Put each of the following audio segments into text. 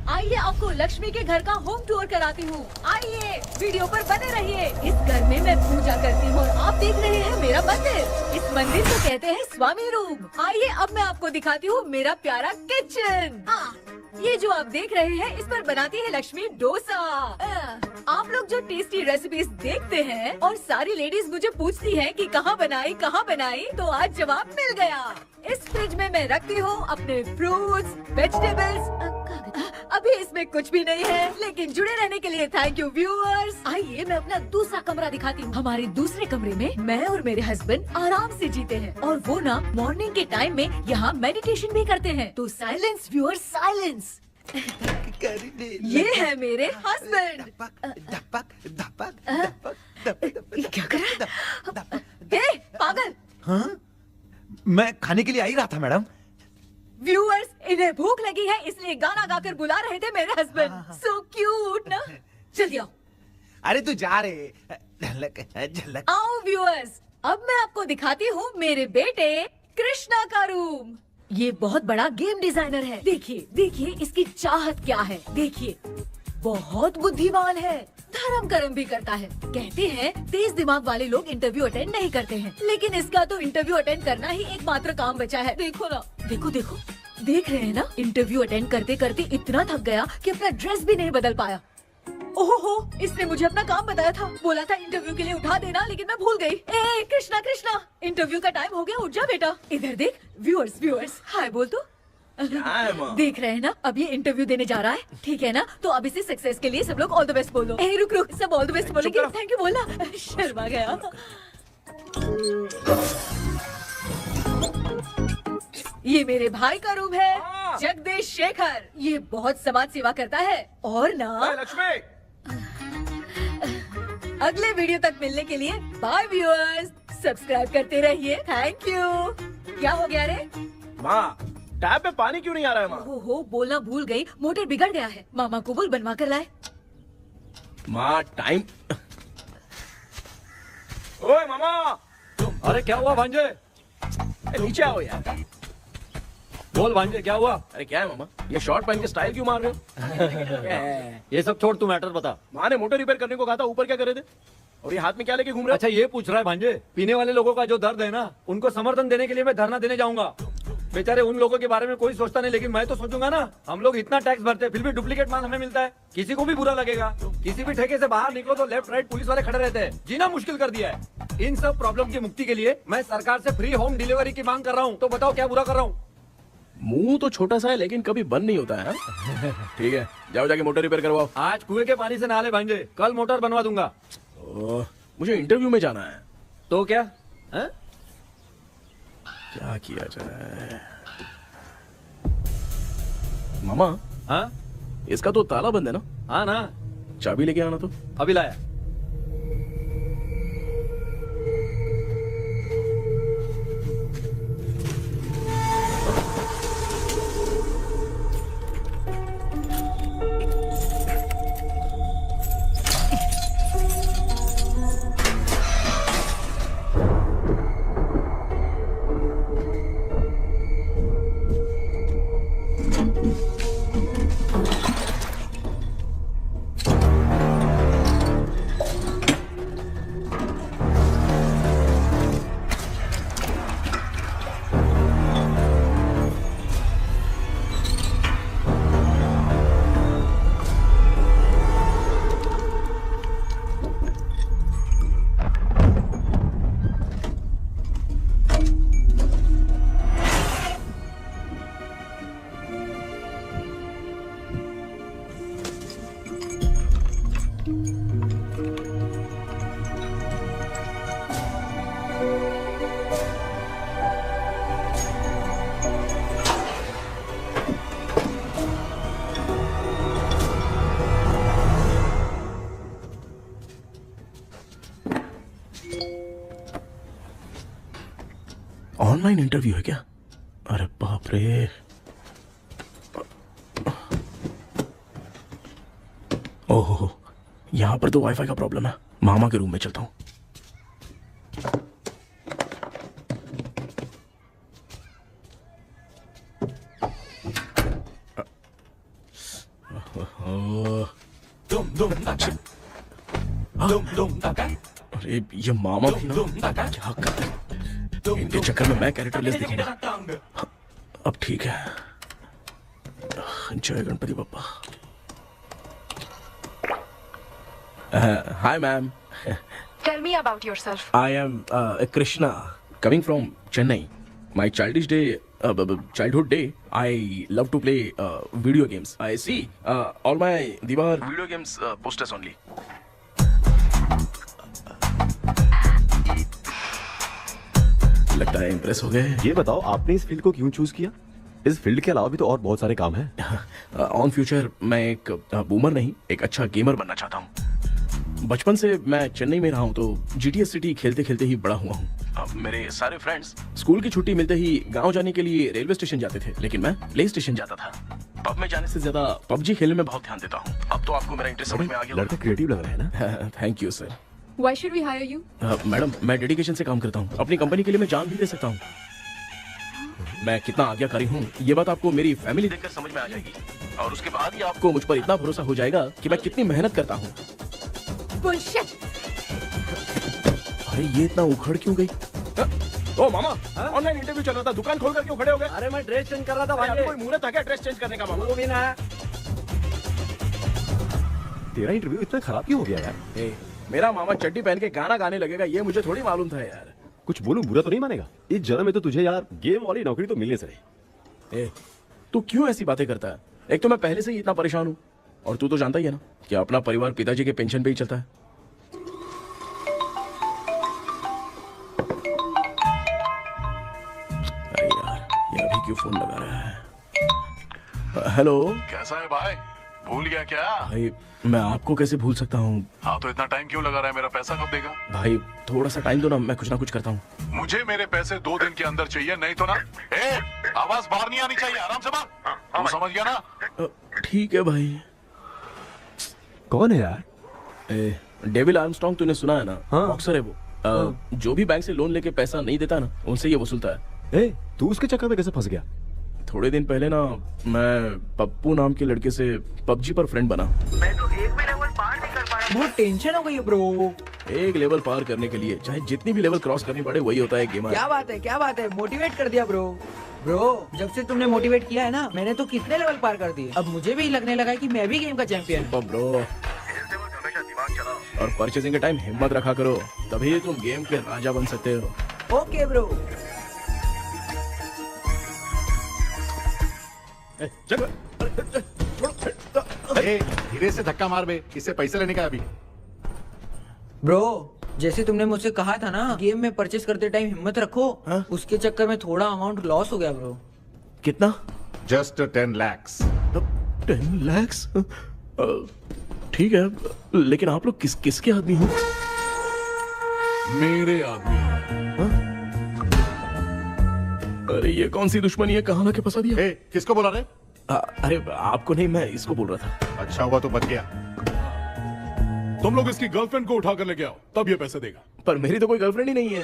आइए आपको लक्ष्मी के घर का होम टूर कराती हूँ। आइए वीडियो पर बने रहिए। इस घर में मैं पूजा करती हूँ और आप देख रहे हैं मेरा मंदिर। इस मंदिर को कहते हैं स्वामी रूम। आइए अब मैं आपको दिखाती हूँ मेरा प्यारा किचन। ये जो आप देख रहे हैं इस पर बनाती है लक्ष्मी डोसा। आप लोग जो टेस्टी रेसिपीज देखते हैं और सारी लेडीज मुझे पूछती हैं कि कहाँ बनाई, तो आज जवाब मिल गया। इस फ्रिज में मैं रखती हूँ अपने फ्रूट्स, वेजिटेबल्स। अभी इसमें कुछ भी नहीं है, लेकिन जुड़े रहने के लिए थैंक यू व्यूअर्स। आइए मैं अपना दूसरा कमरा दिखाती हूँ। हमारे दूसरे कमरे में मैं और मेरे हस्बैंड आराम से जीते हैं और वो ना मॉर्निंग के टाइम में यहाँ मेडिटेशन भी करते हैं। तो साइलेंस व्यूअर्स, साइलेंस। ये है मेरे हस्बैंड। क्या कर रहा है? पागल। हाँ? मैं खाने के लिए आ ही रहा था मैडम। व्यूअर्स, इन्हें भूख लगी है इसलिए गाना गाकर बुला रहे थे मेरे हस्बैंड। सो क्यूट ना। जल्दी आओ। अरे तू जा रे। झलक। आओ व्यूअर्स, अब मैं आपको दिखाती हूँ मेरे बेटे कृष्णा का रूम। ये बहुत बड़ा गेम डिजाइनर है। देखिए देखिए इसकी चाहत क्या है। देखिए बहुत बुद्धिमान है, धर्म कर्म भी करता है। कहते हैं तेज दिमाग वाले लोग इंटरव्यू अटेंड नहीं करते हैं, लेकिन इसका तो इंटरव्यू अटेंड करना ही एकमात्र काम बचा है। देखो ना, देखो देखो, देख रहे हैं ना, इंटरव्यू अटेंड करते करते इतना थक गया कि अपना ड्रेस भी नहीं बदल पाया। ओहो, इसने मुझे अपना काम बताया था, बोला था इंटरव्यू के लिए उठा देना, लेकिन मैं भूल गई। ए कृष्णा कृष्णा, इंटरव्यू का टाइम हो गया, उठ जा बेटा। इधर देख। व्यूअर्स व्यूअर्स, हाय बोल तो। देख रहे हैं ना, अब ये इंटरव्यू देने जा रहा है, ठीक है ना? तो अब इसे सक्सेस के लिए सब लोग ऑल द बेस्ट बोलो। ए रुक रुक, सब ऑल द बेस्ट बोलेंगे। थैंक यू बोलना। शर्मा गया। ये मेरे भाई का रूम है, जगदीश शेखर। ये बहुत समाज सेवा करता है और ना लक्ष्मी। अगले वीडियो तक मिलने के लिए बाय व्यूअर्स। सब्सक्राइब करते रहिए। Thank you. क्या हो गया रे? माँ, टैप में पानी क्यों नहीं आ रहा है माँ? हो बोलना भूल गई, मोटर बिगड़ गया है। मामा को बोल बनवा कर लाए। माँ टाइम। ओए मामा। अरे क्या हुआ भांजे? नीचे आओ यार। बोल भांजे क्या हुआ? अरे क्या है मामा, ये शॉर्ट पहन के स्टाइल क्यों मार रहे हो? ये सब छोड़, तू मैटर बता। माँ ने मोटर रिपेयर करने को कहा था, ऊपर क्या करे थे? और ये हाथ में क्या लेके घूम रहे हो? अच्छा ये पूछ रहा है भांजे, पीने वाले लोगों का जो दर्द है ना, उनको समर्थन देने के लिए मैं धरना देने जाऊंगा। बेचारे उन लोगों के बारे में कोई सोचता नहीं, लेकिन मैं तो सोचूंगा ना। हम लोग इतना टैक्स भरते हैं, फिर भी डुप्लीकेट माल हमें मिलता है। किसी को भी बुरा लगेगा। किसी भी ठेके से बाहर निकलो तो लेफ्ट राइट पुलिस वाले खड़े रहते हैं। जीना मुश्किल कर दिया है। इन सब प्रॉब्लम की मुक्ति के लिए मैं सरकार से फ्री होम डिलीवरी की मांग कर रहा हूँ। तो बताओ क्या बुरा कर रहा हूँ? मुंह तो छोटा सा है लेकिन कभी बंद नहीं होता है। ठीक है, जाओ जाके मोटर रिपेयर करवाओ। आज कुएं के पानी से नहा ले भांजे, कल मोटर बनवा दूंगा। मुझे इंटरव्यू में जाना है। तो क्या है? क्या किया जाए? मामा। हाँ इसका तो ताला बंद है ना? हाँ ना। चाबी लेके आना तो। अभी लाया। ऑनलाइन इंटरव्यू है क्या? अरे बाप रे। ओहो, यहाँ पर तो वाईफाई का प्रॉब्लम है। मामा के रूम में चलता हूँ। अरे ये मामा भी ना क्या कर रहे हैं? इनके चक्कर में मैं कैरेक्टरलेस दिखूंगा। अब ठीक है। जय Ganpati Bappa. Hi ma'am. Tell me about yourself. I am Krishna, coming from Chennai. My childhood day, I love to play video games. I see all my Diwar video games posters only. लगता है impress हो गए। ये बताओ आपने इस field को क्यों चूज किया? इस फील्ड के अलावा भी तो और बहुत सारे काम हैं। ऑन फ्यूचर मैं एक बूमर नहीं, एक अच्छा गेमर बनना चाहता हूँ। बचपन से मैं चेन्नई में रहा हूँ तो GTA सिटी खेलते खेलते ही बड़ा हुआ हूँ। अब मेरे सारे फ्रेंड्स स्कूल की छुट्टी मिलते ही गांव जाने के लिए रेलवे स्टेशन जाते थे, लेकिन मैं प्ले स्टेशन जाता था। पब में जाने से ज्यादा PUBG खेलने में बहुत ध्यान देता हूँ। अब तो आपको मेरा इंटरेस्ट समझ में आ गया। लड़का क्रिएटिव लग रहा है ना? Thank you sir. Why should we hire you? Madam मैं डेडिकेशन से काम करता हूँ, अपनी कंपनी के लिए मैं जान भी दे सकता हूँ। मैं कितना आज्ञाकारी हूँ ये बात आपको मेरी फैमिली देखकर समझ में आ जाएगी, और उसके बाद ही आपको मुझ पर इतना भरोसा हो जाएगा कि मैं कितनी मेहनत करता हूँ। Bullshit! अरे ये इतना उखड़ क्यों गई? ओ मामा, ऑनलाइन इंटरव्यू चल रहा था, दुकान खोलकर क्यों खड़े हो गए? अरे मैं ड्रेस चेंज कर रहा था अरे भाई। कोई मुहूर्त था क्या ड्रेस चेंज करने का मामा? वो भी ना। तेरा इंटरव्यू इतना खराब क्यों हो गया यार? ए, मेरा मामा चड्डी पहन के गाना गाने लगेगा ये मुझे थोड़ी मालूम था यार। कुछ बोलूं बुरा तो नहीं मानेगा? इस जन्म में तो तुझे यार गेम वाली नौकरी तो मिलने से रही। ए, तू क्यों ऐसी बातें करता है? एक तो मैं पहले से ही इतना परेशान हूँ, और तू तो जानता ही है ना कि अपना परिवार पिताजी के पेंशन पे ही चलता है। अरे यार ये अभी क्यों फोन लगा रहा है? हेलो कैसा है भाई? भूल गया क्या? भाई, मैं आपको कैसे भूल सकता हूँ? हाँ तो इतना टाइम क्यों लगा रहा है? मेरा पैसा कब देगा? भाई थोड़ा सा टाइम दो ना, मैं कुछ ना कुछ करता हूँ। मुझे मेरे पैसे 2 दिन के अंदर चाहिए, नहीं तो ना आवाज बाहर नहीं आनी चाहिए। आराम से बात। तू समझ गया ना? ठीक है भाई। कौन है यार? डेविल आर्मस्ट्रांग तूने सुना है ना? हाँ। बॉक्सर है वो। जो भी बैंक से लोन लेके पैसा नहीं देता ना, उनसे ये वसूलता है। तू उसके चक्कर में कैसे फंस गया? थोड़े दिन पहले ना मैं पप्पू नाम के लड़के से PUBG पर फ्रेंड बना। मैं तो एक भी लेवल पार नहीं कर पाया। बहुत टेंशन हो गई है ब्रो। एक लेवल पार करने के लिए चाहे जितनी भी लेवल क्रॉस करनी पड़े वही होता है गेमर। क्या बात है, मोटिवेट कर दिया ब्रो। ब्रो जब से तुमने मोटिवेट किया है ना, मैंने तो कितने लेवल पार कर दिए। अब मुझे भी लगने लगा है कि मैं भी गेम का चैंपियन हूं। ब्रो, और परचेसिंग के टाइम हिम्मत रखा करो, तभी तुम गेम के राजा बन सकते हो। Okay bro. धीरे से धक्का मार बे, इससे पैसे लेने का अभी। ब्रो जैसे तुमने मुझसे कहा था ना गेम में परचेस करते टाइम हिम्मत रखो, उसके चक्कर में थोड़ा अमाउंट लॉस हो गया ब्रो। कितना? Just 10 lakhs। 10 lakhs? ठीक है, लेकिन आप लोग किसके आदमी हो? मेरे आदमी। अरे ये कौन सी दुश्मनी है, कहाँ लाके फंसा दिया? किसको बोला रे? अरे आपको नहीं, मैं इसको बोल रहा था। अच्छा हुआ तो बच गया। तुम लोग इसकी गर्लफ्रेंड को उठा कर लेके आओ, तब ये पैसे देगा। पर मेरी तो कोई गर्लफ्रेंड ही नहीं है।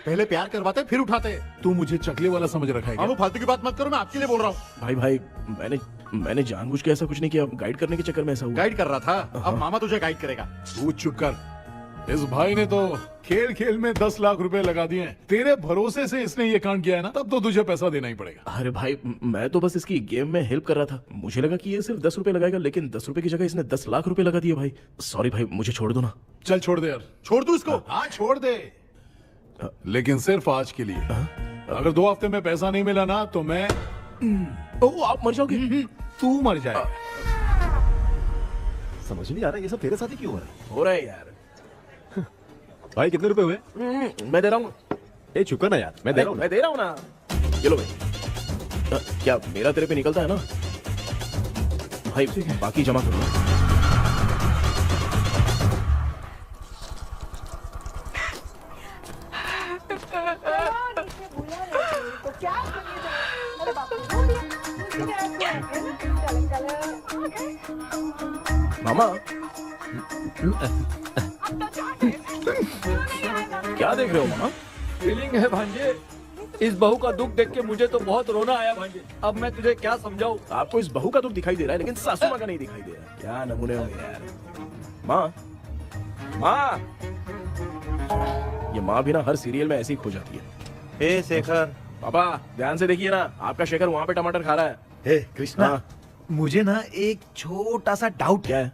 पहले प्यार करवाते फिर उठाते। तू मुझे चकले वाला समझ रखा है क्या? वो फालतू की बात मत करो, मैं आपके लिए बोल रहा हूँ। भाई मैंने जानबूझ के ऐसा कुछ नहीं किया, गाइड करने के चक्कर में ऐसा हुआ। गाइड कर रहा था, अब मामा तुझे गाइड करेगा। तू चुप कर। इस भाई ने तो खेल खेल में 10 लाख रुपए लगा दिए हैं। तेरे भरोसे से इसने ये कांड किया है ना, तब तो तुझे पैसा देना ही पड़ेगा। अरे भाई मैं तो बस इसकी गेम में हेल्प कर रहा था, मुझे लगा कि ये सिर्फ 10 रुपए लगाएगा, लेकिन 10 रुपए की जगह इसने 10 लाख रुपए लगा दिए। भाई सॉरी भाई, मुझे छोड़ दो ना। चल छोड़ दे यार। छोड़ दू इसको। हाँ छोड़ दे, लेकिन सिर्फ आज के लिए। अगर 2 हफ्ते में पैसा नहीं मिला ना तो मैं आप मर जाओगे। तू मर जाए। समझ नहीं आ रहा ये सब तेरे साथ ही क्यों हो रहा है? हो रहा है यार। भाई कितने रुपए हुए? मैं दे रहा हूँ। चुप कर ना यार, मैं दे रहा हूँ। मैं दे रहा हूँ ना। ये लो भाई। क्या मेरा तेरे पे निकलता है ना भाई? बाकी जमा कर लो। मामा क्या देख रहे हो मामा? फीलिंग है भांजे, इस बहू का दुख देख के मुझे तो बहुत रोना आया भाई। अब मैं तुझे क्या समझाऊं। आपको इस बहू का दुख दिखाई दे रहा है लेकिन सासू माँ का नहीं दिखाई दे रहा है। क्या नमूने हो यार। माँ, माँ, ये माँ भी ना हर सीरियल में ऐसी ही खो जाती है। ए शेखर। पापा ध्यान से देखिए ना, आपका शेखर वहाँ पे टमाटर खा रहा है। ए कृष्णा, हाँ। मुझे ना एक छोटा सा डाउट क्या है। है?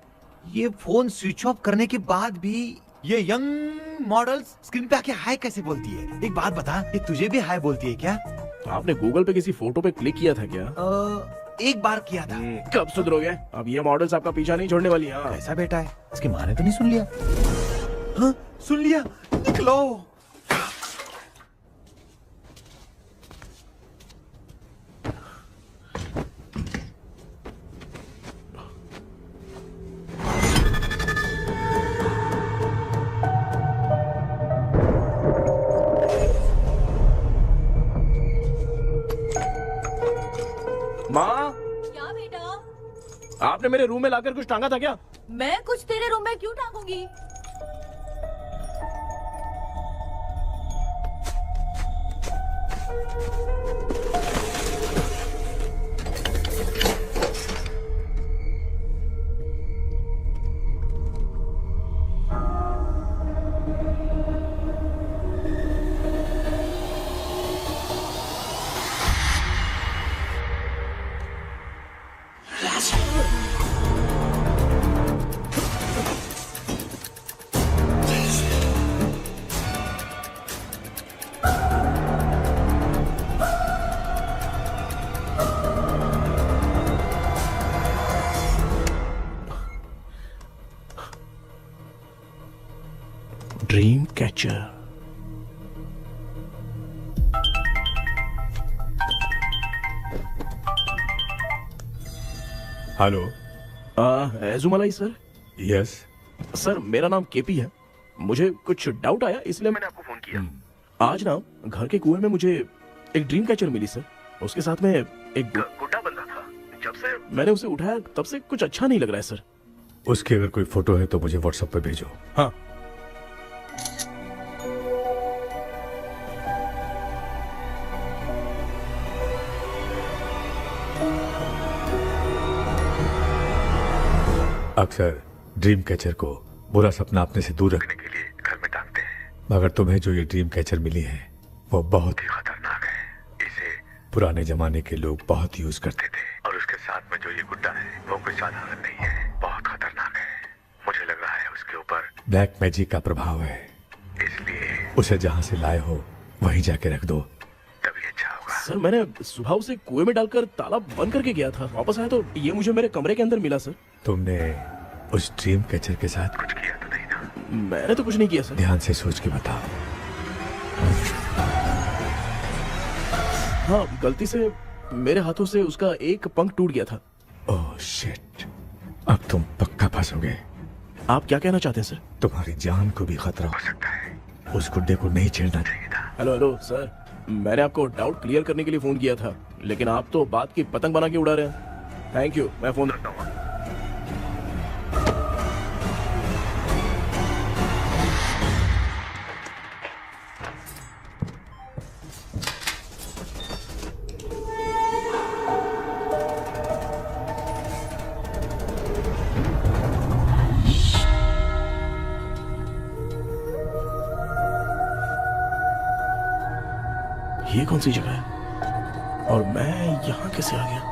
ये फोन स्विच ऑफ करने के बाद भी ये यंग मॉडल्स स्क्रीन पे आके हाय कैसे बोलती है? एक बात बता, ये तुझे भी हाय बोलती है क्या? आपने गूगल पे किसी फोटो पे क्लिक किया था क्या? एक बार किया था। कब सुधरोगे? अब ये मॉडल्स आपका पीछा नहीं छोड़ने वाली। हाँ। ऐसा बेटा है, इसकी माँ ने तो नहीं सुन लिया? हाँ, सुन लिया। निकलो। माँ, क्या बेटा? आपने मेरे रूम में लाकर कुछ टांगा था क्या? मैं कुछ तेरे रूम में क्यों टांगूंगी? Dream catcher. Hello. Ezhumalai sir. Yes. Sir मेरा नाम केपी है। मुझे कुछ डाउट आया इसलिए मैंने आपको फोन किया। आज ना घर के कुएं में मुझे एक ड्रीम कैचर मिली सर। उसके साथ में एक गुड्डा बंदा था। जब से मैंने उसे उठाया तब से कुछ अच्छा नहीं लग रहा है सर। उसकी अगर कोई फोटो है तो मुझे व्हाट्सएप पे भेजो। हाँ। अक्सर ड्रीम कैचर को बुरा सपना अपने से दूर रखने के लिए घर में टांगते हैं, मगर तुम्हें जो ये ड्रीम कैचर मिली है वो बहुत ही खतरनाक है। इसे पुराने जमाने के लोग बहुत यूज करते थे और उसके साथ में जो ये गुड्डा है वो कोई साधारण नहीं है, बहुत खतरनाक है। मुझे लग रहा है उसके ऊपर ब्लैक मैजिक का प्रभाव है, इसलिए उसे जहाँ से लाए हो वहीं जाके रख दो, तभी अच्छा होगा। सर मैंने सुबह उसे कुएं में डालकर ताला बंद करके गया था। वापस आया तो ये मुझे मेरे कमरे के अंदर मिला सर। तुमने उस ड्रीम कैचर के साथ कुछ किया तो नहीं ना? मैंने तो कुछ नहीं किया सर। ध्यान से सोच के बताओ। हाँ, गलती से मेरे हाथों से उसका एक पंख टूट गया था। ओह शिट, अब तुम पक्का फंसोगे। आप क्या कहना चाहते हैं सर? तुम्हारी जान को भी खतरा हो सकता है। उस गुड्डे को नहीं छेड़ना चाहिए था। हेलो हेलो सर, मैंने आपको डाउट क्लियर करने के लिए फोन किया था, लेकिन आप तो बात की पतंग बना के उड़ा रहे हैं। थैंक यू, मैं फोन रखता हूँ। ये कौन सी जगह है और मैं यहाँ कैसे आ गया?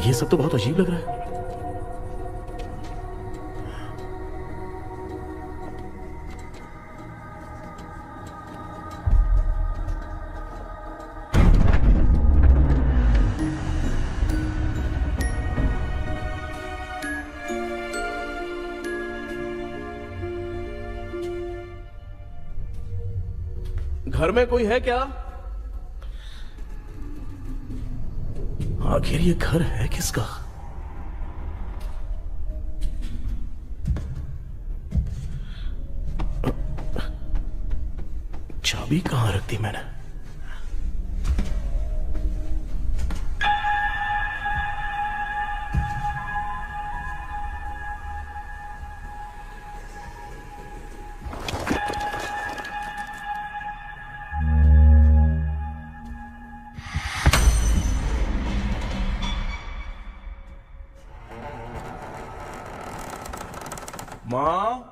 ये सब तो बहुत अजीब लग रहा है। घर में कोई है क्या? आखिर ये घर है किसका? चाबी कहां रख दी मैंने? माँ।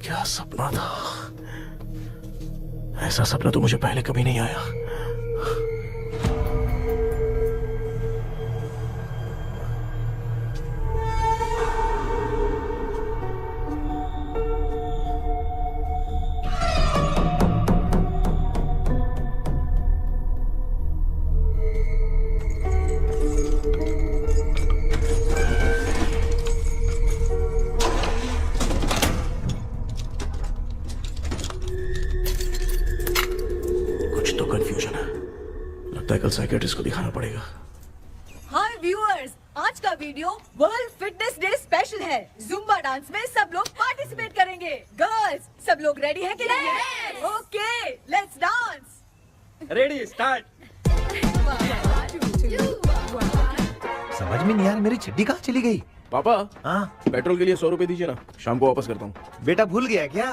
क्या सपना था? ऐसा सपना तो मुझे पहले कभी नहीं आया। कंफ्यूजन है, लगता है कल साइकियाट्रिस्ट को दिखाना पड़ेगा। हाय व्यूअर्स, आज का video world fitness day special है। जुम्बा डांस में सब लोग पार्टिसिपेट करेंगे। गर्ल्स, सब लोग रेडी हैं कि नहीं? Okay, let's dance. Ready, start. समझ में नहीं यार, मेरी छड्डी कहाँ चली गई? पापा, हाँ पेट्रोल के लिए 100 रुपए दीजिए ना, शाम को वापस करता हूँ। बेटा भूल गया क्या?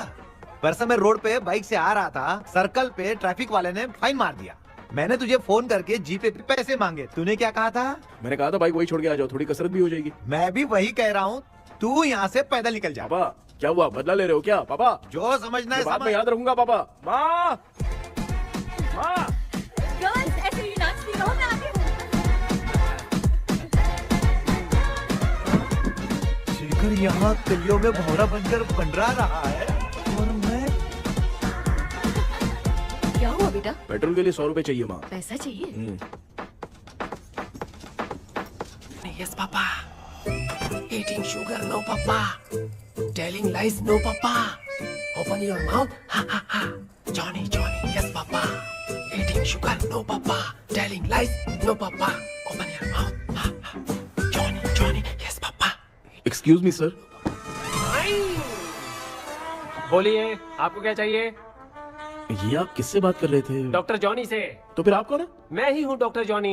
परसों मैं रोड पे बाइक से आ रहा था, सर्कल पे ट्रैफिक वाले ने फाइन मार दिया। मैंने तुझे फोन करके जीपे पे पैसे मांगे, तूने क्या कहा था? मैंने कहा था बाइक वही छोड़ के आ जाओ, थोड़ी कसरत भी हो जाएगी। मैं भी वही कह रहा हूँ, तू यहाँ से पैदल निकल जा। पापा क्या हुआ, बदला ले रहे हो क्या? पापा जो समझना है बाद में समझ। याद रखूंगा। पापा, माँ, माँ। गर्ल्स, ऐसे ही नाचती रहो, मैं आती हूँ। शेखर यहाँ गलियों में भौरा बनकर बंडरा रहा है और मैं। क्या हुआ बेटा? पेट्रोल के लिए 100 रुपए चाहिए माँ। पैसा चाहिए? Yes, Papa. Eating sugar, no, Papa. Telling lies, no, Papa. Open your mouth, ha ha ha. Johnny, Johnny, yes, Papa. Eating sugar, no, Papa. Telling lies, no, Papa. Open your mouth, ha ha. Johnny, Johnny, yes, Papa. Excuse me sir. बोलिए, आपको क्या चाहिए? ये आप किससे बात कर रहे थे? डॉक्टर जॉनी से। तो फिर आप कौन है? मैं ही हूँ डॉक्टर जॉनी।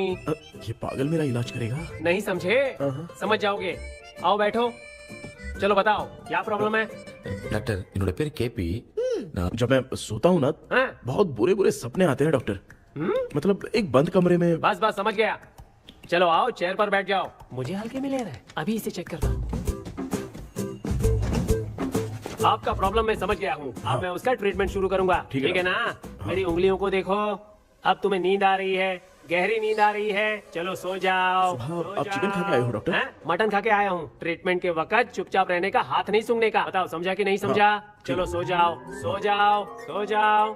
ये पागल मेरा इलाज करेगा? नहीं समझे? समझ जाओगे। आओ बैठो। चलो बताओ क्या प्रॉब्लम है? डॉक्टर इन्होंने पेर केपी जब मैं सोता हूँ ना, बहुत बुरे बुरे सपने आते हैं डॉक्टर। मतलब एक बंद कमरे में। बस बस समझ गया। चलो आओ, चेयर पर बैठ जाओ। मुझे हल्के में ले रहा है, अभी इसे चेक करता हूँ। आपका प्रॉब्लम मैं समझ गया हूँ। अब मैं उसका ट्रीटमेंट शुरू करूंगा। ठीक है ना? मेरी उंगलियों को देखो। अब तुम्हें नींद आ रही है, गहरी नींद आ रही है। चलो सो जाओ। आप चिकन खा के आए हो डॉक्टर? मटन खा के आया हूँ। ट्रीटमेंट के वक्त चुपचाप रहने का, हाथ नहीं सूंघने का। बताओ समझा कि नहीं समझा? चलो सो जाओ, सो जाओ, सो जाओ।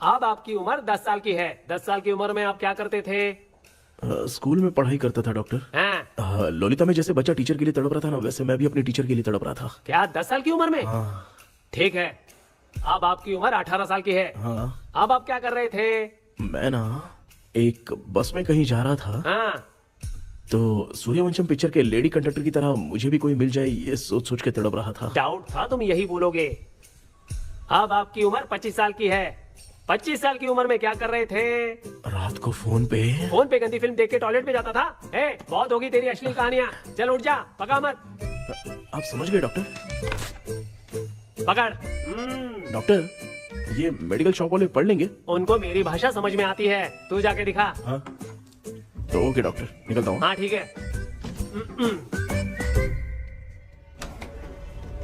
अब आपकी उम्र 10 साल की है। 10 साल की उम्र में आप क्या करते थे? स्कूल में पढ़ाई करता था डॉक्टर। ललिता में जैसे बच्चा टीचर के लिए तड़प रहा था ना, वैसे मैं भी अपनी टीचर के लिए तड़प रहा था। क्या 10 साल की उम्र में? ठीक है, अब आपकी उम्र 18 साल की है। अब आप क्या कर रहे थे? मैं ना एक बस में कहीं जा रहा था, तो सूर्यवंशम पिक्चर के लेडी कंडक्टर की तरह मुझे भी कोई मिल जाए, ये सोच सोच के तड़प रहा था। डाउट था तुम यही बोलोगे। अब आपकी उम्र 25 साल की है। 25 साल की उम्र में क्या कर रहे थे? रात को फोन पे गंदी फिल्म देख के टॉयलेट में जाता था। बहुत होगी तेरी अश्लील कहानियां। चल उठ जा, पका मत। आप समझ गए डॉक्टर? पकड़। डॉक्टर, ये मेडिकल शॉप वाले पढ़ लेंगे? उनको मेरी भाषा समझ में आती है, तू जाके दिखा। तो ओके डॉक्टर, निकलता हूँ। हाँ ठीक है।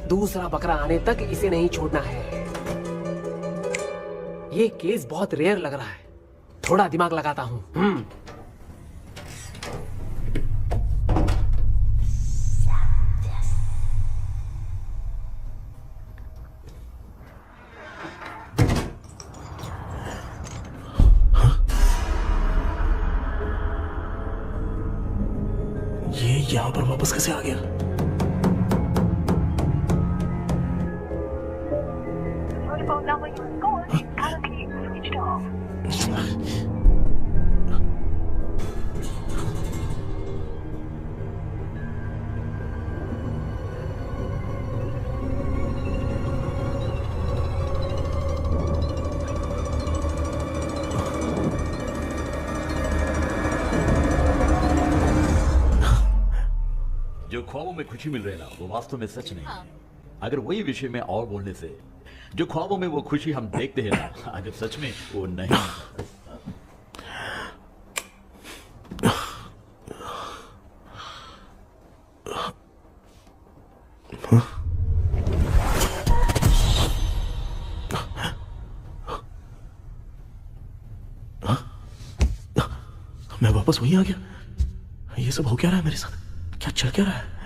दूसरा बकरा आने तक इसे नहीं छोड़ना है। ये केस बहुत रेयर लग रहा है, थोड़ा दिमाग लगाता हूँ। ये यहाँ पर वापस कैसे आ गया? जो ख्वाबों में खुशी मिल रही है ना, वो वास्तव में सच नहीं है। अगर वही विषय में और बोलने से, जो ख्वाबों में वो खुशी हम देखते हैं ना, अगर सच में वो नहीं। मैं वापस वहीं आ गया। ये सब हो क्या रहा है मेरे साथ? क्या चल क्या रहा है?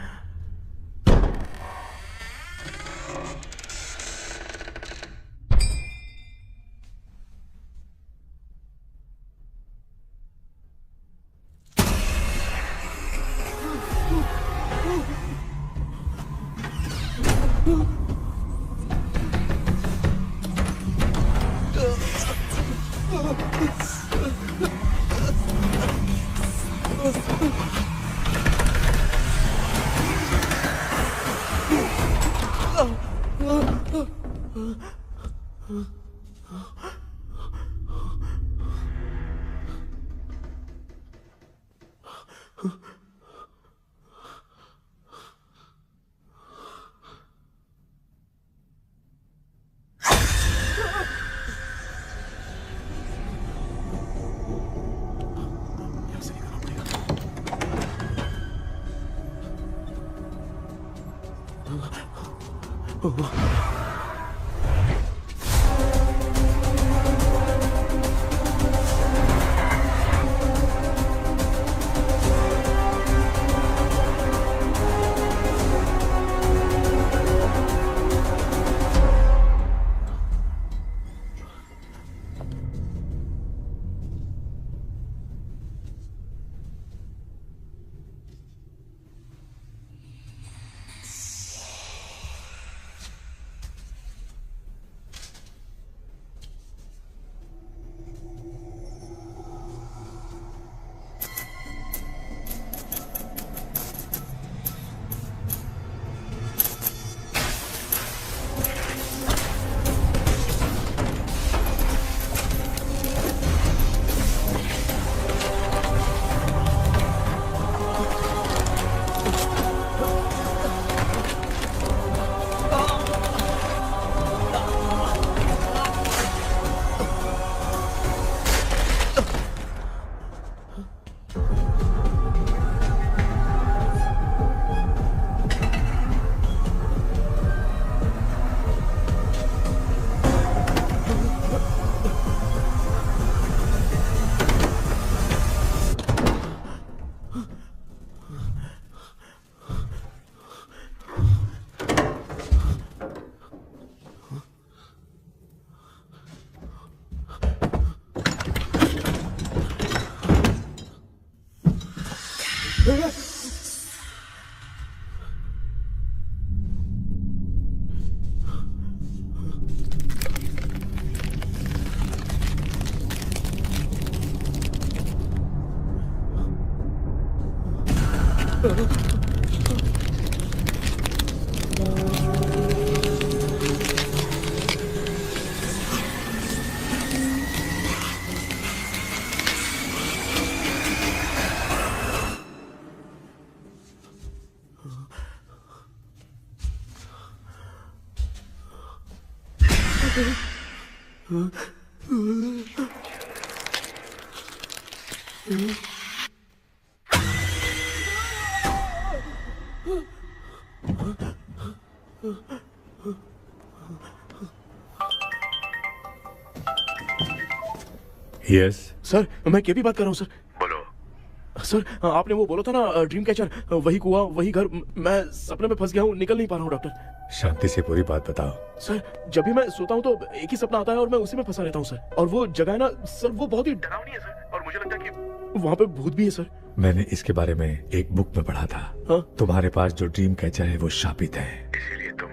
यस सर मैं केपी बात कर रहा हूँ सर। बोलो सर, आपने वो बोला था ना ड्रीम कैचर, वही कुआं वही घर, मैं सपने में फंस गया हूँ, निकल नहीं पा रहा हूँ डॉक्टर। शांति से पूरी बात बताओ। सर जब भी मैं सोता हूँ तो एक ही सपना आता है और मैं उसी में फंसा रहता हूँ सर। और वो जगह है ना सर, वो बहुत ही डरावनी है सर, और मुझे लगता है कि वहाँ पे भूत भी है सर। मैंने इसके बारे में एक बुक में पढ़ा था। हाँ? तुम्हारे पास जो ड्रीम कैचर है वो शापित है, इसीलिए तुम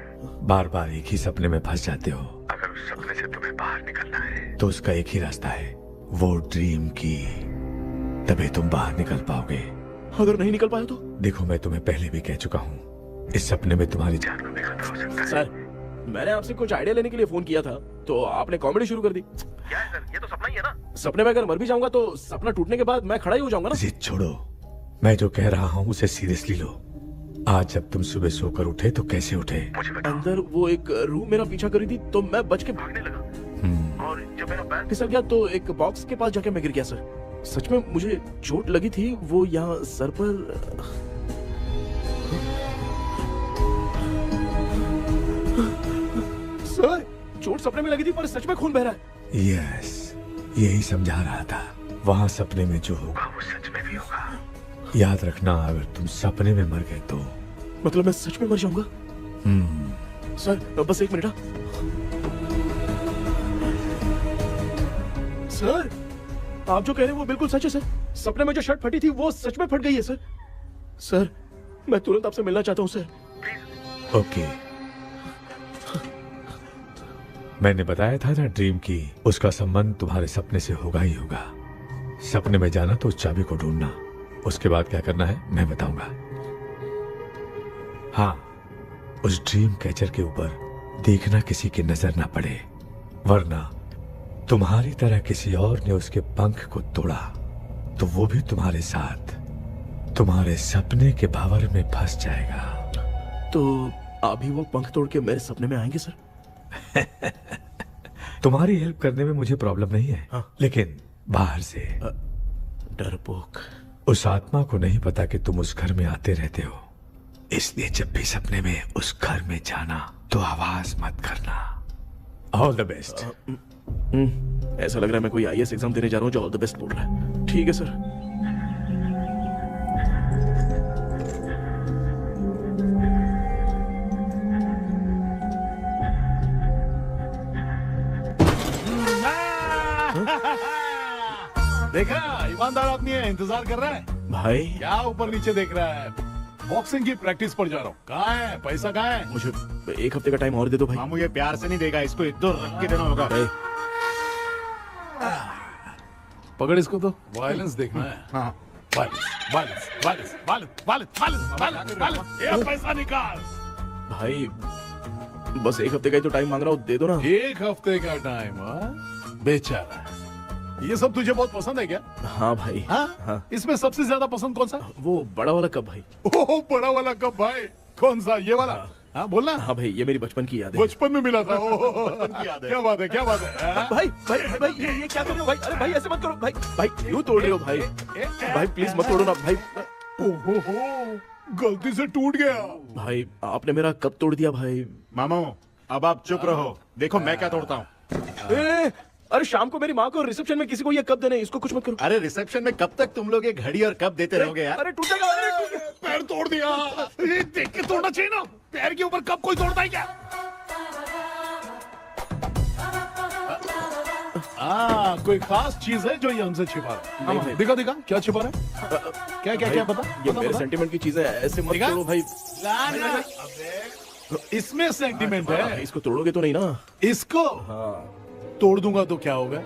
बार बार एक ही सपने में फंस जाते हो। अगर उस सपने से तुम्हें बाहर निकलना है तो उसका एक ही रास्ता है, वो ड्रीम की, तभी तुम बाहर निकल पाओगे। अगर नहीं निकल पाया तो? देखो मैं तुम्हें पहले भी कह चुका हूँ, इस सपने में तुम्हारी जान को भी खतरा हो सकता है। सर मैंने आपसे कुछ आइडिया लेने के लिए फोन किया था तो आपने कॉमेडी शुरू कर दी। क्या है सर, ये तो सपना ही है ना। सपने में अगर मर भी जाऊंगा तो सपना टूटने के बाद मैं खड़ा ही हो जाऊंगा ना। जिद छोड़ो, मैं जो कह रहा हूँ उसे सीरियसली लो। आज जब तुम सुबह सोकर उठे तो कैसे उठे? अंदर वो एक रूह मेरा पीछा करी थी तो मैं बच के भागने लगा, और जब मेरा पैर फिसल गया तो एक बॉक्स के पास जाके मैं गिर गया सर। सच में मुझे चोट लगी थी, वो यहाँ सर पर। सर चोट सपने में लगी थी पर सच में खून बह रहा है। यस, यही समझा रहा था, वहाँ सपने में जो होगा वो सच में भी होगा। याद रखना, अगर तुम सपने में मर गए तो मतलब मैं सच में मर जाऊंगा। सर बस एक मिनट। सर आप जो कह रहे हैं वो बिल्कुल सच है सर। सपने में जो शर्ट फटी थी वो सच में फट गई है सर। सर मैं तुरंत आपसे मिलना चाहता हूँ सर। ओके, मैंने बताया था ना ड्रीम की, उसका संबंध तुम्हारे सपने से होगा ही होगा। सपने में जाना तो उस चाबी को ढूंढना, उसके बाद क्या करना है मैं बताऊंगा। हाँ, उस ड्रीम कैचर के ऊपर देखना किसी की नजर ना पड़े, वरना तुम्हारी तरह किसी और ने उसके पंख को तोड़ा तो वो भी तुम्हारे साथ तुम्हारे सपने के भंवर में फंस जाएगा। तो अभी वो पंख तोड़ के मेरे सपने में आएंगे सर? तुम्हारी हेल्प करने में मुझे प्रॉब्लम नहीं है। हाँ। लेकिन बाहर से डरपोक, उस आत्मा को नहीं पता कि तुम उस घर में आते रहते हो, इसलिए जब भी सपने में उस घर में जाना तो आवाज मत करना। All the best. ऐसा लग रहा है मैं कोई आईएएस एग्जाम देने जा रहा हूँ जो ऑल द बेस्ट बोल रहा है। ठीक है सर। देखा, ईमानदार आदमी है, इंतजार कर रहा है। भाई क्या ऊपर नीचे देख रहा है? बॉक्सिंग की प्रैक्टिस पर जा रहा हूँ। कहाँ है पैसा, कहाँ है? मुझे एक हफ्ते का टाइम और दे दो भाई। मामू ये प्यार से नहीं देगा, इसको इधर रख के देना होगा। पकड़ इसको तो, वायलेंस देखना है। हाँ violence, violence, violence, violence, violence, violence, violence. ये पैसा निकाल। भाई बस एक हफ्ते का ही तो टाइम मांग रहा हूँ, दे दो ना। एक हफ्ते का टाइम? बेचारा, ये सब तुझे बहुत पसंद है क्या? हाँ भाई। हाँ? इसमें सबसे ज्यादा पसंद कौन सा? वो बड़ा वाला कप भाई। ओह बड़ा वाला कप भाई, कौन सा? ये वाला? हाँ बोलना। हाँ भाई, ये मेरी बचपन की याद है। बचपन में मिला था। क्या बात है, क्या बात है? भाई भाई भाई ये क्या कर रहे हो भाई? अरे भाई ऐसे मत करो भाई। भाई क्यों तोड़ रहे हो भाई? भाई प्लीज मत तोड़ो ना भाई। ओहो, गलती से टूट गया। भाई आपने मेरा कप तोड़ दिया भाई। मामू अब आप चुप रहो, देखो मैं क्या तोड़ता हूँ। अरे शाम को मेरी माँ को रिसेप्शन में किसी को ये कप देने, इसको कुछ मत करो। अरे रिसेप्शन में कब तक तुम लोग ये घड़ी और कप देते रहोगे यार? अरे टूट जाएगा। पैर तोड़ दिया। ये देख के तोड़ना चाहिए ना, पैर के ऊपर कप कोई तोड़ता है क्या? कोई खास चीज है जो ये हमसे छिपा रहा है? दिखा दिखा, क्या छिपा रहा है? क्या क्या क्या पता? ये मेरे सेंटीमेंट की चीजें ऐसे मत करो भाई। इसमें सेंटीमेंट है। इसको तोड़ोगे तो नहीं ना? इसको तोड़ दूंगा तो क्या होगा?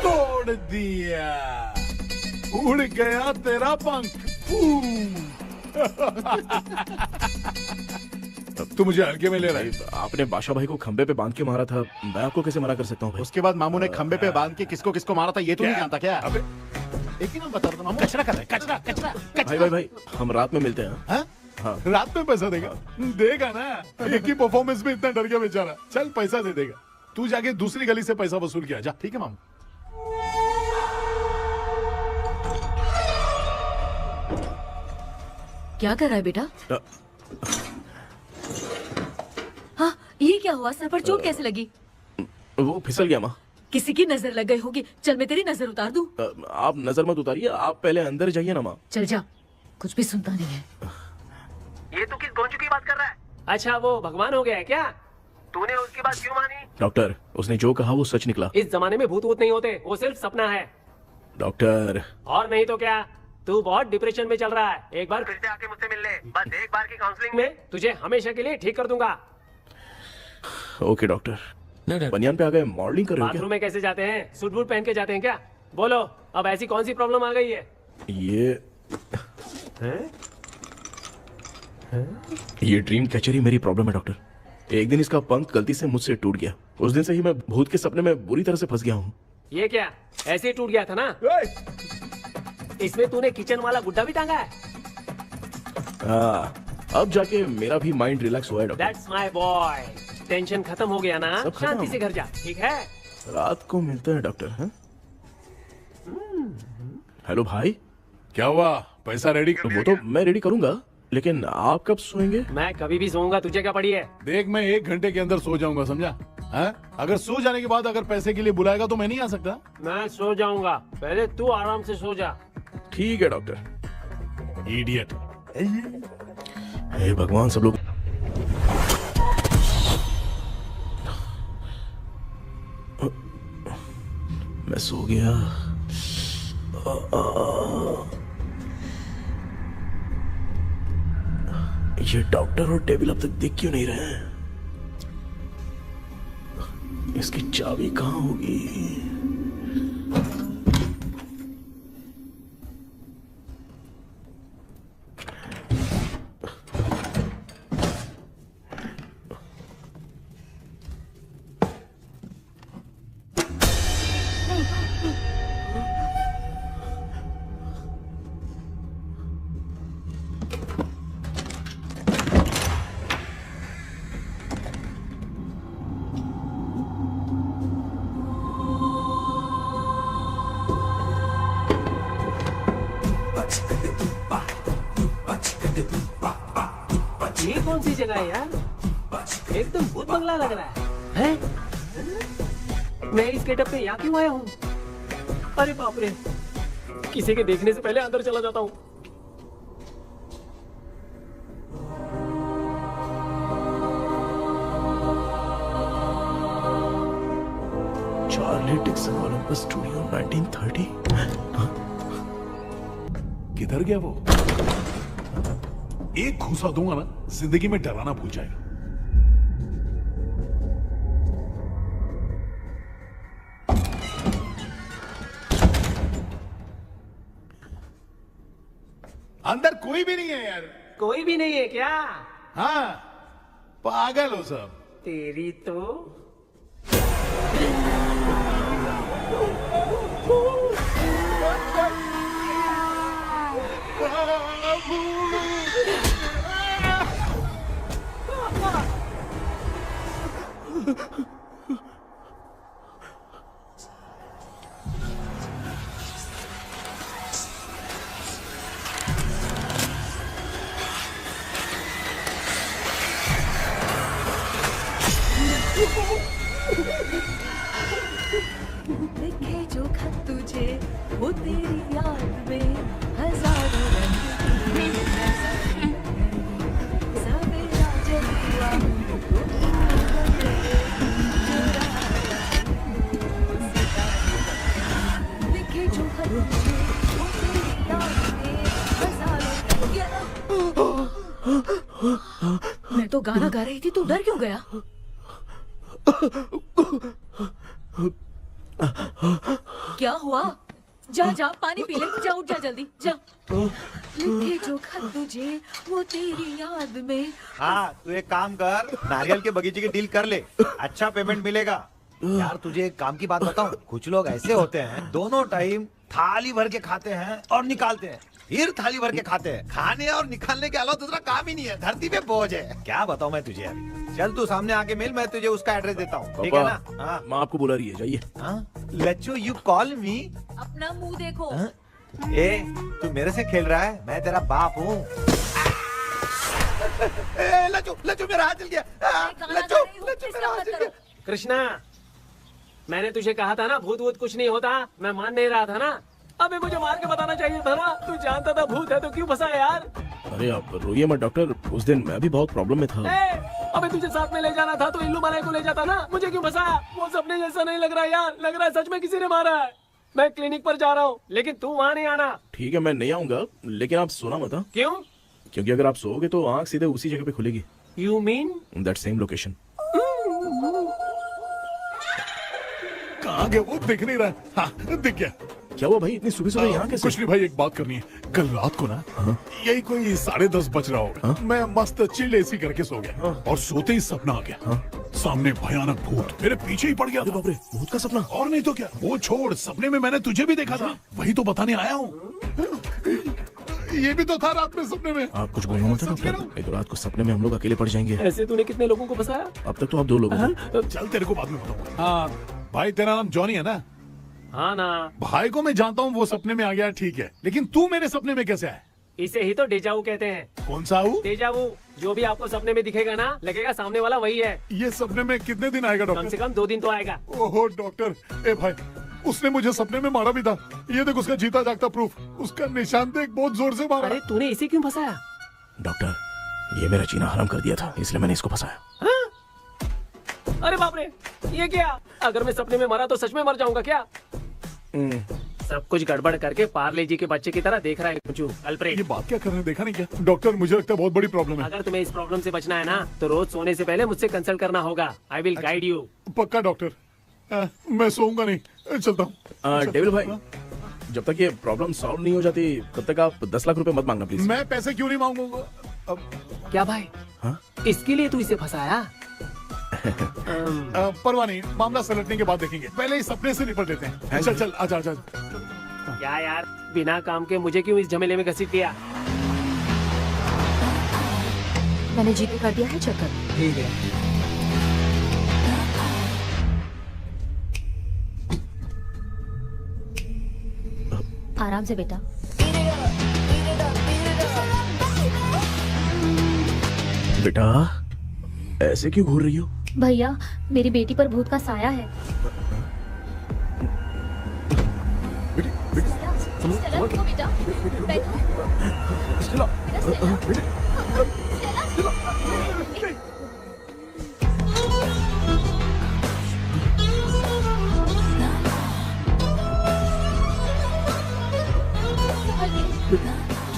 तोड़ दिया। उड़ गया तेरा पंख। तू मुझे हल्के में ले रहा है। आपने बादशाह भाई को खंबे पे बांध के मारा था, मैं आपको कैसे मना कर सकता हूँ भाई? उसके बाद मामू ने खंबे पे बांध के किसको किसको मारा था ये तो नहीं जानता क्या? अबे एक ही नाम बता रहा मामू। कचरा कर रहा है, कचरा कचरा भाई भाई भाई, हम रात में मिलते हैं। हाँ? हाँ। रात में पैसा देगा? देगा ना, एक ही परफॉर्मेंस में इतना डर गया बेचारा। चल पैसा दे देगा, तू जाके दूसरी गली से पैसा वसूल किया जा। ठीक है मामू। क्या कर रहा है बेटा? हाँ, ये क्या हुआ? सर पर चोट कैसे लगी? वो फिसल गया माँ। किसी की नजर लग गई होगी। चल मैं तेरी नजर उतार दूं। आप नजर मत उतारिए, आप पहले अंदर जाइए ना माँ। चल जा, कुछ भी सुनता नहीं है। ये तू किस गोंजू की बात कर रहा है? अच्छा, वो भगवान हो गया है क्या? तूने उसकी बात क्यों मानी? डॉक्टर, उसने जो कहा वो सच निकला। इस जमाने में भूत वूत नहीं होते, वो सिर्फ सपना है। डॉक्टर, और नहीं तो क्या, तू बहुत डिप्रेशन में चल रहा है। एक बार फिर से आके मुझसे मिल ले, बस एक बार की काउंसलिंग में तुझे हमेशा के लिए ठीक कर दूंगा। Okay doctor. बनियान पे आ गए, मॉडलिंग कर रहे हो क्या? बाथरूम में कैसे जाते हैं? सूट बूट पहन के जाते हैं क्या? बोलो, अब ऐसी कौन सी प्रॉब्लम आ गई है? ये ड्रीम कैचर ही मेरी प्रॉब्लम है डॉक्टर। एक दिन इसका पंख गलती से मुझसे टूट गया। उस दिन से ही मैं भूत के सपने में बुरी तरह से फंस गया हूँ। ये क्या ऐसे ही टूट गया था ना? इसमें तूने किचन वाला गुड्डा भी टांगा है? अब जाके मेरा भी माइंड रिलैक्स हुआ है doctor. That's my boy. Tension खत्म हो गया ना? सब खत्म। शांति से घर जा, ठीक है? रात को मिलते हैं डॉक्टर। हाँ? हेलो भाई, क्या हुआ? पैसा रेडी कर? वो तो मैं रेडी करूंगा, लेकिन आप कब सोएंगे? मैं कभी भी सोऊंगा, तुझे क्या पड़ी है? देख, मैं 1 घंटे के अंदर सो जाऊंगा, समझा? हाँ? अगर सो जाने के बाद अगर पैसे के लिए बुलाएगा तो मैं नहीं आ सकता। मैं सो जाऊंगा, पहले तू आराम से सो जा। ठीक है डॉक्टर। इडियट। हे भगवान, सब लोग मैं सो गया। ये डॉक्टर और टेबल अब तक दिख क्यों नहीं रहे हैं? इसकी चाबी कहाँ होगी? ये कौन सी जगह है यार? एकदम भूत बंगला लग रहा है। मैं इस गेटअप पे यहाँ क्यों आया हूँ? अरे बाप रे, किसी के देखने से पहले अंदर चला जाता हूँ। Charlie Dixon Olympus studio 1930। किधर गया वो? एक घूसा दूंगा ना, जिंदगी में डराना भूल जाएगा। अंदर कोई भी नहीं है यार। कोई भी नहीं है क्या? हाँ, पागल हो सब। तेरी तो लिखे जो खत तुझे वो तेरी याद में हजारों रंग की सवेरा जब हुआ लिखे जो खत तुझे वो तेरी याद में हजारों मैं तो गाना गा रही थी, तू डर क्यों गया? क्या हुआ? जा जा पानी पी ले, जा उठ जा जल्दी जा। लिखे जो खत तुझे वो तेरी याद में। हाँ तू एक काम कर, नारियल के बगीचे की डील कर ले, अच्छा पेमेंट मिलेगा। यार तुझे एक काम की बात बताऊं, कुछ लोग ऐसे होते हैं दोनों टाइम थाली भर के खाते हैं और निकालते हैं, फिर थाली भर के खाते हैं। खाने और निकालने के अलावा दूसरा काम ही नहीं है, धरती पे बोझ है। क्या बताऊं मैं तुझे अभी। चल तू सामने आके मिल, मैं तुझे उसका एड्रेस देता हूँ, ठीक है ना? हाँ माँ आपको बुला रही है, जाइए। लच्चू यू कॉल मी। अपना मुंह देखो। ए तू मेरे से खेल रहा है, मैं तेरा बाप हूँ। लच्चू लच्चू मेरा हाथ जल गया। लच्चू लच्चू मेरा हाथ जल गया। कृष्णा, मैंने तुझे कहा था ना भूत वूत कुछ नहीं होता, मैं मान नहीं रहा था ना। अबे मुझे मार के बताना चाहिए था ना, तू जानता था भूत है तो क्यों फंसा यार? अरे आप रोइए मत डॉक्टर, उस दिन मैं भी बहुत प्रॉब्लम में था। अबे तुझे साथ में ले जाना था तो इल्लू मलाई को ले जाता ना, मुझे क्यों फंसाया? वो सपने जैसा नहीं लग रहा यार, लग रहा है सच में किसी ने मारा है। मैं क्लिनिक पर जा रहा हूँ, लेकिन तू वहाँ नहीं आना। ठीक है मैं नहीं आऊंगा, लेकिन आप सोना मत। क्यों? क्योंकि अगर आप सोओगे तो आंख सीधे उसी जगह पे खुलेगी। You mean that same location. कहाँ गया वो, दिख नहीं रहा। हाँ दिख गया। क्या हुआ भाई, इतनी सुबह सुबह यहाँ कैसे? कुछ नहीं भाई, एक बात करनी है। कल रात को ना यही कोई 10:30 बज रहा होगा, मैं मस्त चिल एसी करके सो गया और सोते ही सपना आ गया। सामने भयानक भूत मेरे पीछे ही पड़ गया। बाप रे, भूत का सपना? और नहीं तो क्या, वो छोड़, सपने में मैंने तुझे भी देखा था, वही तो बताने आया हूँ। ये भी तो था रात में सपने में। आप कुछ बोलना मत डॉक्टर, नहीं तो रात को सपने में हम लोग अकेले पड़ जाएंगे। ऐसे तूने कितने लोगों को फंसाया? अब तक तो आप 2 लोग हैं। चल तेरे को बाद में बताऊंगा। हाँ भाई, तेरा नाम जॉनी है ना? हाँ ना। भाई को मैं जानता हूँ, वो सपने में आ गया ठीक है, लेकिन तू मेरे सपने में कैसे आया? इसे ही तो डेजावू कहते हैं। कौन सा हूँ? डेजावू, जो भी आपको सपने में दिखेगा ना, लगेगा सामने वाला वही है। ये सपने में कितने दिन आएगा डॉक्टर? कम से कम 2 दिन तो आएगा। ओहो डॉक्टर, ए भाई उसने मुझे सपने में मारा भी था, ये देख उसका जीता जागता प्रूफ, उसका निशान देख, बहुत जोर से मारा। अरे तूने इसे क्यों फंसाया? डॉक्टर ये मेरा जीना हराम कर दिया था, इसलिए मैंने इसको फंसाया। अरे बाप रे, ये क्या? अगर मैं सपने में मरा तो सच में मर जाऊंगा क्या? सब कुछ गड़बड़ करके पार्ले जी के बच्चे की तरह देख रहा है अल्फ्रेड। ये बात क्या कर रहे हैं, देखा नहीं क्या? डॉक्टर मुझे लगता है बहुत बड़ी प्रॉब्लम है। अगर तुम्हें इस प्रॉब्लम से बचना है ना, तो रोज सोने से पहले मुझसे कंसल्ट करना होगा। I will guide you. पक्का डॉक्टर, मैं सोऊंगा नहीं, चलता हूँ। डेविल भाई, जब तक ये प्रॉब्लम सॉल्व नहीं हो जाती तब तक आप 10 लाख रुपए मत मांगना प्लीज। मैं पैसे क्यों नहीं मांगूंगा? क्या भाई? हाँ? इसके लिए तू इसे फंसाया? परवाह नहीं, मामला सलटने के बाद देखेंगे, पहले इस सपने से निपट लेते हैं। चल चल, आजा आजा। क्या यार, बिना काम के मुझे क्यों इस झमेले में घसीट दिया? मैंने जीपे कर दिया है, चेक कर। ठीक है। आराम से बेटा। बेटा ऐसे क्यों घूर रही हो? भैया मेरी बेटी पर भूत का साया है। स्टेला, रुको बेटा, बैठो।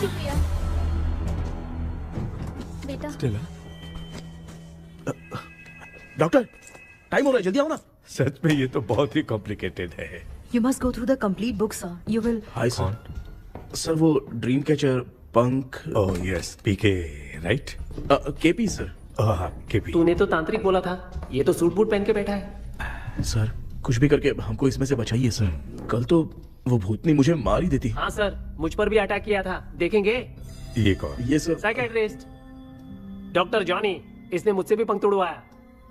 शुक्रिया बेटा। डॉक्टर टाइम हो रहा है, जल्दी आओ ना। सच में ये तो बहुत ही कॉम्प्लिकेटेड है। You must go through the complete book, sir. You will. Hi sir. Sir वो ड्रीम कैचर, पंख। ओह यस, पीके राइट? KP sir. हाँ केपी। तूने तो तांत्रिक बोला था, ये तो सूट बूट पहन के बैठा है। सर कुछ भी करके हमको इसमें से बचाइए सर, कल तो वो भूतनी मुझे मार ही देती। हाँ सर, मुझ पर भी अटैक किया था, देखेंगे? ये कौन? ये सर साइकियाट्रिस्ट डॉक्टर जॉनी, इसने मुझसे भी पंख तोड़वाया।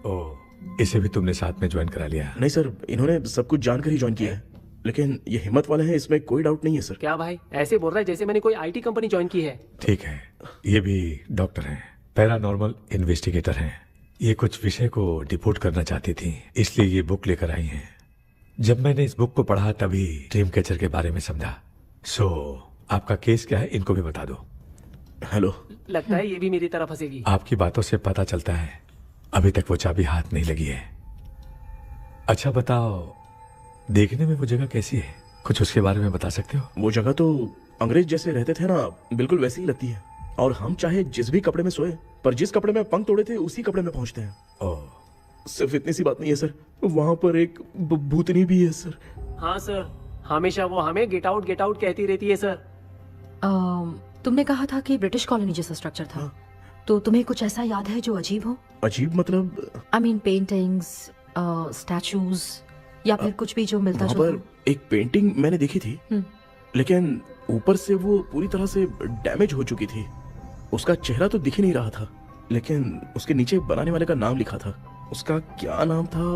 ओह, इसे भी तुमने साथ में ज्वाइन करा लिया? नहीं सर, इन्होंने सब कुछ जानकर ही ज्वाइन किया है, लेकिन ये हिम्मत वाले हैं, इसमें कोई डाउट नहीं है सर। क्या भाई, ऐसे बोल रहा है जैसे मैंने कोई आईटी कंपनी ज्वाइन की है। ठीक है, ये भी डॉक्टर हैं, पैरानॉर्मल इन्वेस्टिगेटर हैं। ये कुछ विषय को डिपोर्ट करना चाहती थी, इसलिए ये बुक लेकर आई हैं। जब मैंने इस बुक को पढ़ा तभी ड्रीम कैचर के बारे में समझा। सो आपका केस क्या है, इनको भी बता दो। हेलो। लगता है ये भी मेरी तरह फंसेगी। आपकी बातों से पता चलता है अभी तक वो चाबी हाथ नहीं लगी है। अच्छा बताओ, देखने में वो जगह कैसी है, कुछ उसके बारे में बता सकते हो? वो जगह तो अंग्रेज जैसे रहते थे ना, बिल्कुल वैसी ही लगती है। और हम चाहे जिस भी कपड़े में सोए, पर जिस कपड़े में पंख तोड़े थे उसी कपड़े में पहुंचते हैं। ओह, सिर्फ इतनी सी बात नहीं है सर, वहां पर एक भूतनी भी है सर। हाँ सर, हमेशा वो हमें गेट आउट कहती रहती है सर। तुमने कहा था कि ब्रिटिश कॉलोनी जैसा स्ट्रक्चर था, तो तुम्हें कुछ ऐसा याद है जो अजीब हो? अजीब मतलब? आई मीन पेंटिंग्स, स्टैचूज या फिर कुछ भी जो मिलता वहाँ जुलता। पर एक पेंटिंग मैंने देखी थी, लेकिन ऊपर से वो पूरी तरह से डैमेज हो चुकी थी। उसका चेहरा तो दिख ही नहीं रहा था, लेकिन उसके नीचे बनाने वाले का नाम लिखा था। उसका क्या नाम था?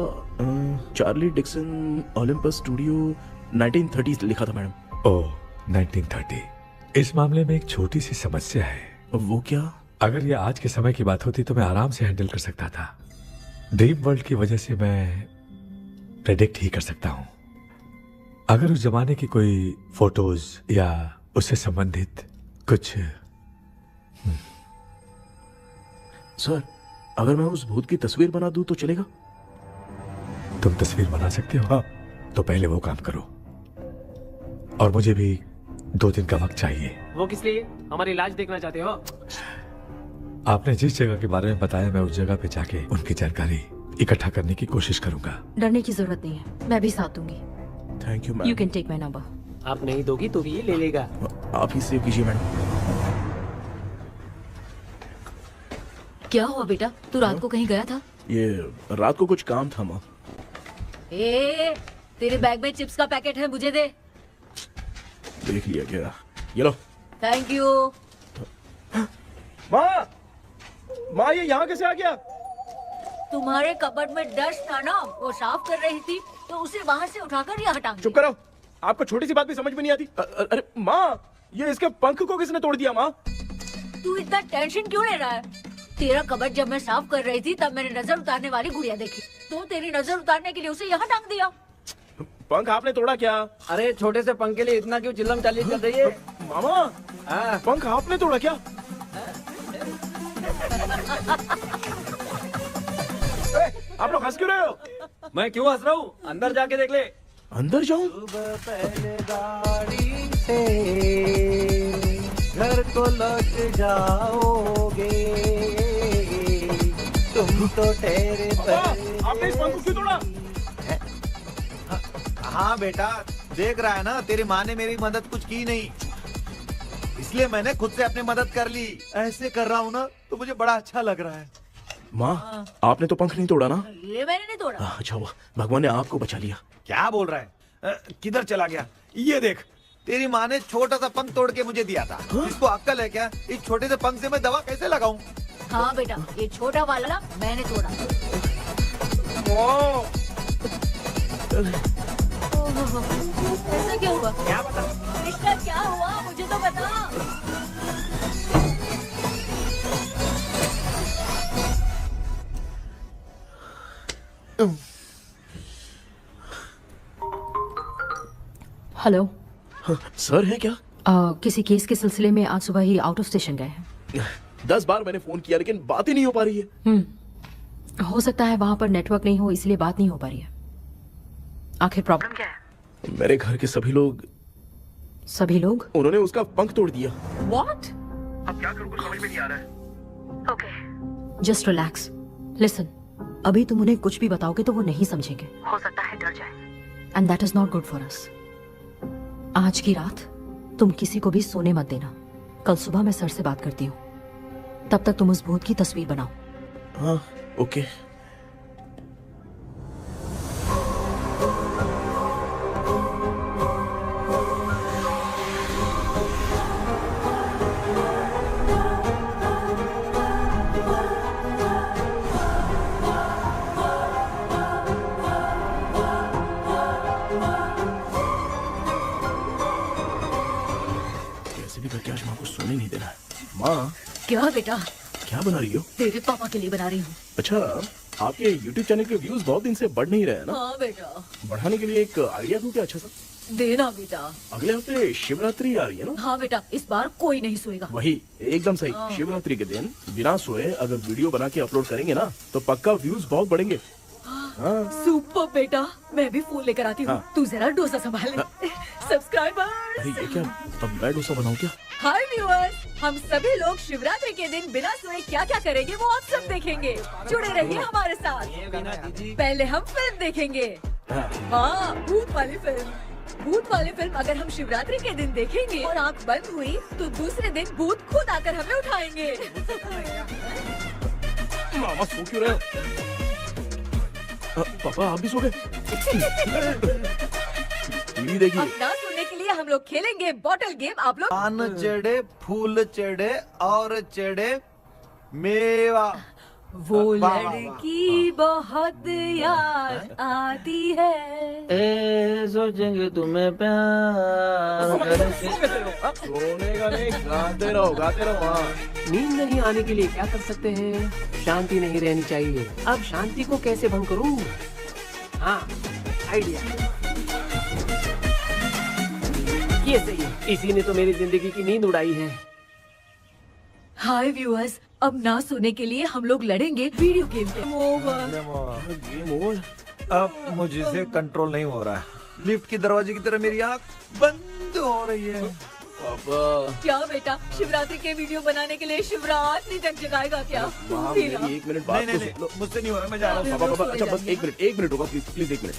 चार्ली डिक्सन ओलंपस स्टूडियो 1930 लिखा था मैडम। ओह 1930। इस मामले में एक छोटी सी समस्या है। वो क्या? अगर ये आज के समय की बात होती तो मैं आराम से हैंडल कर सकता था। ड्रीम वर्ल्ड की वजह से मैं प्रेडिक्ट ही कर सकता हूँ। अगर उस जमाने की कोई फोटोज या उससे संबंधित कुछ। सर, अगर मैं उस भूत की तस्वीर बना दूं तो चलेगा? तुम तस्वीर बना सकते हो? हाँ। तो पहले वो काम करो, और मुझे भी 2 दिन का वक्त चाहिए। वो किस लिए? हमारी इलाज देखना चाहते हो? आपने जिस जगह के बारे में बताया, मैं उस जगह पे जाके उनकी जानकारी इकट्ठा करने की कोशिश करूंगा। डरने की जरूरत नहीं है, मैं भी साथ दूंगी। Thank you ma'am. You can take my number. आप नहीं दोगी तो भी ये ले लेगा। आप ही सेव कीजिए मैडम। क्या हुआ बेटा, तू रात को कहीं गया था? ये रात को कुछ काम था माँ। तेरे बैग में चिप्स का पैकेट है, मुझे दे। देख लिया क्या? ये लो। Thank you. माँ ये यहाँ कैसे आ गया? तुम्हारे कबर्ड में डस्ट था ना, वो साफ कर रही थी तो उसे वहाँ से उठाकर यहाँ टांग चुप करो, आपको छोटी सी बात भी समझ में नहीं आती। अरे माँ, ये इसके पंख को किसने तोड़ दिया? माँ तू इतना टेंशन क्यों ले रहा है? तेरा कबर्ड जब मैं साफ कर रही थी तब मैंने नजर उतारने वाली गुड़िया देखी, तो तेरी नजर उतारने के लिए उसे यहाँ टांग दिया। पंख आपने तोड़ा क्या? अरे छोटे से पंख के लिए इतना क्यों चिल्लम चालीस कर रही है? मामा, पंख आपने तोड़ा क्या? आप लोग हंस क्यों रहे हो? मैं क्यों हंस रहा हूँ? अंदर जाके देख ले। अंदर जाऊं? घर को लौट जाओगे तुम तो ठहरे। आपने इस पंख को क्यों तोड़ा? हाँ बेटा, देख रहा है ना, तेरी माँ ने मेरी मदद कुछ की नहीं, इसलिए मैंने खुद से अपनी मदद कर ली। ऐसे कर रहा हूँ ना तो मुझे बड़ा अच्छा लग रहा है। माँ, आपने तो पंख नहीं तोड़ा ना? ये मैंने नहीं तोड़ा। अच्छा हुआ, भगवान ने आपको बचा लिया। क्या बोल रहा है? किधर चला गया? ये देख, तेरी माँ ने छोटा सा पंख तोड़ के मुझे दिया था। इसको अक्ल है क्या? इस छोटे से पंख से मैं दवा कैसे लगाऊं? हाँ बेटा, ये छोटा वाला मैंने तोड़ा। ऐसा क्या हुआ? क्या बता? इसका क्या हुआ, मुझे तो बता। हेलो सर है क्या? किसी केस के सिलसिले में आज सुबह ही आउट ऑफ स्टेशन गए हैं। 10 बार मैंने फोन किया लेकिन बात ही नहीं हो पा रही है। हो सकता है वहाँ पर नेटवर्क नहीं हो, इसलिए बात नहीं हो पा रही है। आखिर प्रॉब्लम क्या है? मेरे घर के सभी लोग उन्होंने उसका पंख तोड़ दिया। What? अब क्या करूं, कुछ समझ में नहीं आ रहा है। Okay, just relax. लिसन, अभी तुम उन्हें कुछ भी बताओगे तो वो नहीं समझेंगे। हो सकता है डर जाए। And that is not good for us. आज की रात तुम किसी को भी सोने मत देना। कल सुबह मैं सर से बात करती हूँ। तब तक तुम उस भूत की तस्वीर बनाओ। हाँ, ओके। सोने नहीं देना है। माँ, क्या बेटा? क्या बना रही हो? तेरे पापा के लिए बना रही हूँ। अच्छा, आपके YouTube चैनल के व्यूज बहुत दिन से बढ़ नहीं रहे हैं ना? हाँ बेटा। बढ़ाने के लिए एक आइडिया दूं क्या अच्छा सा? देना बेटा। अगले हफ्ते शिवरात्रि आ रही है ना? हाँ बेटा, इस बार कोई नहीं सोएगा। वही, एकदम सही। शिवरात्रि के दिन बिना सोए अगर वीडियो बना के अपलोड करेंगे ना तो पक्का व्यूज बहुत बढ़ेंगे। सुपर बेटा, मैं भी फोन लेकर आती हूँ। तू जरा डोसा संभाल ले। सब्सक्राइबर। अरे ये क्या, अब मैं डोसा बनाऊं क्या? हाय व्यूअर्स, हम सभी लोग शिवरात्रि के दिन बिना सोए क्या क्या करेंगे वो आप सब देखेंगे। जुड़े रहिए हमारे साथ। पहले हम फिल्म देखेंगे। हाँ, भूत वाली फिल्म। भूत वाली फिल्म अगर हम शिवरात्रि के दिन देखेंगे और आँख बंद हुई तो दूसरे दिन भूत खुद आकर हमें उठाएंगे। मामा सो क्यों रहे हो? पापा आप भी सो गए? टीवी देखिए। अब ना सोने के लिए हम लोग खेलेंगे बॉटल गेम। आप लोग पान चढ़े, फूल चढ़े और चढ़े मेवा। वो लड़की बहुत याद आती है। सोचेंगे तुम्हें प्यार। सोने का नहीं, गाते रहो गाते रहो। हाँ। नींद नहीं आने के लिए क्या कर सकते हैं? शांति नहीं रहनी चाहिए। अब शांति को कैसे भंग करूं? हाँ, आइडिया। ये सही है। इसी ने तो मेरी जिंदगी की नींद उड़ाई है। हाय व्यूअर्स, अब ना सोने के लिए हम लोग लड़ेंगे वीडियो गेम पे। Game over. अब मुझसे कंट्रोल नहीं हो रहा है। लिफ्ट की दरवाजे की तरह मेरी आँख बंद हो रही है। पापा क्या बेटा, शिवरात्रि के वीडियो बनाने के लिए शिवरात्रि तक जगाएगा क्या? मेरी 1 मिनट बात नहीं, तो नहीं, सुन लो। मुझसे नहीं हो रहा, मैं जा रहा हूँ। पापा पापा अच्छा बस 1 मिनट होगा प्लीज प्लीज 1 मिनट।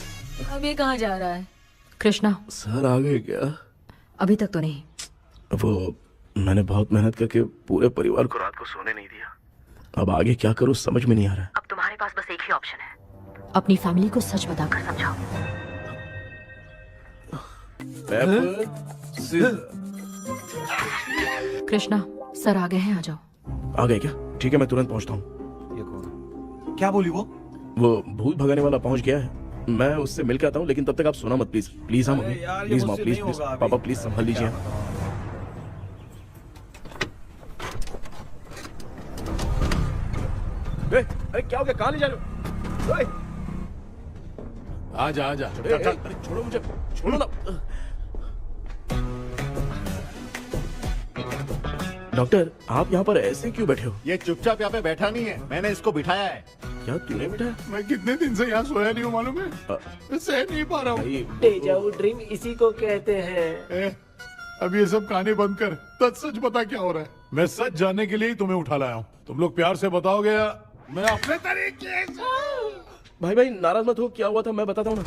अब ये कहाँ जा रहा है? कृष्णा, सर आ गए क्या? अभी तक तो नहीं। वो मैंने बहुत मेहनत करके पूरे परिवार को रात को सोने नहीं दिया। अब आगे क्या करूँ समझ में नहीं आ रहा। अब तुम्हारे पास बस एक ही ऑप्शन है। अपनी फैमिली को सच बताकर समझाओ। कृष्णा, सर आ गए हैं, आ जाओ। आ गए क्या? ठीक है मैं तुरंत पहुंचता हूँ। ये कौन? क्या बोली वो? वो भूत भगाने वाला पहुंच गया है। मैं उससे मिल के आता हूँ, लेकिन तब तक आप सोना मत प्लीज प्लीज। हाँ मम्मी प्लीज माँ प्लीज प्लीज। पापा प्लीज संभाल लीजिए। अरे क्या हो गया? कहाँ ले जा रहे हो? आजा आजा। अरे छोड़ो मुझे, छोड़ो ना। डॉक्टर आप यहाँ पर ऐसे क्यों बैठे हो? ये चुपचाप यहाँ पे बैठा नहीं है, मैंने इसको बिठाया है। क्या तूने बैठा? मैं कितने दिन से यहाँ सोया नहीं हूँ मालूम है। मैं सह नहीं पा रहा हूँ। डेजा वू ड्रीम इसी को कहते हैं। अब ये सब कहानी बंद कर, सच बता क्या हो रहा है। मैं सच जानने के लिए ही तुम्हें उठा लाया हूँ। तुम लोग प्यार से बताओगे या मैं अपने तरीके से? भाई नाराज मत हो, क्या हुआ था मैं बताता हूँ ना।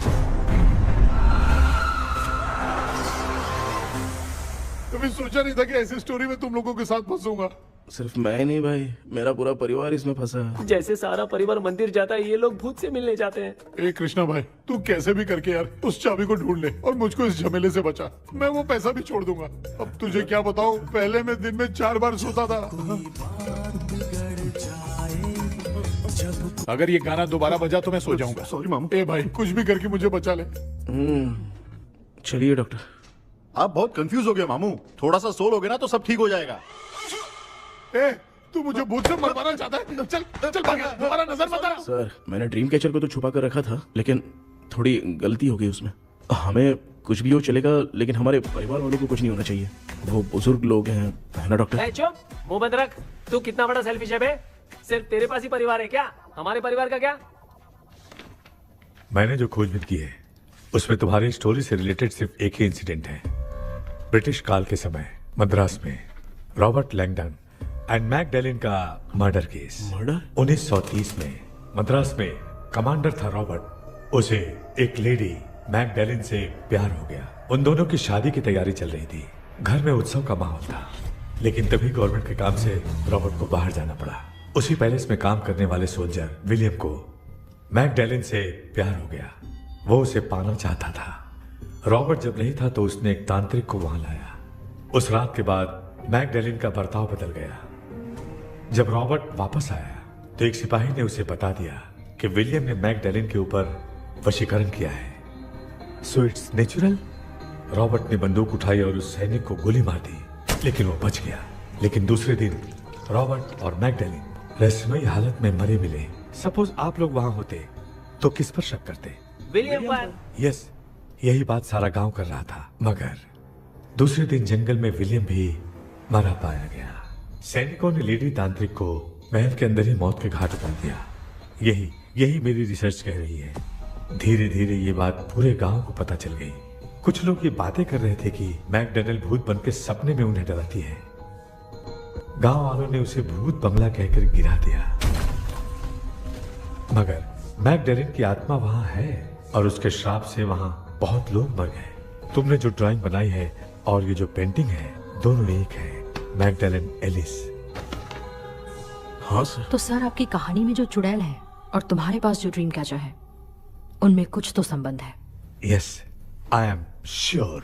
कभी सोचा नहीं था कि ऐसी स्टोरी में तुम लोगों के साथ फंसूंगा। सिर्फ मैं नहीं भाई, मेरा पूरा परिवार इसमें फंसा है। जैसे सारा परिवार मंदिर जाता है, ये लोग भूत से मिलने जाते हैं। ए कृष्णा भाई, तू कैसे भी करके यार उस चाबी को ढूंढ ले और मुझको इस झमेले से बचा। मैं वो पैसा भी छोड़ दूंगा। अब तुझे क्या बताऊं, पहले मैं दिन में 4 बार सोता था। अगर ये गाना दोबारा बजा तो मैं सो जाऊंगा। सॉरी मामू। ए भाई कुछ भी करके मुझे बचा ले। चलिए डॉक्टर। आप बहुत कंफ्यूज हो गए मामू, थोड़ा सा सो लोगे ना तो सब ठीक हो जाएगा। ए तू मुझे भूत से मरवाना चाहता है? चल चल भाग, दोबारा नजर मत आना। सर मैंने ड्रीम कैचर को तो छुपा कर रखा था, लेकिन थोड़ी गलती हो गई उसमें। हमें कुछ भी हो चलेगा, लेकिन हमारे परिवार वालों को कुछ नहीं होना चाहिए। वो बुजुर्ग लोग हैं, है ना डॉक्टर? चुप, मुंह बंद रख। तू कितना बड़ा सेल्फिश है बे? सिर्फ तेरे पास ही परिवार है क्या? हमारे परिवार का क्या? मैंने जो खोजबीन की है उसमें तुम्हारी स्टोरी से रिलेटेड सिर्फ एक ही इंसिडेंट है। ब्रिटिश काल के समय मद्रास में रॉबर्ट लैंगडन एंड मैकडैलिन का मर्डर केस। मर्डर? 1930 में मद्रास में कमांडर था रॉबर्ट। उसे एक लेडी मैकडैलिन से प्यार हो गया। उन दोनों की शादी की तैयारी चल रही थी। घर में उत्सव का माहौल था, लेकिन तभी गवर्नमेंट के काम से रॉबर्ट को बाहर जाना पड़ा। उसी पैलेस में काम करने वाले सोल्जर विलियम को मैकडैलिन से प्यार हो गया। वो उसे पाना चाहता था। रॉबर्ट जब नहीं था तो उसने एक तांत्रिक को वहां लाया। उस रात के बाद मैकडैलिन का बर्ताव बदल गया। जब रॉबर्ट वापस आया तो एक सिपाही ने उसे बता दिया कि विलियम ने मैकडैलिन के ऊपर वशीकरण किया है। So it's natural. रॉबर्ट ने बंदूक उठाई और उस सैनिक को गोली मार दी, लेकिन वो बच गया। लेकिन दूसरे दिन रॉबर्ट और मैकडैलिन रहस्यमयी हालत में मरे मिले। सपोज आप लोग वहां होते तो किस पर शक करते? विलियम पर। यस, यही बात सारा गांव कर रहा था। मगर दूसरे दिन जंगल में विलियम भी मरा पाया गया। सैनिकों ने लेडी तांत्रिक को महल के अंदर ही मौत के घाट उतार दिया। यही मेरी रिसर्च कह रही है। धीरे धीरे ये बात पूरे गांव को पता चल गई। कुछ लोग ये बातें कर रहे थे कि मैकडैलिन भूत बन के सपने में उन्हें डराती है। गांव वालों ने उसे भूत बंगला कहकर गिरा दिया। मगर मैकडैलिन की आत्मा वहां है और उसके श्राप से वहां बहुत लोग मर गए। तुमने जो ड्राइंग बनाई है और ये जो पेंटिंग है दोनों एक है, मैगडेलन एलिस। हाँ सर। तो सर आपकी कहानी में जो चुड़ैल है और तुम्हारे पास जो ड्रीम कैचर है उनमें कुछ तो संबंध है। यस, आई एम श्योर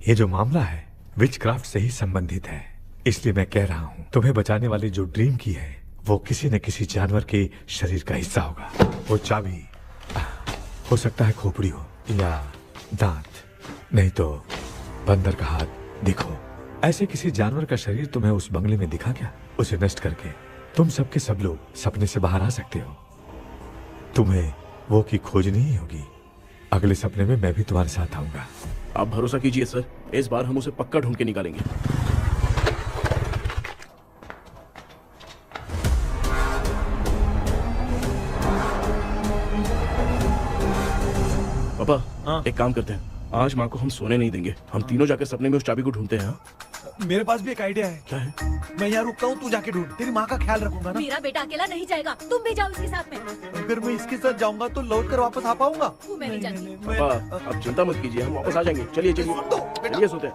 ये जो मामला है विचक्राफ्ट से ही संबंधित है। इसलिए मैं कह रहा हूँ तुम्हें बचाने वाली जो ड्रीम की है वो किसी न किसी जानवर के शरीर का हिस्सा होगा। वो चाबी हो सकता है खोपड़ी हो या दांत, नहीं तो बंदर का हाथ। देखो, ऐसे किसी जानवर का शरीर तुम्हें उस बंगले में दिखा क्या? उसे नष्ट करके तुम सबके सब लोग सपने से बाहर आ सकते हो। तुम्हें वो की खोजनी ही होगी। अगले सपने में मैं भी तुम्हारे साथ आऊंगा। आप भरोसा कीजिए सर, इस बार हम उसे पक्का ढूंढ के निकालेंगे। पापा, एक काम करते हैं, आज माँ को हम सोने नहीं देंगे। हम तीनों जाकर सपने में उस चाबी को ढूंढते हैं। मेरे पास भी एक आइडिया है। क्या है? मैं यहाँ रुकता हूँ, तू जाके ढूंढ। तेरी माँ का ख्याल रखूंगा ना। मेरा बेटा अकेला नहीं जाएगा, तुम भी जाओ इसके साथ में। अगर मैं इसके साथ जाऊंगा तो लौट कर वापस आ पाऊंगा? वो मैं नहीं जानती। पापा, आप चिंता मत कीजिए, हम वापस आ जाएंगे। चलिए चलिए चलिए, सोते हैं।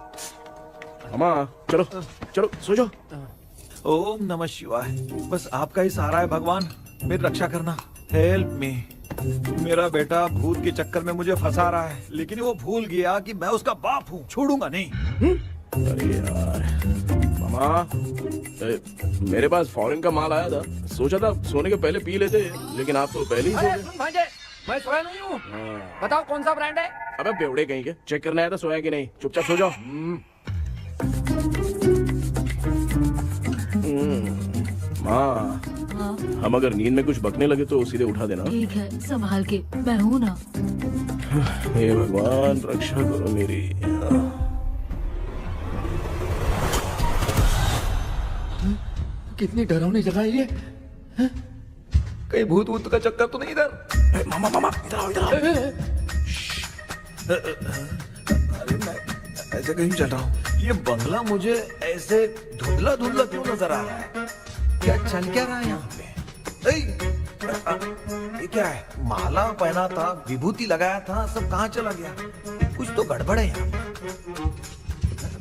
मामा चलो चलो सो जाओ। ओम नमः शिवाय। बस आपका ही सहारा है भगवान, मेरी रक्षा करना। Help me. मेरा बेटा भूत के चक्कर में मुझे फंसा रहा है, लेकिन वो भूल गया कि मैं उसका बाप हूँ। छोड़ूंगा नहीं। अरे यार मामा, मेरे पास फॉरेन का माल आया था, सोचा था सोने के पहले पी लेते, लेकिन आप तो पहले ही सो गए। भांजे, मैं सोया नहीं हूँ। बताओ कौन सा ब्रांड है? अबे बेवड़े कहीं के, चेक करना आया था सोया कि नहीं। चुपचाप सो जाओ। माँ, हम अगर नींद में कुछ बकने लगे तो सीधे उठा देना। ठीक है, संभाल के, मैं हूँ ना। हे भगवान रक्षा करो मेरी। कितनी डरावनी जगह है ये। कहीं भूत वूत का चक्कर तो नहीं इधर? मामा मामा इधर आओ, इधर आओ। अरे मैं ऐसे कहीं चल रहा हूँ। ये बंगला मुझे ऐसे धुंधला धुंधला क्यों नजर आ रहा है? क्या चल क्या रहा है यहाँ पे? ये क्या है? माला पहना था, विभूति लगाया था, सब कहाँ चला गया? कुछ तो गड़बड़ है यहाँ पे।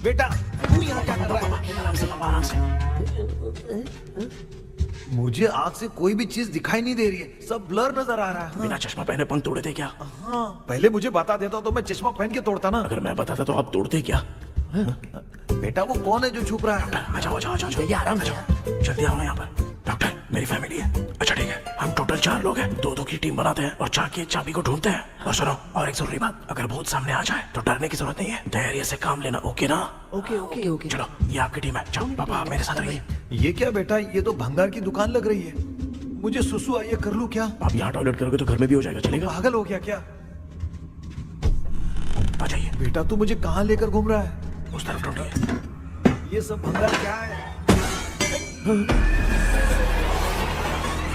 बेटा तू यहाँ क्या कर रहा है? आराम से पापा, आराम से। मुझे आँख से कोई भी चीज दिखाई नहीं दे रही है, सब ब्लर नजर आ रहा है। बिना चश्मा पहने पंख तोड़े थे क्या? हाँ, पहले मुझे बता देता तो मैं चश्मा पहन के तोड़ता ना। अगर मैं बताता तो आप तोड़ते क्या? बेटा वो कौन है जो छुप रहा है? आ जाओ, आ जाओ, आ जाओ, आराम से जाओ। जल्दी आओ ना यहाँ पर। डॉक्टर, मेरी फैमिली है। अच्छा ठीक है, हम टोटल 4 लोग हैं, 2-2 की टीम बनाते हैं और जाके चाबी को ढूंढते हैं। और सुनो, और एक जरूरी बात, अगर भूत सामने आ जाए तो डरने की जरूरत नहीं है, धैर्य से काम लेना। ओके ना? Okay okay okay. चलो, ये आपकी टीम है। जाओ पापा, मेरे साथ रहिए। ये क्या बेटा, ये तो भंगार की दुकान लग रही है। मुझे सुसु आई है, कर लूं क्या? आप यहाँ टॉयलेट करोगे तो घर में भी हो जाएगा, चलेगा? पागल हो गया क्या? आ जाइए। बेटा तू मुझे कहाँ लेकर घूम रहा है? उस तरफ ढूंढिए। ये सब भंगार क्या है?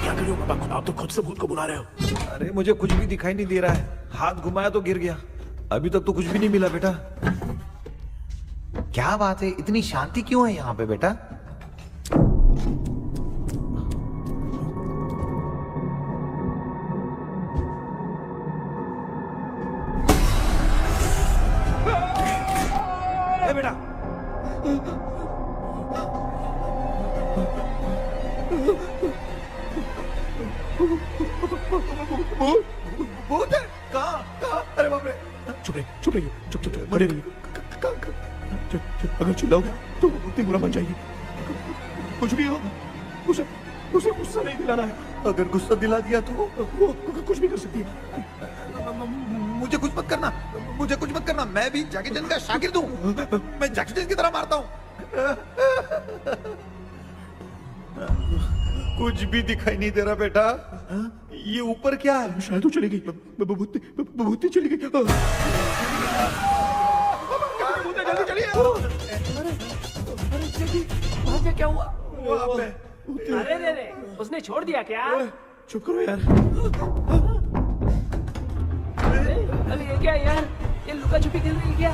क्या कर रहे हो पापा? आप तो खुद से भूत को बुला रहे हो। अरे मुझे कुछ भी दिखाई नहीं दे रहा है, हाथ घुमाया तो गिर गया। अभी तक तो कुछ भी नहीं मिला बेटा। क्या बात है, इतनी शांति क्यों है यहाँ पे बेटा? ए बेटा, भूत है? कहाँ? अरे बाप रे! चुप रहिए, चुप रहिए, चुप चुप चुप, खड़े रहिए। अगर चिल्लाओगे तो उतनी बुरा बन जाएगी। कुछ भी हो, उसे गुस्सा नहीं दिलाना है। अगर गुस्सा दिला दिया तो वो कुछ भी कर सकती है। मुझे कुछ मत करना, मुझे कुछ मत करना। मैं भी जैकी चैन का शागिर्द हूँ, मैं जैकी चैन की तरह मारता हूँ। कुछ भी दिखाई नहीं दे रहा बेटा। ये ऊपर क्या है? शायद वो चली गई, भूती चली गई। जल्दी चलिए। अरे क्या हुआ? अरे रे, उसने छोड़ दिया क्या? चुप करो यार। अरे ये क्या यार, ये लुका छुपी खेल रही है क्या?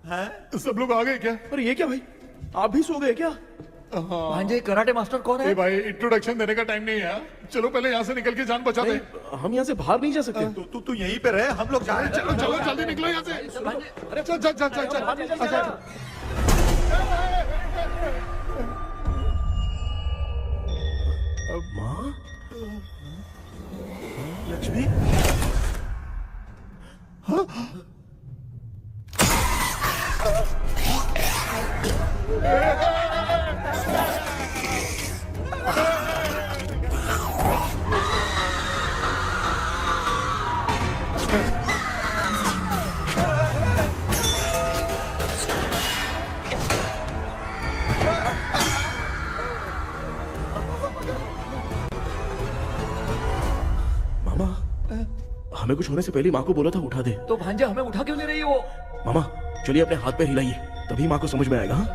हैं? सब लोग आ गए क्या? अरे ये क्या भाई, आप भी सो गए क्या? भांजे कराटे मास्टर कौन है? ए भाई इंट्रोडक्शन देने का टाइम नहीं है। चलो पहले यहाँ से निकल के जान बचा दे। हम यहाँ से बाहर नहीं जा सकते। तू यहीं पे रहे, हम लोग जा रहे हैं। चलो चलो जल्दी निकलो यहाँ से। अरे चल चल चल चल चल। माँ, लक्ष्मी, मामा, हमें कुछ होने से पहले माँ को बोला था उठा दे। तो भांजे हमें उठा क्यों ले रही है वो? मामा चलिए अपने हाथ पे हिलाइए, तभी माँ को समझ में आएगा। हाँ?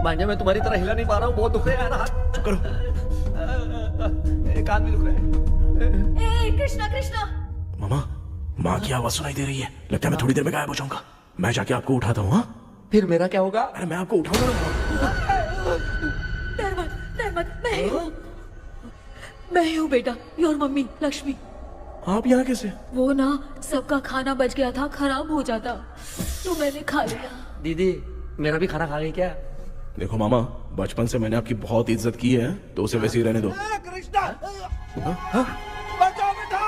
भांजे मैं तुम्हारी तरह हिला नहीं पा रहा हूँ, बहुत दुख रहा है यार हाथ। चुप करो। कान भी दुख रहे हैं। ए कृष्णा कृष्णा, मामा, माँ की आवाज सुनाई दे रही है, लगता है मैं थोड़ी देर में गायब हो जाऊंगा। मैं जाके आपको उठाता हूँ। हाँ फिर मेरा क्या होगा? अरे मैं आपको उठाऊंगा। डर मत, मैं हूँ बेटा, योर मम्मी लक्ष्मी। आप यहाँ कैसे? वो ना सबका खाना बच गया था, खराब हो जाता तो मैंने खा लिया। दीदी मेरा भी खाना खा गई क्या? देखो मामा, बचपन से मैंने आपकी बहुत इज्जत की है, तो उसे वैसे ही रहने दो। कृष्णा, बचाओ बेटा।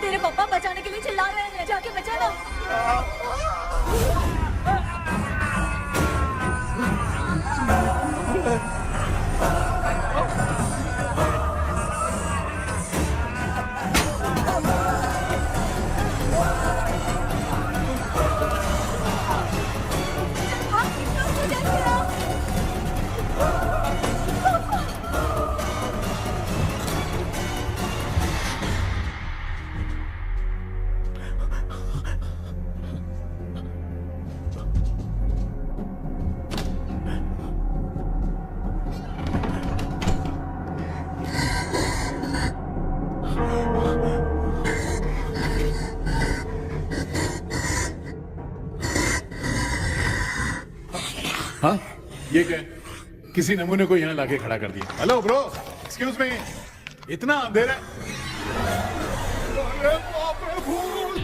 तेरे पापा बचाने के लिए चिल्ला रहे हैं, जाके बचाना। हाँ ये क्या? किसी नमूने को यहाँ लाके खड़ा कर दिया। हेलो ब्रो, एक्सक्यूज मी, इतना अंधेरा है। अरे बाप रे, भूत!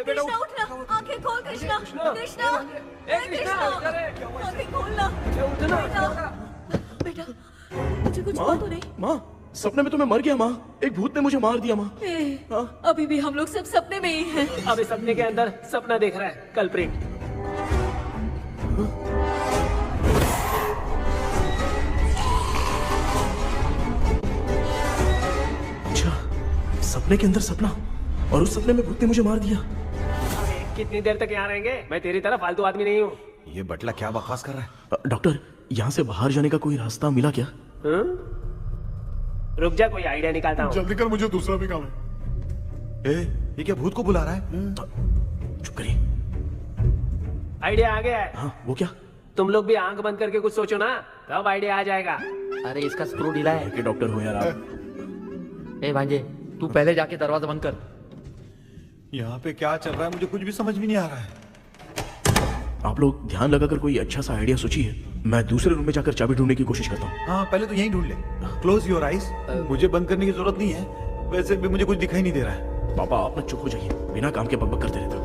कृष्णा उठना, आंखें खोल कृष्णा, कृष्णा, आंखें खोलना। बेटा मुझे कुछ हुआ तो नहीं? माँ, सपने में तो मैं मर गया माँ, एक भूत ने मुझे मार दिया माँ। अभी भी हम लोग सब सपने में ही हैं। अभी सपने के अंदर सपना देख रहा है कल्प्रिट। अच्छा, सपने के अंदर सपना, और उस सपने में भूत ने मुझे मार दिया। कितनी देर तक यहाँ रहेंगे? मैं तेरी तरह फालतू आदमी नहीं हूँ। ये बटला क्या बकवास कर रहा है? डॉक्टर, यहाँ से बाहर जाने का कोई रास्ता मिला क्या? रुक जा, कोई आइडिया निकालता हूँ। जल्दी कर, मुझे दूसरा भी काम है। ये क्या भूत को बुला रहा है? चुप करिए। आइडिया आ गया है। हाँ, वो क्या? तुम लोग भी आंख बंद करके कुछ सोचो ना, तब आइडिया आ जाएगा। अरे इसका स्क्रू ढीला है। कि डॉक्टर हो यार आप। ए भांजे, तू पहले जाके दरवाजा बंद कर। यहाँ पे क्या चल रहा है मुझे कुछ भी समझ में नहीं आ रहा है। आप लोग ध्यान लगाकर कोई अच्छा सा आइडिया सोचिए, मैं दूसरे रूम में जाकर चाबी ढूंढने की कोशिश करता हूँ। हाँ पहले तो यहीं ढूंढ ले। Close your eyes. मुझे बंद करने की जरूरत नहीं है, वैसे भी मुझे कुछ दिखाई नहीं दे रहा है। पापा आप ना चुप हो जाइए, बिना काम के बकबक करते रहते हो।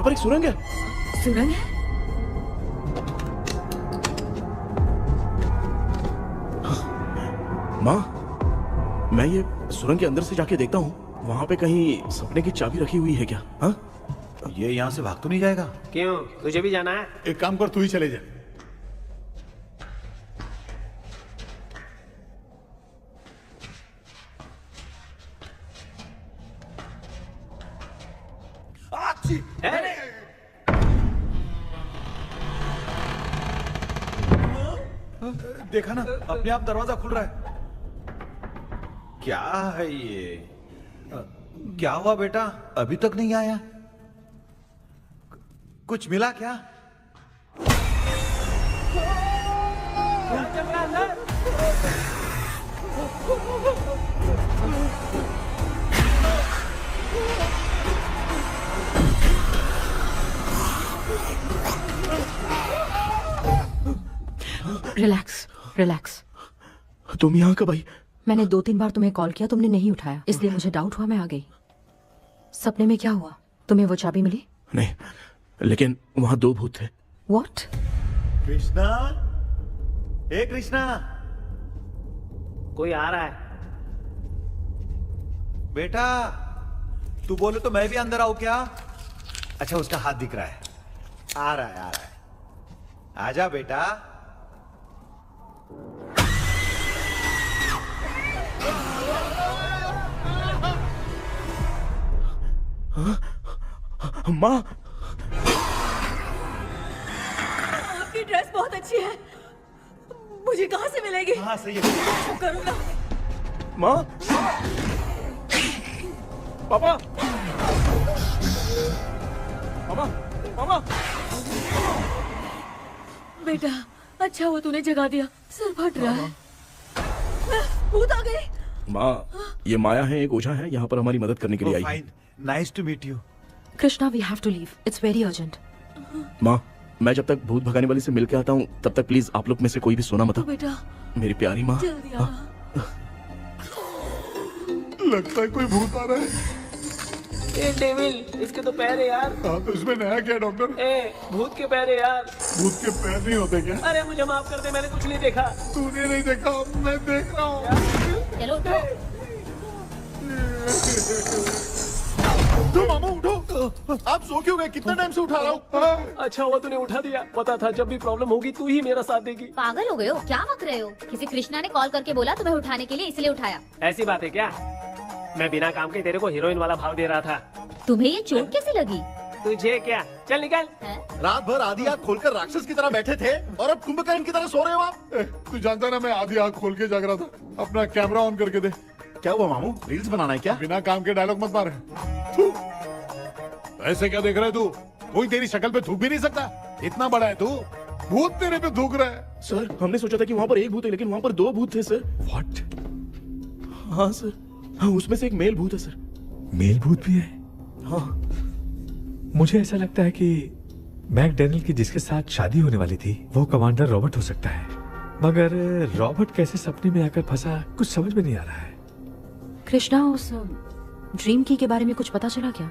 यहाँ पर एक सुरंग है। सुरंग है? माँ, मैं ये सुरंग के अंदर से जाके देखता हूँ, वहाँ पे कहीं सपने की चाबी रखी हुई है क्या? हाँ? ये यहाँ से भाग तो नहीं जाएगा? क्यों, तुझे भी जाना है? एक काम कर, तू ही चले जा। देखा ना, अपने आप दरवाजा खुल रहा है। क्या है ये? क्या हुआ बेटा, अभी तक नहीं आया? कुछ मिला क्या? Relax relax. तुम यहाँ कब आई? मैंने 2-3 बार तुम्हें कॉल किया, तुमने नहीं उठाया, इसलिए मुझे डाउट हुआ, मैं आ गई। सपने में क्या हुआ? तुम्हें वो चाबी मिली? नहीं, लेकिन वहाँ 2 भूत थे। व्हाट? कृष्णा, ए कृष्णा, कोई आ रहा है। बेटा तू बोले तो मैं भी अंदर आऊं क्या? अच्छा, उसका हाथ दिख रहा है, आ रहा है, आ रहा है। आजा बेटा। माँ, आपकी ड्रेस बहुत अच्छी है, मुझे कहाँ से मिलेगी? हाँ सही है। करूँगा। माँ, पापा, मामा, मामा। बेटा अच्छा हुआ तूने जगा दिया, सर फट रहा है। भूत आ गई। माँ, ये माया है, एक ओझा है, यहाँ पर हमारी मदद करने के लिए आई है। Fine, nice to meet you. Krishna, we have to leave, it's very urgent. माँ, मैं जब तक भूत भगाने वाली से मिल के आता हूँ, तब तक प्लीज आप लोग में से कोई भी सोना मत। बेटा मेरी प्यारी माँ। जल्दी आ। लगता है कोई भूत आ रहा है। ए डेविल, इसके तो पैर है यार। हाँ, तो इसमें नया क्या डॉक्टर? ए, भूत के पैर है यार। भूत के पैर नहीं होते क्या? अरे मुझे माफ कर दे, मैंने कुछ नहीं देखा। तूने नहीं देखा, मैं देख रहा हूँ। चलो उठो मामू, उठो। आप सो क्यों गए? कितना टाइम से उठा रहा हूँ। अच्छा हुआ तूने उठा दिया, पता था जब भी प्रॉब्लम होगी तू ही मेरा साथ देगी। पागल हो गए हो क्या? बक रहे हो? किसी कृष्णा ने कॉल करके बोला तुम्हें उठाने के लिए, इसलिए उठाया। ऐसी बात है क्या? मैं बिना काम के तेरे को हीरोइन वाला भाव दे रहा था। तुम्हें ये चोट कैसे लगी? तुझे क्या? चल निकल। रात भर आधी आँख खोलकर राक्षस की तरह बैठे थे और अब कुंभकर्ण की तरह सो रहे हो आप। तू जानता ना, मैं आधी आँख खोल के जाग रहा था। अपना कैमरा ऑन करके दे। क्या हुआ मामू, रील्स बनाना है क्या? बिना काम के डायलॉग मत मार। ऐसे क्या देख रहा है तू? कोई तेरी शक्ल पे थूक भी नहीं सकता, इतना बड़ा है तू। भूत तेरे पे थूक रहा है। सर, हमने सोचा था कि वहाँ पर एक भूत है, लेकिन वहाँ पर 2 भूत थे सर। व्हाट? हाँ सर, हाँ, उसमें से एक मेल भूत है सर। मेल भूत भी है? हाँ। मुझे ऐसा लगता है कि मैकडैनियल की जिसके साथ शादी होने वाली थी वो कमांडर रॉबर्ट हो सकता है, मगर रॉबर्ट कैसे सपने में आकर फंसा, कुछ समझ में नहीं आ रहा है। कृष्णा, उस ड्रीम की के बारे में कुछ पता चला क्या?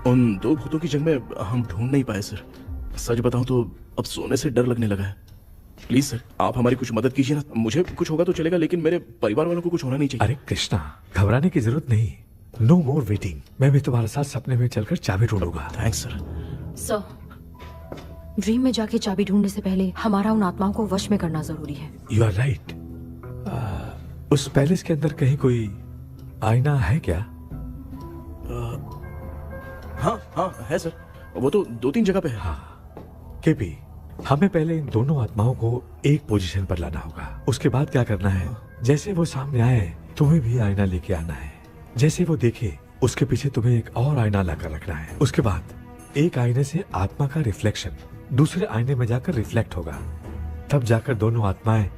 उन 2 भूतों की जंग में हम ढूंढ नहीं पाए सर। सच बताऊं तो अब सोने से डर लगने लगा है। प्लीज सर, आप हमारी कुछ मदद कीजिए ना। मुझे कुछ होगा तो चलेगा, लेकिन मेरे परिवार वालों को कुछ होना नहीं चाहिए। अरे कृष्णा, घबराने की जरूरत नहीं, नो मोर वेटिंग। मैं भी तुम्हारे साथ सपने में चलकर चाबी ढूंढूंगा। Thanks sir. सर, ड्रीम में जाके चाबी ढूंढने से पहले हमारा उन आत्माओं को वश में करना जरूरी है। You are right. उस पैलेस के अंदर कहीं कोई आईना है क्या? हाँ हाँ है सर, वो तो 2-3 जगह पे है। हाँ केपी, हमें पहले इन दोनों आत्माओं को एक पोजीशन पर लाना होगा। उसके बाद क्या करना है, जैसे वो सामने आए तुम्हें भी आईना लेके आना है। जैसे वो देखे उसके पीछे तुम्हें एक और आईना लाकर रखना है। उसके बाद एक आईने से आत्मा का रिफ्लेक्शन दूसरे आईने में जाकर रिफ्लेक्ट होगा, तब जाकर दोनों आत्माएं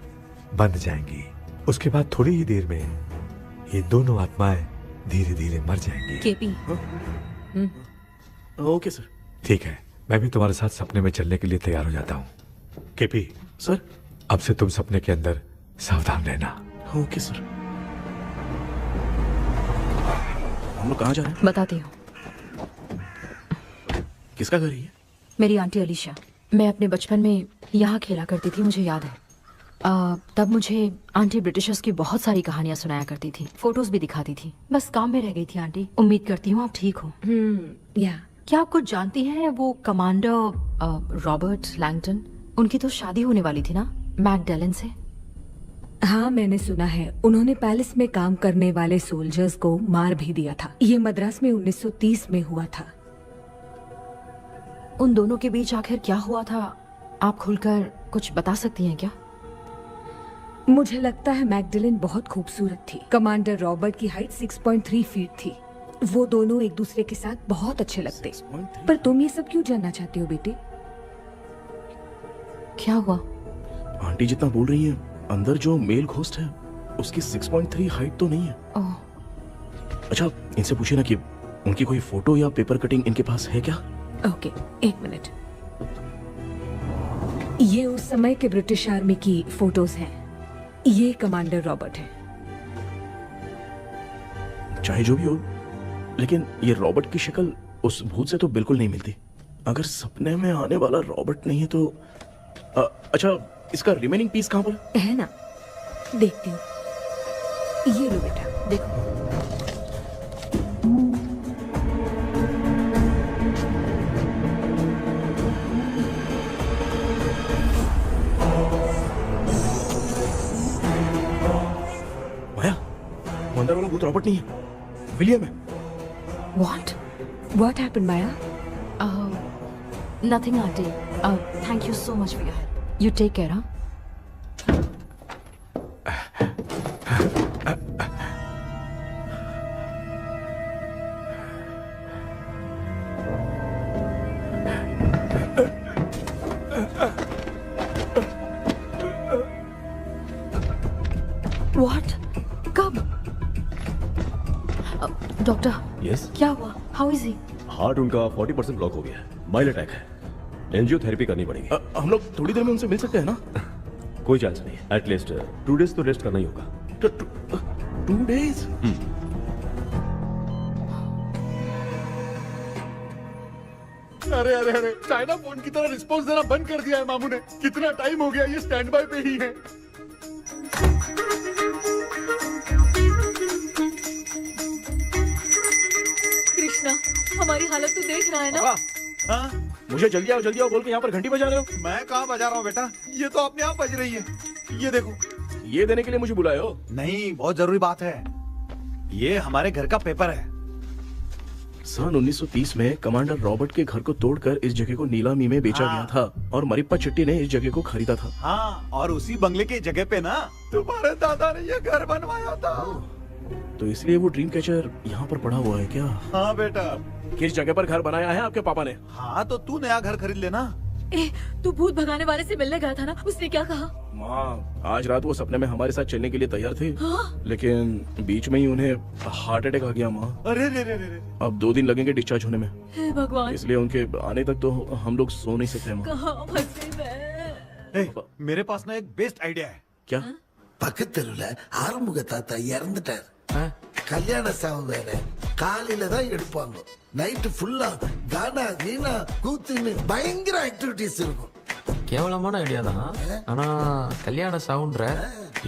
बंध जाएंगी। उसके बाद थोड़ी ही देर में ये दोनों आत्माएं धीरे धीरे मर जाएंगी। KP, okay sir. ठीक है, मैं भी तुम्हारे साथ सपने में चलने के लिए तैयार हो जाता हूँ। केपी सर, अब से तुम सपने के अंदर सावधान रहना। Okay sir. हम लोग कहाँ जा रहे हैं? बताती हूँ। किसका घर है ये? मेरी आंटी अलीशा। मैं अपने बचपन में यहाँ खेला करती थी, मुझे याद है। तब मुझे आंटी ब्रिटिशर्स की बहुत सारी कहानियां सुनाया करती थी, फोटोज भी दिखाती थी। बस काम में रह गई थी आंटी। उम्मीद करती हूँ आप ठीक हो। या क्या आप कुछ जानती हैं वो कमांडर रॉबर्ट लैंगटन? उनकी तो शादी होने वाली थी ना मैकडेलन से। हाँ, मैंने सुना है उन्होंने पैलेस में काम करने वाले सोल्जर्स को मार भी दिया था। ये मद्रास में 1930 में हुआ था। उन दोनों के बीच आखिर क्या हुआ था, आप खुलकर कुछ बता सकती हैं क्या? मुझे लगता है मैकडेलन बहुत खूबसूरत थी। कमांडर रॉबर्ट की हाइट 6.3 फीट थी। वो दोनों एक दूसरे के साथ बहुत अच्छे लगते। पर तुम ये सब क्यों जानना चाहते हो बेटे? क्या हुआ? आंटी जितना बोल रही है, अंदर जो मेल घोस्ट है उसकी 6.3 हाइट तो नहीं है। ओह, अच्छा, इनसे पूछे ना कि उनकी कोई फोटो या पेपर कटिंग इनके पास है क्या? ओके, एक मिनट। ये उस समय के ब्रिटिश आर्मी की फोटोज हैं। ये कमांडर रॉबर्ट है। चाहे जो भी हो, लेकिन ये रॉबर्ट की शक्ल उस भूत से तो बिल्कुल नहीं मिलती। अगर सपने में आने वाला रॉबर्ट नहीं है तो अच्छा, इसका रिमेनिंग पीस कहाँ पर है ना? देखती हूँ। ये लो बेटा, देखो। माया, वो अंदर वाला भूत रॉबर्ट नहीं है, विलियम है। What happened, Maya? Nothing, auntie. Thank you so much for your help. You take care, huh? What? कब? डॉक्टर, यस, क्या हुआ? How is he? हार्ट उनका 40% ब्लॉक हो गया है। माइल्ड अटैक है। एंजियोथेरेपी करनी पड़ेगी। हम लोग थोड़ी देर में उनसे मिल सकते हैं ना? कोई चांस नहीं। एटलीस्ट 2 डेज तो रेस्ट करना ही होगा। 2 डेज? अरे अरे अरे, चाइना फोन की तरह रिस्पॉन्स देना बंद कर दिया है मामू ने। कितना टाइम हो गया, ये स्टैंड बाय पे ही है। कृष्णा, हमारी हालत तो देख रहा है ना? हाँ? मुझे जल्दी आओ बोल के यहाँ पर घंटी बजा रहे हो। मैं कहाँ बजा रहा हूँ बेटा, ये तो अपने आप बज रही है। ये देखो। ये देने के लिए मुझे बुलाए हो? नहीं, बहुत जरूरी बात है। ये हमारे घर का पेपर है। सन 1930 में कमांडर रॉबर्ट के घर को तोड़कर इस जगह को नीलामी में बेचा गया था और मरिप्पा चिट्टी ने इस जगह को खरीदा था। हाँ, और उसी बंगले की जगह पे ना तुम्हारे दादा ने ये घर बनवाया था। तो इसलिए वो ड्रीम कैचर यहाँ पर पड़ा हुआ है क्या? हाँ बेटा। किस जगह पर घर बनाया है आपके पापा ने? हाँ, तो तू नया घर खरीद लेना। तू भूत भगाने वाले से मिलने गया था ना, उसने क्या कहा? माँ, आज रात वो सपने में हमारे साथ चलने के लिए तैयार थे। हाँ? लेकिन बीच में ही उन्हें हार्ट अटैक आ गया माँ। अरे रे रे रे। अब 2 दिन लगेंगे डिस्चार्ज होने में। हे भगवान, इसलिए उनके आने तक तो हम लोग सो नहीं सकते माँ। कहाँ फंसे मैं? मेरे पास ना एक बेस्ट आइडिया है। क्या? பக்கத்தெருவுல ஆறுமுக தாத்தா இறந்துட்டார். கல்யாண சாவு வேற. காலையில தான் எடுப்பாங்க. நைட் ஃபுல்லா கானா வீணா கூத்துன்னு பயங்கர ஆக்டிவிட்டிஸ் இருக்கும். கேவலமான ஐடியா தான். ஆனா கல்யாண சவுண்ட்ற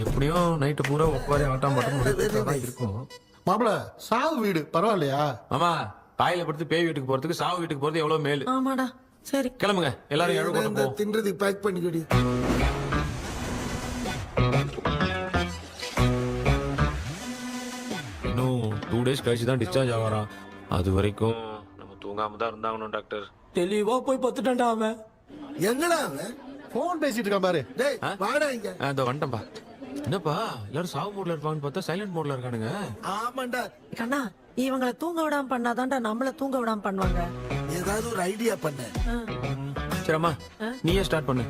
எப்படியும் நைட்டு பூரா உட்காரி ஆட்டம் மட்டும் தான் இருக்கும். மாப்பிள, சாவு வீடு பரவாயில்லையா? மாமா, பாயில படுத்து பேய் வீட்டுக்கு போறதுக்கு சாவு வீட்டுக்கு போறது எவ்வளவு மேல். ஆமாடா, சரி கிளம்புங்க, எல்லாரும் எழு கொண்டு போ. தின்றதுக்கு பேக் பண்ணிக்கடி. இன்னும் 2 டேஸ் கழிச்சு தான் டிஸ்சார்ஜ் ஆவாராம். அது வரைக்கும் நம்ம தூங்காம தான் இருந்தாகணும் டாக்டர். தெளிவா போய் பத்துட்டான்டா அவன். எங்கடா அவன்? போன் பேசிட்டு இருக்கான் பாரு. டேய், வாடா இங்க. இதோ வந்துட்டேன்பா. என்னப்பா எல்லாரும் சாவு மோட்ல இருப்பாங்கன்னு பார்த்தா சைலண்ட் மோட்ல இருக்கானுங்க. ஆமாண்டா. கண்ணா, இவங்கள தூங்க விடாம பண்ணாதான்டா நம்மள தூங்க விடாம பண்ணுவாங்க. ஏதாவது ஒரு ஐடியா பண்ணு. சரிம்மா, நீயே ஸ்டார்ட் பண்ணு.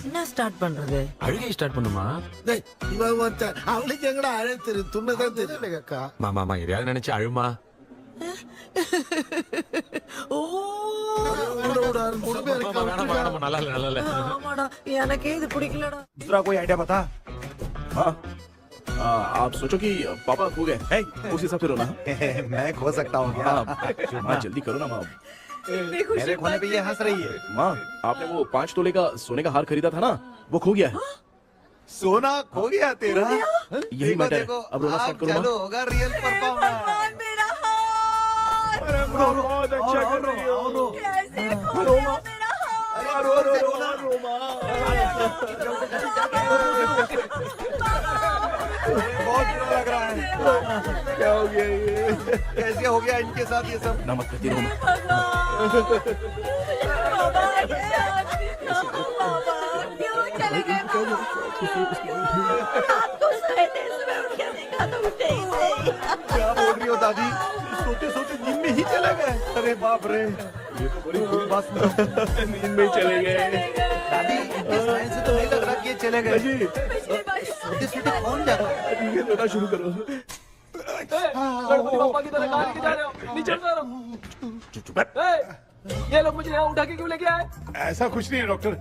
என்ன ஸ்டார்ட் பண்றது? அழுகை ஸ்டார்ட் பண்ணுமா? டேய், இவன் ஒருத்தன் அவளுக்கு எங்கடா அழகு தெரியும்? துண்ணதான் தெரியல அக்கா. மாமா எதையாவது நினைச்சு அழுமா. ஓ, நல்லா இல்ல. ஆமாடா, எனக்கே இது பிடிக்கலடா. दूसरा कोई आइडिया बता। हाँ, आप सोचो कि पापा खो गए, उस हिसाब से रोना। मैं खो सकता हूँ क्या? हाँ, जल्दी करो ना माँ। इतनी खुशी मेरे खोने पे ये हंस रही है। माँ, आपने वो 5 तोले का सोने का हार खरीदा था ना, वो खो गया है। सोना खो गया तेरा? यही मैटर है। अब रोना स्टार्ट करो माँ। चलो होगा रियल परफॉर्मेंस। मेरा हार बहुत अच्छा कर रही हो। कैसे खो गया मेरा हार? बहुत बुरा लग रहा है। क्या हो गया ये? कैसे हो गया इनके साथ ये सब? ना मत करती रहो माँ। क्यों चले गए? आपको सोते सुबह उठ के देखा तो उठे ही नहीं। क्या बोल रही हो दादी? सोते सोते नींद में ही चले गए? अरे बाप रे, ये तो बड़ी बुरी बात सुना। नींद में ही चले गए। दादी, इस लाइन से तो नहीं लग रहा कि ये चले गए। सोते सोते कौन जाता है? ये रोना शुरू करो। गणपति बापा की तरह कहाँ लेके जा रहे हो? नीचे उतारो। ये लोग मुझे यहाँ उठा के क्यों लेके आए? ऐसा कुछ नहीं है डॉक्टर,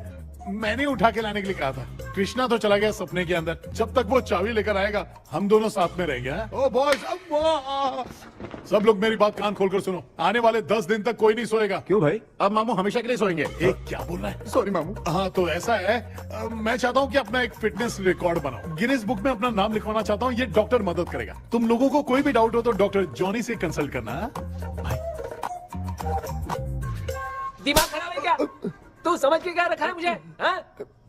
मैंने उठा के लाने के लिए कहा था। कृष्णा तो चला गया सपने के अंदर, जब तक वो चाबी लेकर आएगा हम दोनों साथ में रहेंगे। ओ बॉयज, सब लोग मेरी बात कान खोलकर सुनो, आने वाले 10 दिन तक कोई नहीं सोएगा। क्यों भाई? अब मामू हमेशा के लिए सोएंगे। क्या बोल रहा है? सॉरी मामू। हाँ तो ऐसा है, मैं चाहता हूँ कि अपना एक फिटनेस रिकॉर्ड बनाओ, गिनीज बुक में अपना नाम लिखवाना चाहता हूँ। ये डॉक्टर मदद करेगा। तुम लोगों को कोई भी डाउट हो तो डॉक्टर जॉनी से कंसल्ट करना। दिमाग खराब है क्या? तू समझ के क्या रखा है मुझे? हाँ?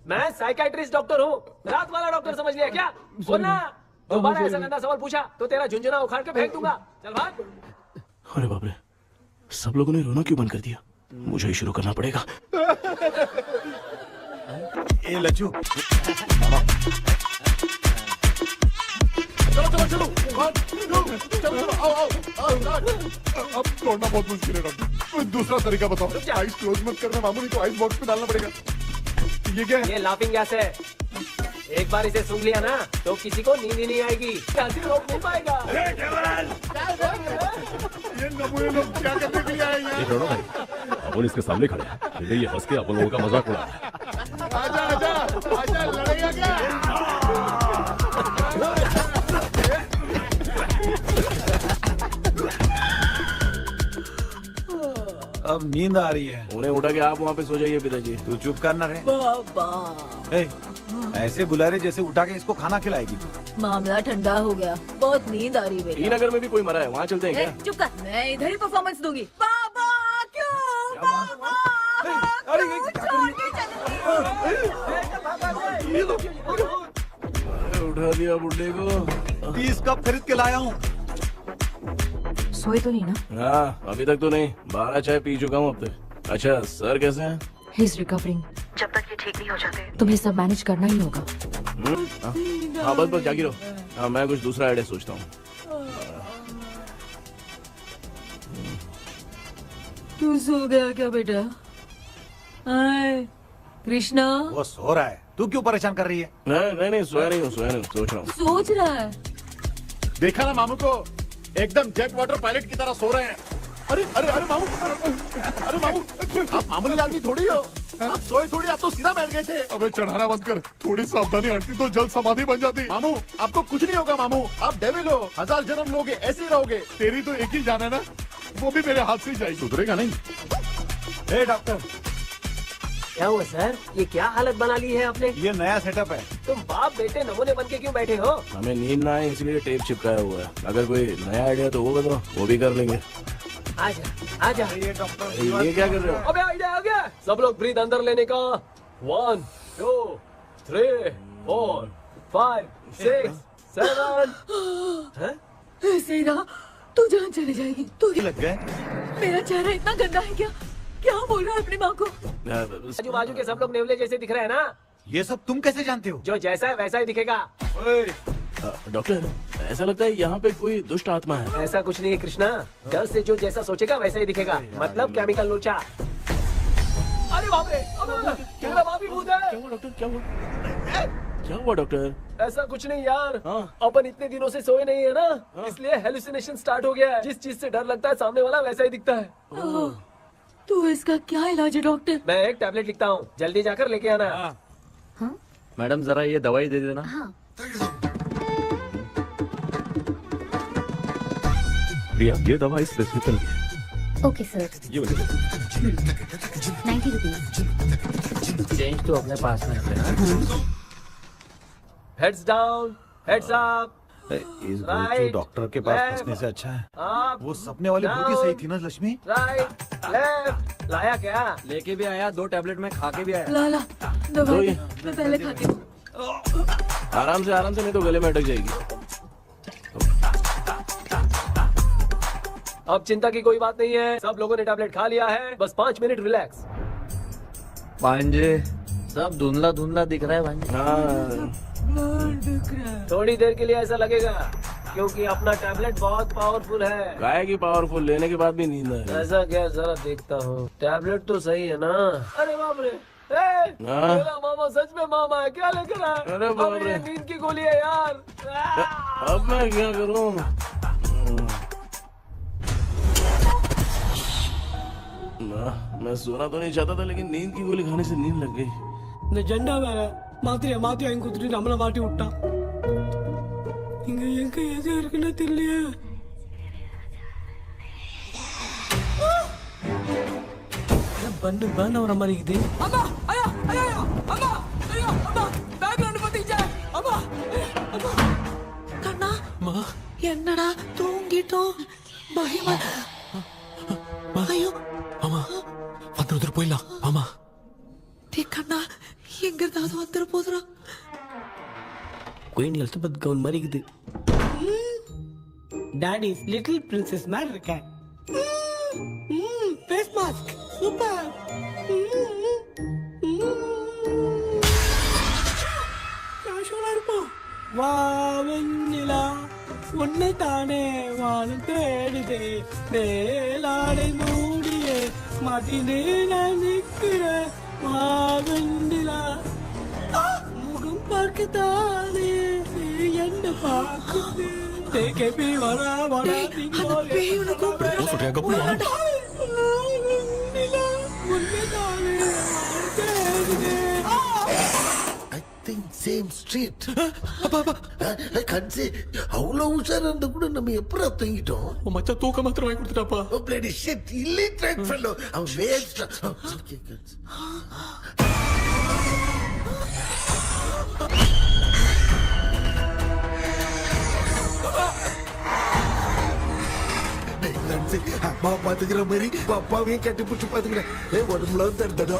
मैं साइकाइट्रिस्ट डॉक्टर हूँ, रात वाला डॉक्टर समझ लिया क्या? बोलना, दोबारा ऐसा गंदा सवाल पूछा तो तेरा झुंझुना उखाड़ के फेंक दूंगा। चल भाग। अरे बाप रे, सब लोगों ने रोना क्यों बंद कर दिया? मुझे ही शुरू करना पड़ेगा। ए लज्जू, चलो चलो चलो, आओ। अब तोड़ना बहुत मुश्किल है डॉक्टर, दूसरा तरीका बताओ। आइस क्लोज मत करना मामू, नहीं तो आइस बॉक्स में डालना पड़ेगा। ये क्या है? ये लाफिंग गैस है। एक बार इसे सूंघ लिया ना तो किसी को नींद ही नहीं आएगी, हंसी रोक नहीं पाएगा। ये नमूने लोग क्या करने के लिए आए हैं? छोड़ो भाई, अपन इसके सामने खड़े हैं, फिर ये हंस के अपन लोगों का मजाक उड़ा है। आजा लड़ेगा क्या? अब नींद आ रही है। उन्हें उठा के आप वहाँ पे सो जाइए पिताजी। तू चुप करना रे। ए, ऐसे बुला रहे जैसे उठा के इसको खाना खिलाएगी। मामला ठंडा हो गया, बहुत नींद आ रही है। नगर में भी कोई मरा है, वहाँ चलते हैं क्या? चुप कर, मैं इधर ही परफॉर्मेंस दूंगी। बाबा क्यों? बाबा अरे ये क्या कर रही है? उठा दिया बुड्ढे को। 30 कप खरीद के लाया हूँ। सोए तो नहीं ना? हाँ, अभी तक तो नहीं, 12 चाय पी चुका हूँ अब तक। अच्छा, सर कैसे हैं? He is recovering. जब तक ये ठीक नहीं हो जाते तुम्हें सब मैनेज करना ही होगा। हाँ बस जागी रहो। हाँ, मैं कुछ दूसरा आइडिया सोचता हूँ। तू सो गया क्या बेटा? आए, कृष्णा वो सो रहा है, तू क्यों परेशान कर रही है? नहीं, सोया नहीं हूँ, सोच रहा हूँ। सोच रहा है। देखा ना मामू को, एकदम जेट वाटर पायलट की तरह सो रहे हैं। अरे अरे अरे मामू, अरे मामू, आप मामूली आदमी थोड़ी हो, आप सोए थोड़ी, आप तो सीधा बैठ गए थे। अबे चढ़ाना बंद कर, थोड़ी सावधानी हटती तो जल्द समाधि बन जाती। मामू आपको कुछ नहीं होगा मामू, आप डेविल हो, 1000 जन्म लोगे, ऐसे ही रहोगे। तेरी तो एक ही जान है ना, वो भी मेरे हाथ से ही जाएगी। सुधरेगा नहीं। ए डॉक्टर, क्या हुआ सर? ये क्या हालत बना ली है आपने? ये नया सेटअप है। तुम बाप बेटे नमूने बन के क्यों बैठे हो? हमें नींद ना आए इसलिए टेप चिपकाया हुआ है। अगर कोई नया आइडिया तो वो बताओ, वो भी कर लेंगे। आजा आजा। ये डॉक्टर ये क्या कर रहे हो? अबे आइडिया आ गया। सब लोग ब्रीथ अंदर लेने का। 1 2 3 4 5 6 7। ऐसे ही रहा तू जान चली जाएगी। तू लग गए। मेरा चेहरा इतना गंदा है क्या? क्या बोल रहा है अपनी माँ को? आजू बाजू के सब लोग नेवले जैसे दिख रहे हैं ना? ये सब तुम कैसे जानते हो? जो जैसा है वैसा ही दिखेगा। डॉक्टर, ऐसा लगता है यहाँ पे कोई दुष्ट आत्मा है। ऐसा कुछ नहीं है कृष्णा, डर से जो जैसा सोचेगा वैसा ही दिखेगा, मतलब केमिकल लोचा। अरे बाप रे, मेरा बाप ही भूत है। क्या हुआ डॉक्टर, क्या हुआ? क्या हुआ डॉक्टर? ऐसा कुछ नहीं यार, हाँ। अपन इतने दिनों से सोए नहीं है ना, इसलिए हेलुसिनेशन स्टार्ट हो गया है। जिस चीज से डर लगता है सामने वाला वैसा ही दिखता है। तो इसका क्या इलाज है डॉक्टर? मैं एक टैबलेट लिखता हूँ, जल्दी जाकर लेके आना। हाँ? मैडम जरा ये दवाई दे देना। हाँ। प्रिया, ये दवा इस प्रेस्क्रिप्शन की है। ओके सर, ये वाली 90 रुपीज। चेंज तो अपने पास में रखना। Heads down, heads up. इस गोचू डॉक्टर के पास फंसने से अच्छा है वो सपने वाली बुद्धि सही थी ना लक्ष्मी। Right, left. लाया क्या? लेके भी आया, 2 टैबलेट में खा के भी आया। ला दवा दे, मैं पहले खाती हूँ। आराम से नहीं तो गले में अटक जाएगी। अब चिंता की कोई बात नहीं है, सब लोगों ने टैबलेट खा लिया है, बस 5 मिनट रिलैक्स। भांजे सब धुंधला धुंधला दिख रहा है भांजे। थोड़ी देर के लिए ऐसा लगेगा क्योंकि अपना टैबलेट बहुत पावरफुल है। गाय की पावरफुल, लेने के बाद भी नींद है। ऐसा क्या, जरा देखता हूँ। टैबलेट तो सही है ना? अरे बाप रे, मेरा मामा सच में मामा है, क्या लेकर आया? अरे बाप रे, नींद की गोली है यार। अब मैं क्या करूँ? मैं सोना तो नहीं चाहता था, लेकिन नींद की गोली खाने से नींद लग गई। நிஜண்டா வேற மாத்திரை வாங்கி கொடுத்துட்டு நம்மள மாட்டி விட்டான். இங்க எங்க எது இருக்குன்னு தெரியலையே. பண்ணு வர மாதிரி இருக்குது. அம்மா ஐயா ஐயா அம்மா ஐயா அம்மா பேக்ரவுண்ட் பத்திச்சே அம்மா அம்மா கண்ணா அம்மா என்னடா தூங்கிட்டோம் பயமா ஐயோ அம்மா வந்துட்டு போயிடலாம் அம்மா. கண்ணா எங்க இருந்தாவது வந்துட போதுரா. குயின் எலிசபெத் கவுன் மாதிரி இருக்குது. டாடி லிட்டில் பிரின்சஸ் மாதிரி இருக்கேன். Face mask super. கேஷுவலா இருப்போம். வா வெண்ணிலா உன்னை தானே வானம் தேடுதே மேலாடை மூடியே மாட்டினே நான் நிற்கிறேன். வெண்ணிலா முகம் பார்க்கத்தானே என்ன பார்க்குது. கேபி வரா வரா சேம் ஸ்ட்ரீட் கன்சி அவ்வளவு உஷாரா இருந்தா கூட நம்ம எப்படா தூங்கிட்டோம். மச்சா தூக்க மாத்திரம் வாங்கி கொடுத்துட்டாப்பா. பிளடி ஷிட் இல்லிட்ரேட் ஃபெல்லோ அவன் வேஸ்ட். அம்மா பாத்துக்கிற மாதிரி அப்பாவையும் கட்டி பிடிச்சி பாத்துக்கிறேன். உடம்புல தடுத்தடா.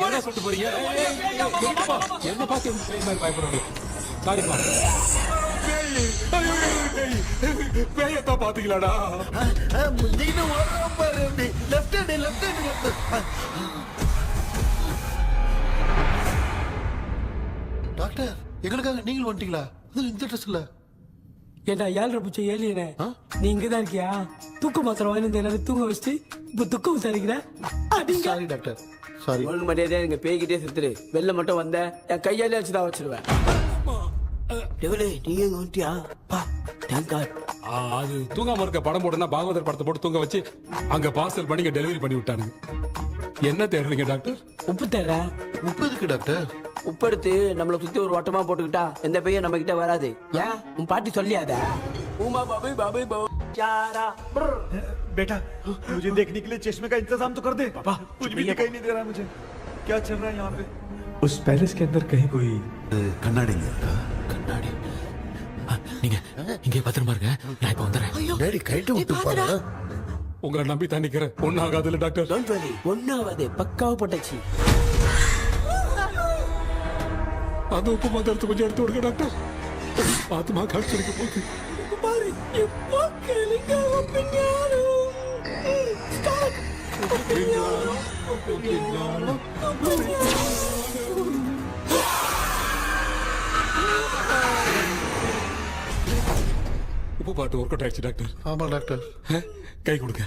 என்ன சொல்லிட்டு போறீங்க? என்ன பார்த்து பயப்படுறீங்க? சாரிப்பா. பேயத்தான் பாத்தீங்களாடா? டாக்டர் எங்களுக்காக நீங்களும் வந்துட்டீங்களா? இந்த ட்ரெஸ்ல ஏண்டா 7 பூச்சி ஏலியனே, நீ இங்கதான் இருக்கியா? தூக்க மாத்திரம் வாங்கி எல்லாரும் தூங்க வச்சுட்டு இப்ப துக்கம் விசாரிக்கிற. Sorry doctor, sorry. ஒழுங்கு மரியாதையா நீங்க பேய்கிட்டே செத்துரு. வெளில மட்டும் வந்த என் கையாலே வச்சுதான் வச்சிருவேன். நீங்க எங்க வந்துட்டியா? அது தூங்காம இருக்க படம் போடுனா பாகவதர் படத்தை போட்டு தூங்க வச்சு அங்க பார்சல் பண்ணி டெலிவரி பண்ணி விட்டானுங்க. என்ன தேடுறீங்க டாக்டர்? உப்பு தேடுற. உப்பு எதுக்கு டாக்டர்? உப்பு எடுத்து நம்மளை சுத்தி ஒரு வட்டமா போட்டுக்கிட்டா எந்த பையன் நம்ம கிட்ட வராது. ஏன் உன் பாட்டி சொல்லியாத? बेटा मुझे देखने के लिए चश्मे का इंतजाम तो कर दे। पापा कुछ भी दिखाई नहीं दे रहा मुझे, क्या चल रहा है यहाँ पे? उस पैलेस के अंदर कहीं कोई கண்ணாடி கண்ணாடி நீங்க இங்கே பத்திரமா இருங்க, நான் இப்ப வந்துடுறேன். டேடி கைட்டு விட்டு பாரு. உங்களை நம்பி தான் நிக்கிறேன். ஒன்னும் ஆகாதுல்ல டாக்டர்? டோன்ட் வரி, ஒன்னாவது பக்காவ பட்டாச்சு. அது உப்பு மாத்திரத்தை கொஞ்சம் எடுத்து விடுங்க டாக்டர். ஆத்மா காட்சிக்கு போகுது பாரு. இப்போ கேளுங்க ஒப்பினியானோ. ஸ்டார்ட். உப்பு பாட்டு ஒர்க் அவுட் ஆயிடுச்சு டாக்டர். ஆமா டாக்டர். கை கொடுங்க.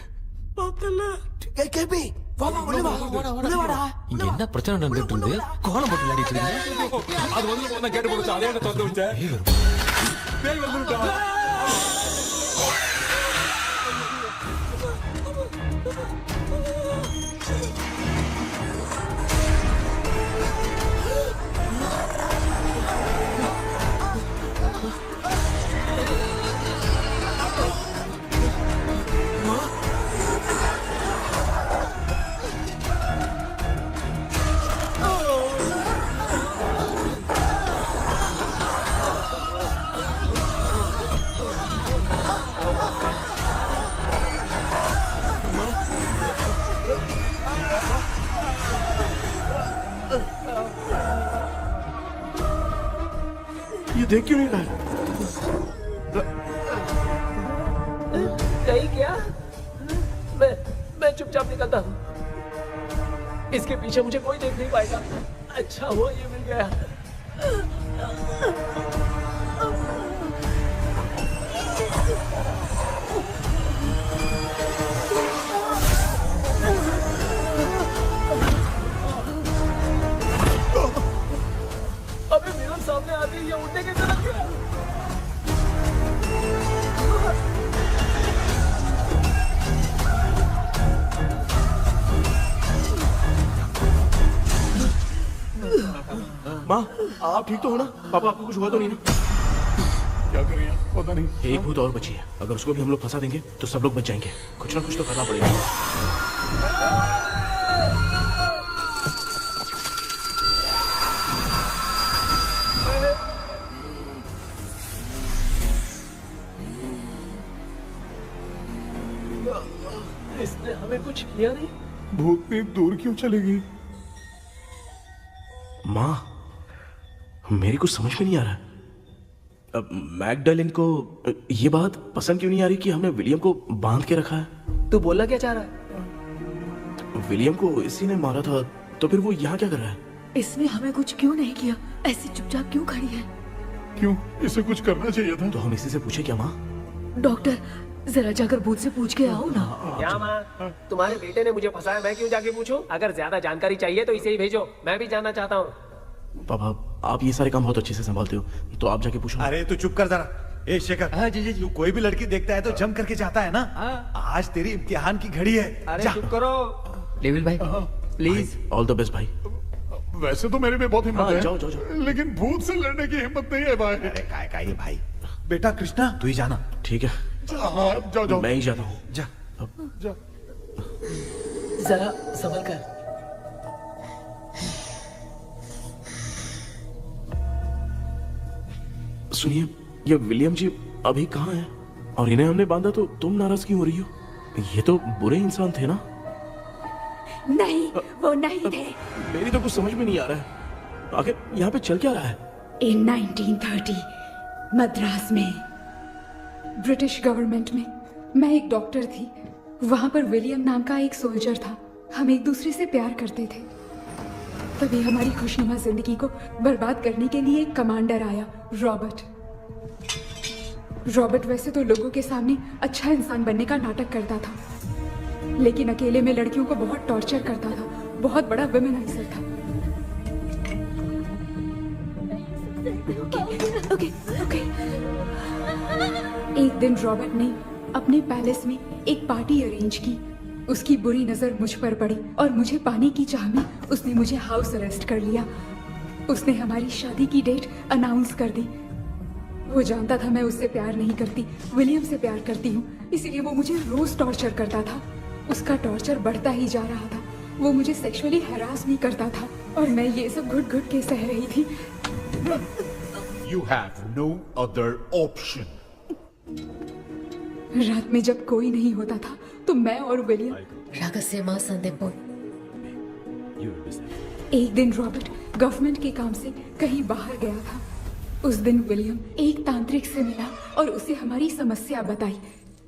பார்த்தல கேபி வாடா வாடா. இங்க என்ன பிரச்சனை நடந்துட்டு இருந்து கோலம் போட்டு விளையாடிட்டு இருக்கீங்க? அது வந்து கேட்டு போச்சு. அதே திறந்து வச்சேன். பேய் வந்துட்டா. देख क्यों नहीं रहा है? नहीं क्या? मैं चुपचाप निकलता हूँ। इसके पीछे मुझे कोई देख नहीं पाएगा। अच्छा हुआ ये मिल गया। अबे मेरे सामने आते ही ये उड़ने की तरफ गया। माँ, आप ठीक तो हो ना? पापा आपको कुछ हुआ तो नहीं ना? क्या कर रही है पता नहीं। एक भूत और बची है, अगर उसको भी हम लोग फंसा देंगे तो सब लोग बच जाएंगे। कुछ ना कुछ तो करना पड़ेगा। इसने हमें कुछ किया नहीं। भूतनी दूर क्यों चली गई? माँ, मेरी कुछ समझ में नहीं आ रहा। अब मैगडालिन को ये बात पसंद क्यों नहीं आ रही कि हमने विलियम को बांध के रखा है? तू बोलना क्या चाह रहा है? विलियम को इसी ने मारा था, तो फिर वो यहाँ क्या कर रहा है? इसने हमें कुछ क्यों नहीं किया? ऐसी चुपचाप क्यों खड़ी है? क्यों? इसे कुछ करना चाहिए था। तो हम इसी से पूछे क्या माँ? डॉक्टर, जरा जाकर भूत से पूछ के आओ ना। क्या माँ? तुम्हारे बेटे ने मुझे फंसाया, मैं क्यों जाके पूछूं? अगर ज्यादा जानकारी चाहिए तो इसे ही भेजो, मैं भी जानना चाहता हूँ। पापा, आप ये सारे काम बहुत अच्छे से संभालते हो, तो आप जाके पूछो। अरे तू चुप कर जरा। ए शेखर, हाँ जी जी जी। तू कोई भी लड़की देखता है तो जम करके जाता है ना? आज तेरी इम्तिहान की घड़ी है। अरे जा। चुप करो। लेविल भाई प्लीज। ऑल द बेस्ट भाई। वैसे तो मेरे में बहुत हिम्मत हाँ, है, जाओ, जाओ, जाओ। लेकिन भूत से लड़ने की हिम्मत नहीं है भाई। अरे काय काय ये भाई। बेटा कृष्णा, तू ही जाना। ठीक है, हाँ, जाओ जाओ। मैं ही जाता हूँ। जा। जा। जरा संभल कर। सुनिए, ये विलियम जी अभी कहाँ हैं? और इन्हें हमने बांधा तो तुम नाराज क्यों हो रही हो? ये तो बुरे इंसान थे ना? नहीं, वो नहीं थे। मेरी तो कुछ समझ में नहीं आ रहा है, आखिर यहाँ पे चल क्या रहा है? In 1930 मद्रास में ब्रिटिश गवर्नमेंट में मैं एक डॉक्टर थी। वहां पर विलियम नाम का एक सोल्जर था। हम एक दूसरे से प्यार करते थे। तभी हमारी खुशनुमा जिंदगी को बर्बाद करने के लिए एक कमांडर आया, रॉबर्ट। रॉबर्ट वैसे तो लोगों के सामने अच्छा इंसान बनने का नाटक करता था, लेकिन अकेले में लड़कियों को बहुत टॉर्चर करता था। बहुत बड़ा वुमेनाइजर था। ओके। एक दिन रॉबर्ट ने अपने पैलेस में एक पार्टी अरेंज की। उसकी बुरी नजर मुझ पर पड़ी और मुझे पाने की चाह में उसने मुझे हाउस अरेस्ट कर लिया। उसने हमारी शादी की डेट अनाउंस कर दी। वो जानता था मैं उससे प्यार नहीं करती, विलियम से प्यार करती हूँ, इसीलिए वो मुझे रोज टॉर्चर करता था। उसका टॉर्चर बढ़ता ही जा रहा था। वो मुझे सेक्सुअली हैरास भी करता था और मैं ये सब घुट-घुट के सह रही थी। You have no other option. रात में जब कोई नहीं होता था तो मैं और विलियम रहस्यमा संदेपुर। एक दिन रॉबर्ट गवर्नमेंट के काम से कहीं बाहर गया था। उस दिन विलियम एक तांत्रिक से मिला और उसे हमारी समस्या बताई।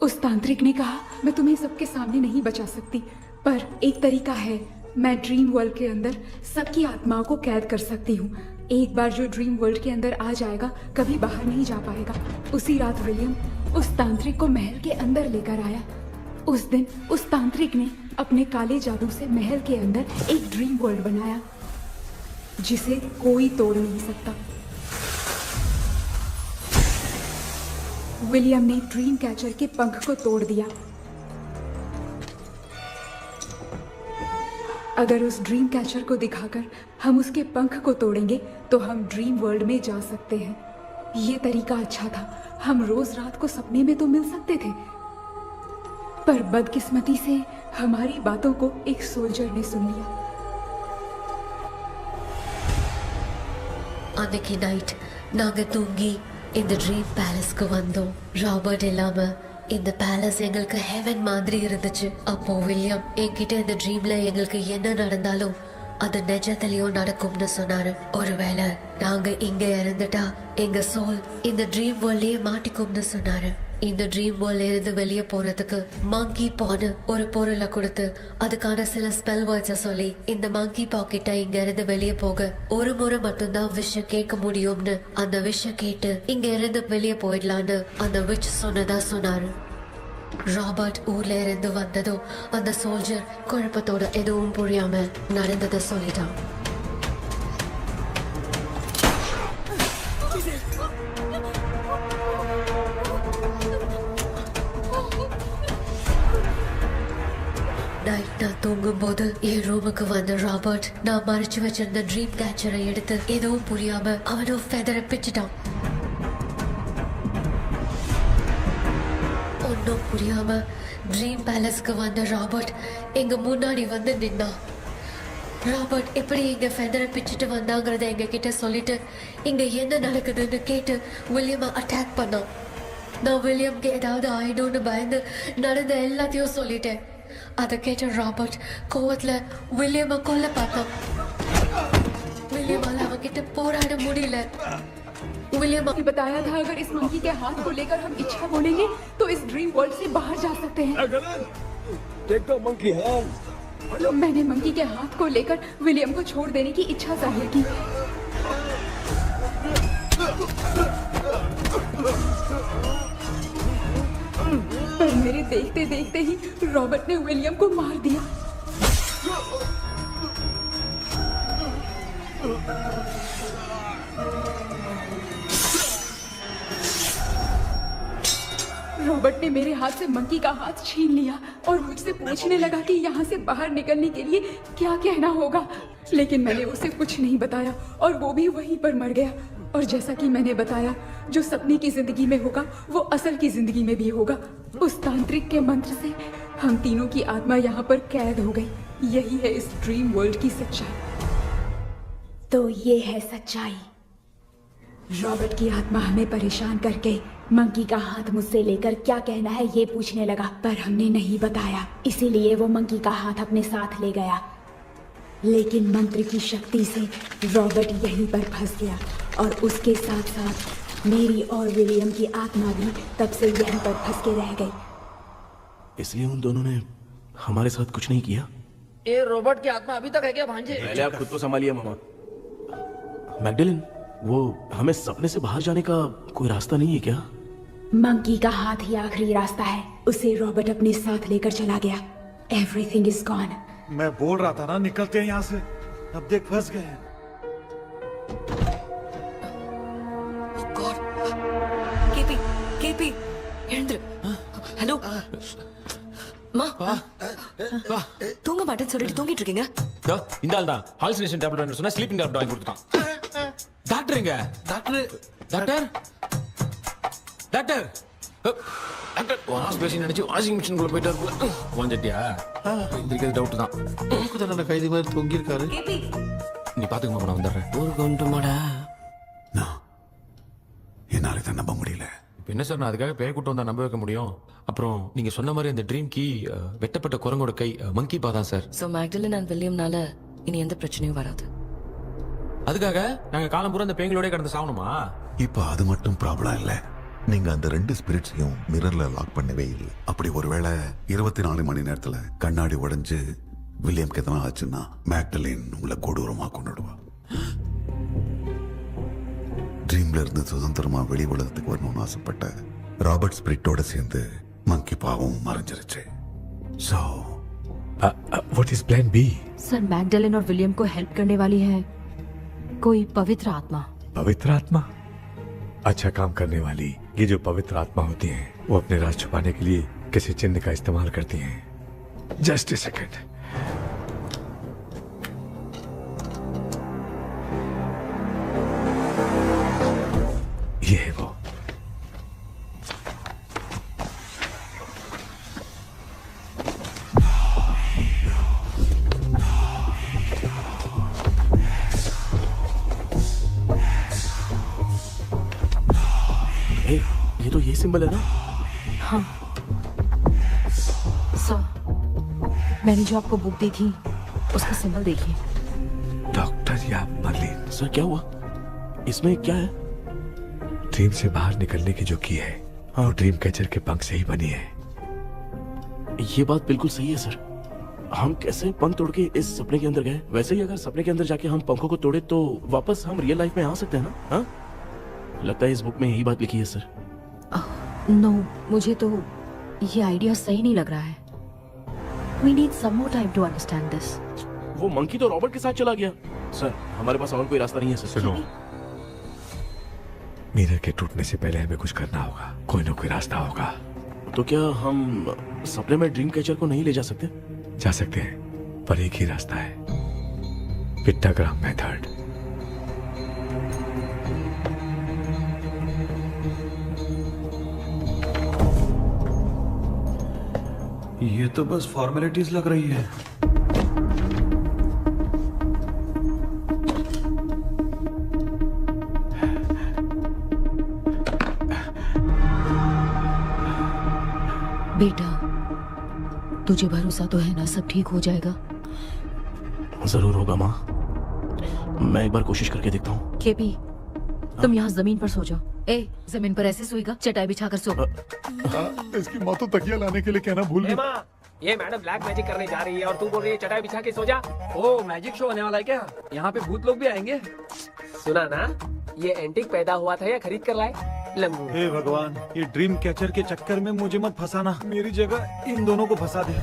उस तांत्रिक ने कहा, मैं तुम्हें सबके सामने नहीं बचा सकती, पर एक तरीका है। मैं ड्रीम वर्ल्ड के अंदर सबकी आत्माओं को कैद कर सकती हूँ। एक बार जो ड्रीम वर्ल्ड के अंदर आ जाएगा कभी बाहर नहीं जा पाएगा। उसी रात विलियम उस तांत्रिक को महल के अंदर लेकर आया। उस दिन उस तांत्रिक ने अपने काले जादू से महल के अंदर एक ड्रीम वर्ल्ड बनाया जिसे कोई तोड़ नहीं सकता। विलियम ने ड्रीम कैचर के पंख को तोड़ दिया। अगर उस ड्रीम कैचर को दिखाकर हम उसके पंख को तोड़ेंगे तो हम ड्रीम वर्ल्ड में जा सकते हैं। ये तरीका अच्छा था। हम रोज रात को सपने में तो मिल सकते थे, पर बदकिस्मती से हमारी बातों को एक सोल्जर ने सुन लिया। அன்னைக்கு நைட் நாங்க தூங்கி இந்த ட்ரீம் பேலஸ்க்கு வந்தோம். ராபர்ட் இல்லாம இந்த பேலஸ் எங்களுக்கு ஹெவன் மாதிரி இருந்துச்சு. அப்போ வில்லியம் என்கிட்ட இந்த ட்ரீம்ல எங்களுக்கு என்ன நடந்தாலும் அது நிஜத்திலேயோ நடக்கும்னு சொன்னாரு. ஒருவேளை நாங்க இங்க இறந்துட்டா எங்க சோல் இந்த ட்ரீம் வேர்ல்ட்லயே மாட்டிக்கும்னு சொன்னாரு. இந்த ட்ரீம் வேர்ல்ட்ல இருந்து வெளியே போறதுக்கு மங்கி பான்னு ஒரு பொருளை கொடுத்து அதுக்கான சில ஸ்பெல் வேர்ட்ஸை சொல்லி இந்த மங்கி பாக்கெட்டை இங்க இருந்து வெளியே போக ஒரு முறை மட்டும்தான் விஷயம் கேட்க முடியும்னு அந்த விஷயம் கேட்டு இங்க இருந்து வெளியே போயிடலான்னு அந்த விச் சொன்னதா சொன்னாரு. ராபர்ட் ஊர்ல இருந்து வந்ததும் அந்த சோல்ஜர் குழப்பத்தோட எதுவும் புரியாம நடந்ததை சொல்லிட்டான். நைட் நான் தூங்கும் போது என் ரூமுக்கு வந்த ராபர்ட் நான் மறைச்சு வச்சிருந்த ட்ரீம் கேச்சரை எடுத்து எதுவும் புரியாம அவனும் ஃபெதரை பிச்சுட்டான். ஒன்னும் புரியாம ட்ரீம் பேலஸ்க்கு வந்த ராபர்ட் எங்க முன்னாடி வந்து நின்னான். ராபர்ட் எப்படி இங்க ஃபெதரை பிச்சுட்டு வந்தாங்கிறத எங்க கிட்ட சொல்லிட்டு இங்க என்ன நடக்குதுன்னு கேட்டு வில்லியமை அட்டாக் பண்ணான். நான் வில்லியம்க்கு ஏதாவது ஆயிடும்னு பயந்து நடந்த எல்லாத்தையும் சொல்லிட்டேன். அதை கேட்ட ராபர்ட் கோவத்துல வில்லியமை கொல்ல பார்த்தான். विलियम அவங்கிட்ட போராட முடியல. विलियम ने बताया था अगर इस मंकी के हाथ को लेकर हम इच्छा बोलेंगे तो इस ड्रीम वर्ल्ड से बाहर जा सकते हैं. मैंने मंकी के हाथ को लेकर विलियम को छोड़ देने की इच्छा जाहिर की. पर मेरे देखते देखते ही रॉबर्ट ने विलियम को मार दिया. रॉबर्ट ने मेरे हाथ से मंकी का हाथ छीन लिया और मुझसे पूछने लगा कि यहाँ से बाहर निकलने के लिए क्या कहना होगा. लेकिन मैंने उसे कुछ नहीं बताया और वो भी वहीं पर मर गया. और जैसा कि मैंने बताया, जो सपने की जिंदगी में होगा वो असल की जिंदगी में भी होगा. उस तांत्रिक के मंत्र से हम तीनों की आत्मा यहाँ पर कैद हो गई. यही है इस ड्रीम वर्ल्ड की सच्चाई. तो ये है सच्चाई. रॉबर्ट की आत्मा हमें परेशान करके मंकी का हाथ मुझसे लेकर क्या कहना है ये पूछने लगा, पर हमने नहीं बताया. इसीलिए वो मंकी का हाथ अपने साथ ले गया. लेकिन मंत्र की शक्ति से रॉबर्ट यहीं पर फंस गया और उसके साथ साथ मेरी और विलियम की आत्मा भी तब से यहीं पर फंस के रह गई. इसलिए उन दोनों ने हमारे साथ कुछ नहीं किया. ये रॉबर्ट की आत्मा अभी तक है क्या भांजे? पहले आप खुद को संभालिए मामा. मैगडेलिन, वो हमें सपने से बाहर जाने का कोई रास्ता नहीं है क्या? मंकी का हाथ ही आखिरी रास्ता है. उसे रॉबर्ट अपने साथ लेकर चला गया. Everything is gone. मैं बोल रहा था ना निकलते हैं यहाँ से. अब देख फंस गए हैं. கேபி எழுந்துரு. ஹலோ மா, தூங்க மாட்டேன்னு சொல்லிட்டு தூங்கிட்டு இருக்கீங்க. இந்த ஆள் தான் ஹாலுசினேஷன் டேப்லெட் வாங்கி சொன்னா ஸ்லீப்பிங் டேப்லெட் வாங்கி கொடுத்தான். டாக்டர் எங்க? Doctor doctor doctor doctor wash basin நினைச்சு வாஷிங் மிஷின் குள்ள போயிட்டாரு. வாஞ்சிட்டியா? இதுக்கு டவுட் தான். தன்னோட கைதி மாதிரி தொங்கி இருக்காரு. நீ பாத்துக்கமா, நான் வந்துடுறேன். ஒரு கொண்டுமாடா. என்னால தான் நம்ப முடியல. என்ன சார், நான் அதுக்காக பேய் கூட்டம் வந்தா நம்ப வைக்க முடியும்? அப்புறம் நீங்க சொன்ன மாதிரி அந்த ட்ரீம் கீ வெட்டப்பட்ட குரங்கோட கை மங்கி பாதான் சார். சோ மேக்டலின் அண்ட் வில்லியம்னால இனி எந்த பிரச்சனையும் வராது. அதுக்காக நாங்க காலம் பூரா அந்த பேய்களோட கடந்து சாவணுமா? இப்ப அது மட்டும் ப்ராப்ளம் இல்ல. நீங்க அந்த ரெண்டு ஸ்பிரிட்ஸையும் மிரர்ல லாக் பண்ணவே இல்லை. அப்படி ஒருவேளை 24 மணி நேரத்துல கண்ணாடி உடைஞ்சு வில்லியம் எதனா ஆச்சுன்னா மேக்டலின் உங்களை கொடூரமா கொண்டுடுவா. ட்ரீம்ல இருந்து சுதந்திரமா வெளி உலகத்துக்கு வரணும்னு ஆசைப்பட்ட ராபர்ட் ஸ்பிரிட்டோட சேர்ந்து மங்கி பாவம் மறைஞ்சிருச்சு. So, what is plan B? Sir, Magdalene और विलियम को हेल्प करने वाली है कोई पवित्र आत्मा. पवित्र आत्मा? अच्छा काम करने वाली ये जो पवित्र आत्मा होती हैं, वो अपने राज छुपाने के लिए किसी चिन्ह का इस्तेमाल करती हैं. Just a second. ये है वो. ये तो ये सिंबल है ना? हाँ सर, मैंने जो आपको बुक दी थी उसका सिंबल देखिए. मारिया मर्लिन। सर क्या हुआ? इसमें क्या है? ड्रीम से बाहर निकलने की जो की है वो ड्रीम कैचर के पंख से ही बनी है। ये बात बिल्कुल सही है सर। हम कैसे पंख तोड़ के इस सपने के अंदर गए? वैसे ही अगर सपने के अंदर जाके हम पंखों को तोड़े तो वापस हम रियल लाइफ में आ सकते हैं ना? हाँ, लगता है इस बुक में यही बात लिखी है सर। नो, मुझे तो ये आइडिया सही नहीं लग रहा है। We need some more time to understand this. वो मंकी तो रॉबर्ट के साथ चला गया। सर हमारे पास और कोई रास्ता नहीं है सर। सुनो, मिरर के टूटने से पहले हमें कुछ करना होगा। कोई ना कोई रास्ता होगा। तो क्या हम सपने में ड्रीम कैचर को नहीं ले जा सकते? जा सकते हैं, पर एक ही रास्ता है, पिट्टाग्राम मेथड। ये तो बस फॉर्मेलिटीज लग रही है। बेटा, तुझे भरोसा तो है ना सब ठीक हो जाएगा? जरूर होगा माँ, मैं एक बार कोशिश करके देखता हूँ। केपी, तुम यहाँ जमीन पर सो जाओ। ए, जमीन पर ऐसे सोएगा? चटाई बिछाकर सो। इसकी माँ तो तकिया लाने के लिए कहना भूल गई। माँ, ये मैडम ब्लैक मैजिक करने जा रही है और तू बोल रही है चटाई बिछा के सो जा। ओ, मैजिक शो होने वाला है क्या? यहाँ पे भूत लोग भी आएंगे। सुना ना, ये एंटीक पैदा हुआ था या खरीद कर लाए? लंगू। हे भगवान, ये ड्रीम कैचर के चक्कर में मुझे मत फंसाना। मेरी जगह इन दोनों को फंसा दे।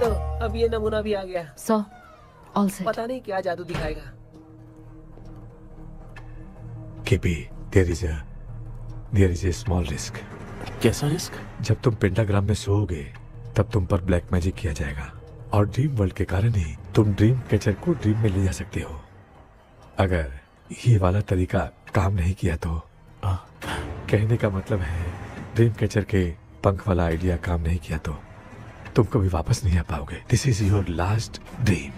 लो, अब ये नमूना भी आ गया। So, all set. पता नहीं क्या जादू दिखाएगा। KP, there is a small risk. कैसा रिस्क? जब तुम पेंटाग्राम में सोओगे तब तुम पर ब्लैक मैजिक किया जाएगा और ड्रीम वर्ल्ड के कारण ही तुम ड्रीम कैचर को ड्रीम में ले जा सकते हो। अगर ये वाला तरीका काम नहीं किया तो कहने का मतलब है ड्रीम कैचर के पंख वाला आइडिया काम नहीं किया तो तुम कभी वापस नहीं आ पाओगे। This is your last dream.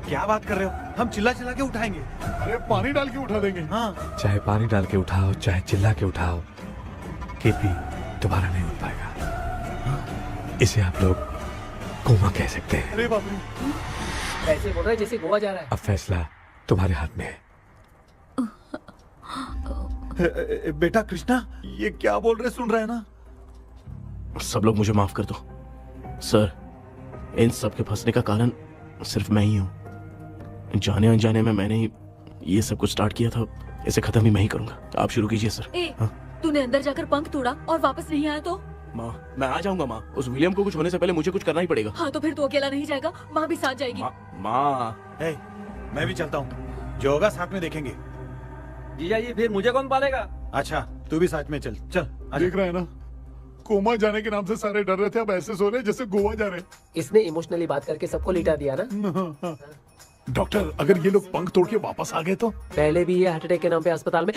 क्या बात कर रहे हो? हम चिल्ला चिल्ला के उठाएंगे। अरे पानी डाल के उठा देंगे। हाँ, चाहे पानी डाल के उठाओ, चाहे चिल्ला के उठाओ, केपी दोबारा नहीं उठ पाएगा। इसे आप लोग कोमा कह सकते हैं। अरे बाप रे, ऐसे बोल रहा है जैसे गोवा जा रहा है। अब फैसला तुम्हारे हाथ में है। बेटा कृष्णा, ये क्या बोल रहे सुन रहे हैं ना? सब लोग मुझे माफ कर दो सर। इन सब के फंसने का कारण सिर्फ मैं ही हूँ। जाने अनजाने में मैंने ही ये सब कुछ स्टार्ट किया था। इसे खत्म ही मैं ही करूंगा। आप शुरू कीजिए सर। तूने अंदर जाकर पंख तोड़ा और वापस नहीं आया तो? माँ, मैं आ जाऊंगा माँ। उस विलियम को कुछ होने से पहले मुझे कुछ करना ही पड़ेगा। हाँ, तो फिर तू अकेला नहीं जाएगा, माँ भी साथ जाएगी। माँ, मैं भी चलता हूँ। जो होगा साथ में देखेंगे। जीजा जी, फिर मुझे कौन पालेगा? अच्छा, तू भी साथ में चल। चल देख रहा है ना, कोमा जाने के नाम से सारे डर रहे थे, अब ऐसे सो रहे जैसे गोवा जा रहे। इसने इमोशनली बात करके सबको लिटा दिया ना। डॉक्टर, अगर ये लोग पंख तोड़ के वापस आ गए तो? पहले भी ये हार्ट अटैक के नाम पे अस्पताल में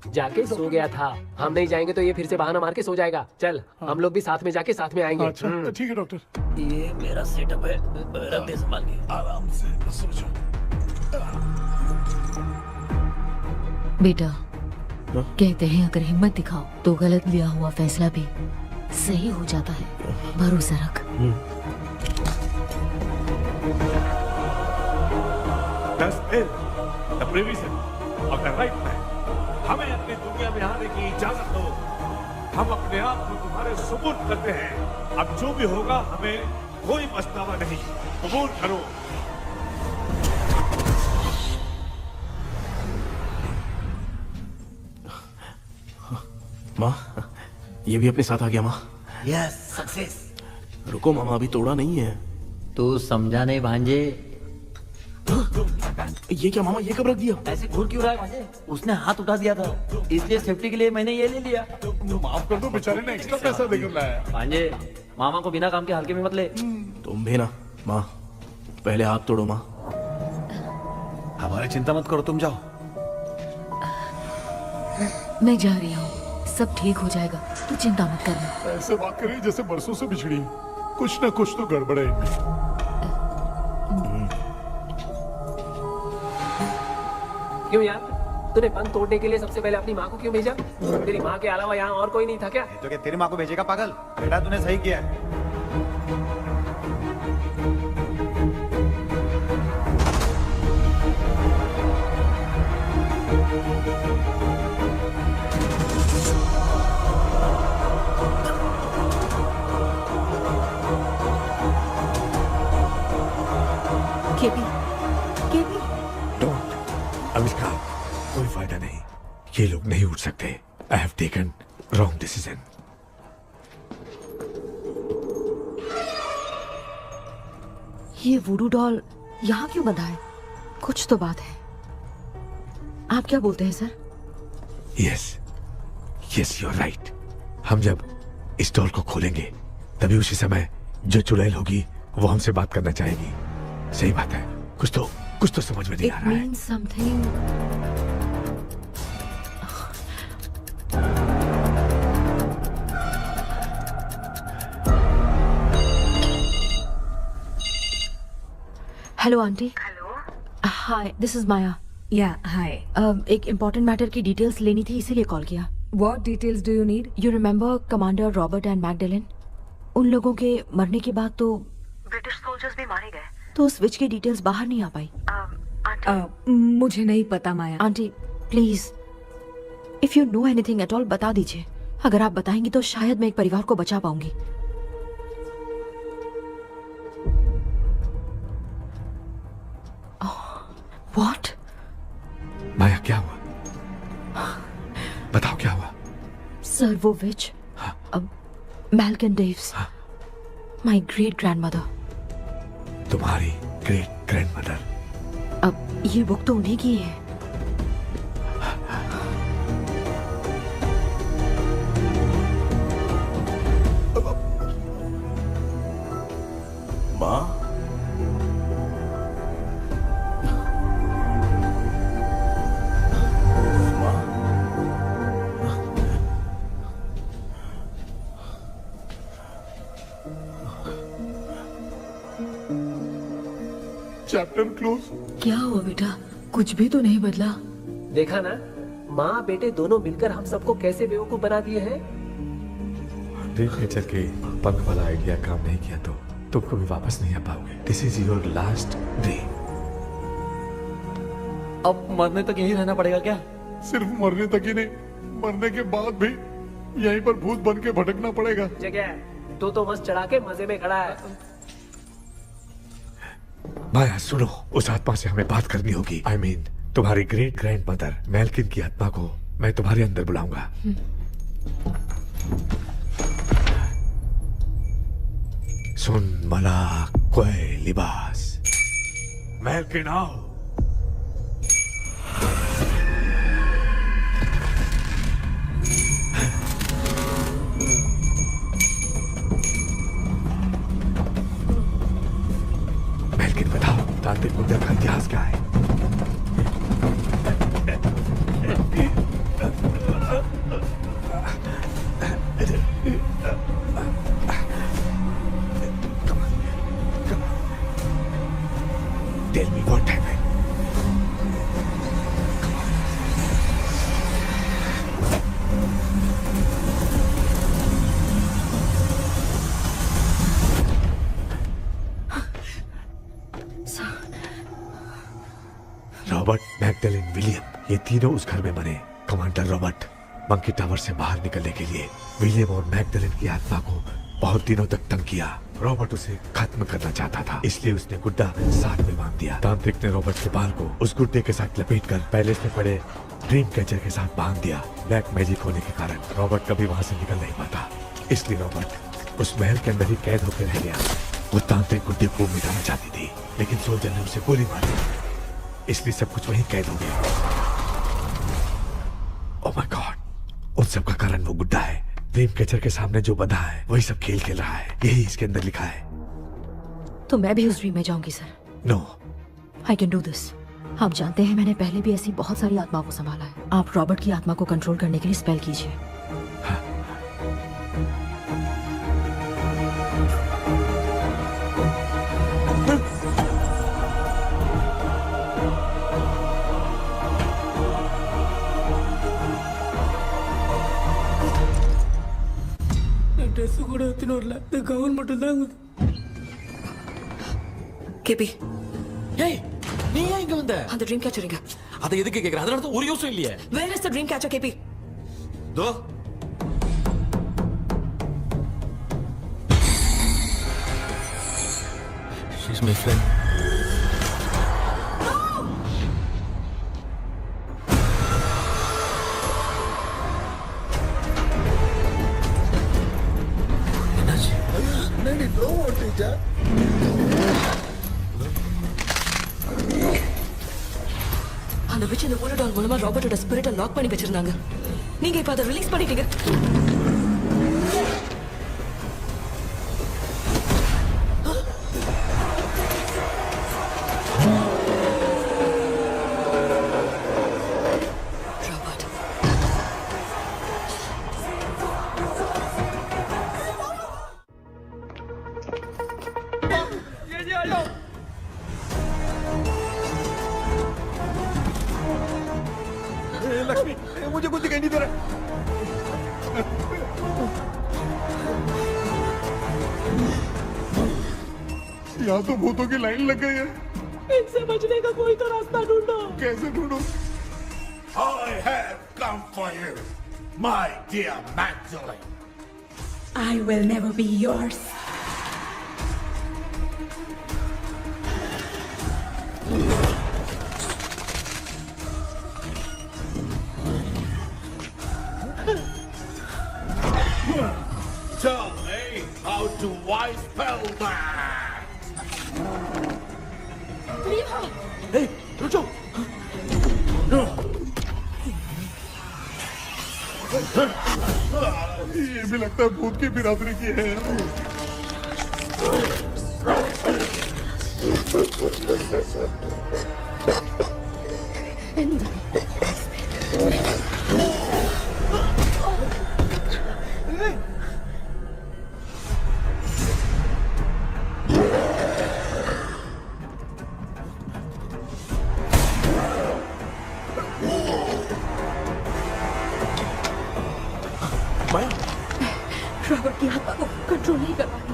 जाके सो गया था। हम नहीं जाएंगे तो ये फिर से बहाना मार के सो जाएगा। चल, हम लोग भी साथ में जाके साथ में आएंगे। अच्छा, ठीक है डॉक्टर। ये मेरा सेटअप है, रख दे संभाल के। आराम से सो जाओ। बेटा, कहते हैं अगर हिम्मत दिखाओ तो गलत लिया हुआ फैसला भी सही हो जाता है। भरोसा रख। हमें अपनी दुनिया में आने की इजाजत दो। हम अपने आप को तुम्हारे सुपुर्द करते हैं। अब जो भी होगा हमें कोई पछतावा नहीं। कबूल करो। माँ, ये भी अपने साथ आ गया। माँ, यस, सक्सेस। रुको मामा, अभी तोड़ा नहीं है। तू समझा नहीं भांजे। ये क्या मामा, ये कब रख दिया? ऐसे घूर क्यों रहा है भांजे? उसने हाथ उठा दिया था, इसलिए सेफ्टी के लिए मैंने ये ले लिया। माफ कर दो, बेचारे ने एक्स्ट्रा पैसा देकर लाया। भांजे, मामा को बिना काम के हल्के में मत ले। तुम भी ना। माँ, पहले हाथ तोड़ो। माँ, हमारी चिंता मत करो, तुम जाओ। मैं जा रही हूँ, सब ठीक हो जाएगा, तू चिंता मत करना। ऐसे बात करिए जैसे बरसों से बिछड़ी। कुछ ना कुछ तो गड़बड़ है इनमें। क्यों यार, तूने पंख तोड़ने के लिए सबसे पहले अपनी माँ को क्यों भेजा? तेरी माँ के अलावा यहाँ और कोई नहीं था क्या? तो क्या तेरी माँ को भेजेगा पागल? बेटा तूने सही किया है। KP, KP. डोंट अविष्कार, कोई फायदा नहीं। ये लोग नहीं उठ सकते। I have taken wrong decision. ये वुडू डॉल यहाँ क्यों बंधा है? कुछ तो बात है। आप क्या बोलते हैं sir? Yes yes, you are right. हम जब इस डॉल को खोलेंगे तभी उसी समय जो चुड़ैल होगी वो हमसे बात करना चाहेगी। सही बात है। कुछ तो समझ में नहीं आ रहा है। It means something. Hello aunty. Hello, hi, this is Maya. Yeah hi. एक इम्पोर्टेंट मैटर की डिटेल्स लेनी थी, इसीलिए कॉल किया। What details do you need? You remember commander Robert and Magdalene? उन लोगों के मरने के बाद तो ब्रिटिश सोल्जर्स भी मारे गए। तो स्विच की डिटेल्स बाहर नहीं आ पाई। मुझे नहीं पता Maya. Aunty please, if you know anything at all बता दीजिए। अगर आप बताएंगी तो शायद मैं एक परिवार को बचा पाऊंगी। व्हाट? माया क्या हुआ? बताओ क्या हुआ? सर वो विच, मैल्कन डेव्स, माय ग्रेट ग्रैंडमदर। तुम्हारी ग्रेट ग्रैंडमदर? अब ये बुक तो उन्हीं की है। माँ, चैप्टर क्लोज। क्या हुआ बेटा? कुछ भी तो नहीं बदला। देखा ना, माँ बेटे दोनों मिलकर हम सबको कैसे बेवकूफ बना दिए हैं। ड्रीम कैचर के पंख वाला आइडिया काम नहीं किया तो तुम कभी वापस नहीं आ पाओगे। This is your last dream. अब मरने तक यही रहना पड़ेगा क्या? सिर्फ मरने तक ही नहीं, मरने के बाद भी यहीं पर भूत बन के भटकना पड़ेगा। जगह तो बस चढ़ा के मजे में खड़ा है। माया सुनो, उस आत्मा से हमें बात करनी होगी। I mean, तुम्हारी ग्रेट ग्रैंड मदर मैल्किन की आत्मा को मैं तुम्हारे अंदर बुलाऊंगा। सुन मला कोई लिबास, मैल्किन आओ। मैल्किन बताओ, तांत्रिक मुद्रा का इतिहास क्या है? Tell me what happened. Robert, Magdalene, William, ये तीनों उस घर में मरे। कमांडर रॉबर्ट मंकी टावर से बाहर निकलने के लिए विलियम और मैगडेलिन की आत्मा को बहुत दिनों तक तंग किया। रॉबर्ट उसे खत्म करना चाहता था, इसलिए उसने गुड्डा साथ में बांध दिया। तांत्रिक ने रॉबर्ट के बाल को उस गुड्डे के साथ लपेटकर पैलेस में पड़े ड्रीम कैचर के साथ बांध दिया। ब्लैक मैजिक होने के कारण रॉबर्ट कभी वहां से निकल नहीं पाता, इसलिए रॉबर्ट उस महल के अंदर ही कैद होकर रह गया। वो तांत्रिक गुड्डे को मिटाना चाहती थी, लेकिन सोल्जर ने उसे गोली मार दी, इसलिए सब कुछ वहीं कैद हो गया। ओह माय गॉड, उन सब का कारण वो गुड्डा है। ड्रीम कैचर के सामने जो बंधा है वही सब खेल खेल रहा है, यही इसके अंदर लिखा है। तो मैं भी उस ड्रीम में जाऊंगी sir? No, I can do this. आप जानते हैं मैंने पहले भी ऐसी बहुत सारी आत्माओं को संभाला है। आप रॉबर्ट की आत्मा को कंट्रोल करने के लिए स्पेल कीजिए। ட்ரெஸ் கூட எடுத்துன்னு வரல, இந்த கவுன் மட்டும் தான். கேபி, ஏய் நீ ஏன் இங்க வந்த? அந்த ட்ரீம் கேச்சர் எங்க? அதை எதுக்கு கேக்குற? அதனால தான் ஒரு யூஸும் இல்லையே. Where is the dream catcher, கேபி? தோ she's my friend. टीचर அந்த விட்ச் இந்த போலடால் மூலமா ராபர்ட்டோட ஸ்பிரிட்டை லாக் பண்ணி வச்சிருந்தாங்க. நீங்க இப்ப அதை ரிலீஸ் பண்ணிட்டீங்க. लक्ष्मी मुझे कुछ दिखाई नहीं दे रहा। यहाँ तो भूतों की लाइन लग गई है। इनसे बचने का कोई तो रास्ता ढूंढो। कैसे ढूंढो? I have come for you, my dear Magdalene. I will never be yours. Tell me how to wipe spell that. Hey, रुक जाओ। ये भी लगता है भूत की बिरादरी की है। रॉबर्ट की आत्मा को कंट्रोल नहीं कर पाती।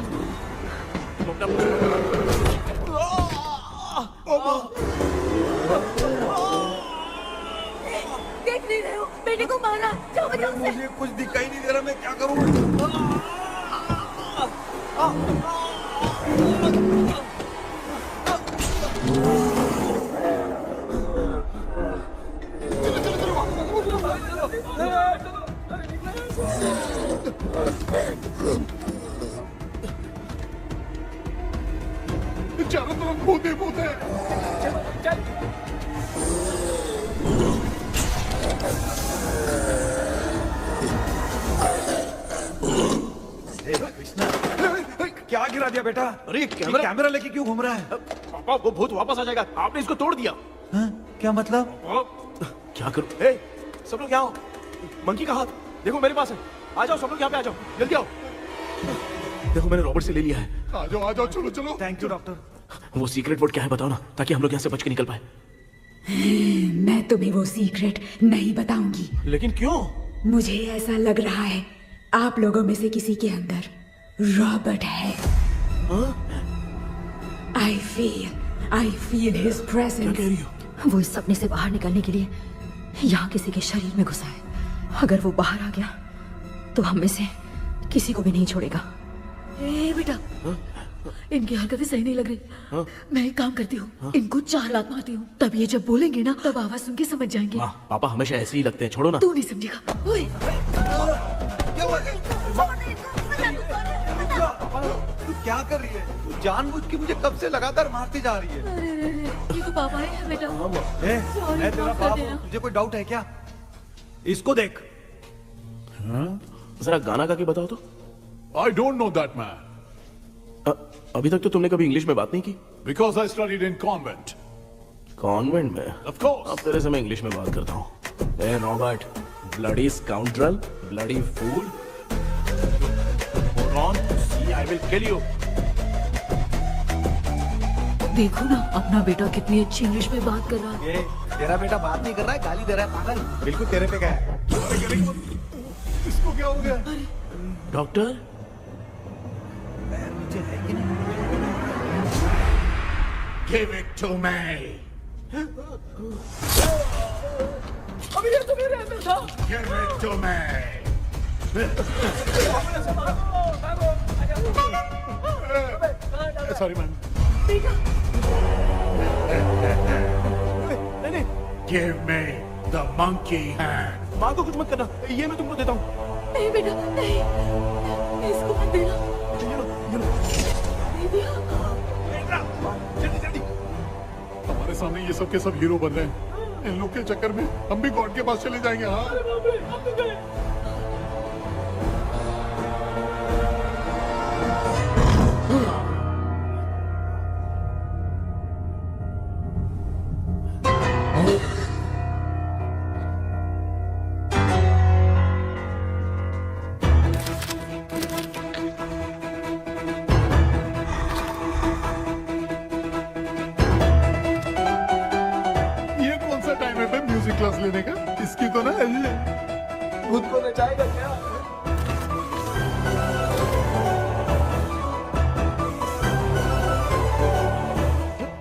देख नहीं रहे हो बेटे को मारा। जाओ बचाओ उसे। मुझे कुछ दिखाई नहीं दे रहा, मैं क्या करूं? चारों तरफ भूत ही भूत है। क्या गिरा दिया बेटा? अरे कैमरा लेके क्यों घूम रहा है? पापा वो भूत वापस आ जाएगा, आपने इसको तोड़ दिया। क्या मतलब? क्या करूं? ए, सब लोग यहाँ आओ। मंकी का हाथ देखो मेरे पास है। आ जाओ सब लोग यहाँ पे, आ जाओ जल्दी आओ। देखो मैंने रॉबर्ट से ले लिया है। आ जाओ चलो चलो। Thank you doctor. वो सीक्रेट वर्ड क्या है बताओ ना, ताकि हम लोग यहाँ से बच के निकल पाए। मैं तुम्हें वो सीक्रेट नहीं बताऊंगी। लेकिन क्यों? मुझे ऐसा लग रहा है आप लोगों में से किसी के अंदर रॉबर्ट है। I feel his presence। क्या कह रही हो? वो इस सपने से बाहर निकलने के लिए यहाँ किसी के शरीर में घुसा है। अगर वो बाहर आ गया तो हम में से किसी को भी नहीं छोड़ेगा। ए बेटा, इनकी हरकतें सही नहीं लग रही। मैं एक काम करती हूँ, इनको 4 लात मारती हूँ, तब ये जब बोलेंगे ना तब आवाज सुन के समझ जाएंगे। पापा हमेशा ऐसे ही लगते हैं, छोड़ो ना। तू नहीं समझेगा। ओए, तू क्या कर रही है? तू जानबूझ के मुझे कब से लगातार मारती जा रही है। अरे ये तो पापा है बेटा। मैं तेरा बाप हूँ, तुझे कोई डाउट है क्या? इसको देख। जरा गाना गा के बताओ तो। I don't know that man. अभी तक तो तुमने कभी इंग्लिश में बात नहीं की। Because I studied in convent. Convent में? Of course. अब तेरे से मैं इंग्लिश में बात करता हूँ। ए Robert, bloody scoundrel, bloody fool, moron, see I will kill you। देखो ना अपना बेटा कितनी अच्छी इंग्लिश में बात कर रहा है। ये तेरा बेटा बात नहीं कर रहा है, गाली दे रहा है पागल। बिल्कुल तेरे पे क्या है? इसको क्या हो गया? डॉक्टर मुझे है कि नहीं? Give it to me. अभी ये तो मेरे अंदर था। Give it to me. Sorry man. नहीं, Give me the monkey hand. माँ को कुछ मत करना, ये मैं तुमको देता हूँ। नहीं बेटा नहीं, इसको मत देना। सामने ये सब के सब हीरो बन रहे हैं। इन लोग के चक्कर में हम भी गॉड के पास चले जाएंगे। हाँ ये कौन सा टाइम है बे म्यूजिक क्लास लेने का? इसकी तो ना खुद को नचाएगा क्या?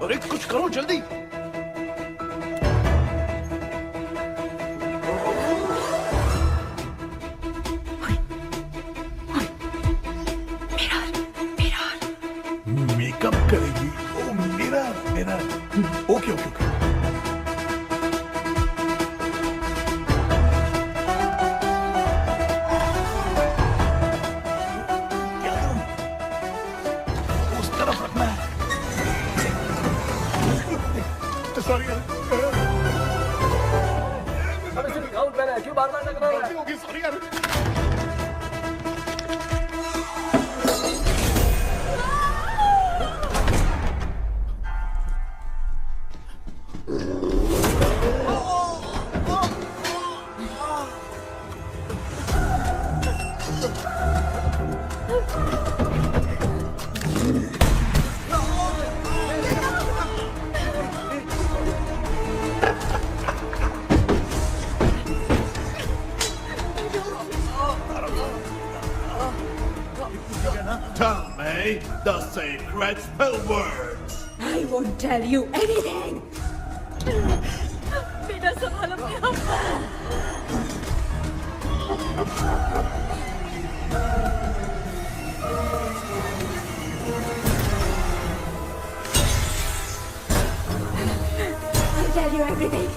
अरे कुछ करो जल्दी। मेकअप करेगी? ओ मेरा मेरा ओके ओके ओके। क्या करूं? उस तरफ रखना है। सॉरी क्यों बार-बार टकरा रहा है? होगी सॉरी यार। Tell me the secret spell words. I won't tell you anything. बेटा संभाल अपने आप को। I'll tell you everything.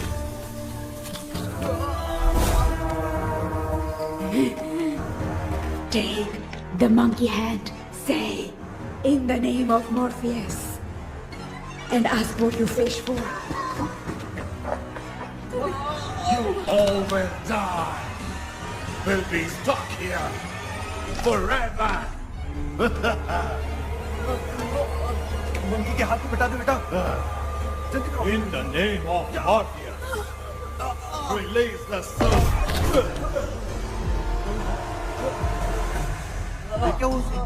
Take the monkey hand. Say, in the name of Morpheus, and ask what you fish for. You all will die. Will be stuck here forever. Monkey के हाथ में बिठा दो बेटा। In the name of Morpheus, release the soul. क्या हुआ उसे?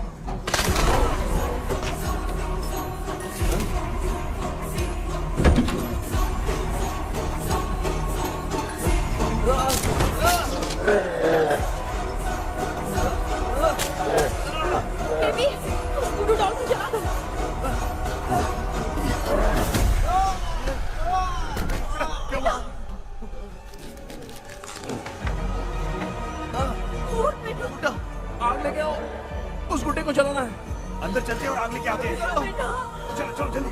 Baby, वुडू doll को जला दो। आग लेके आओ, उस गुड्डे को जलाना है। अंदर चलते हैं और आग लेके आते हैं। चलो चलो जल्दी।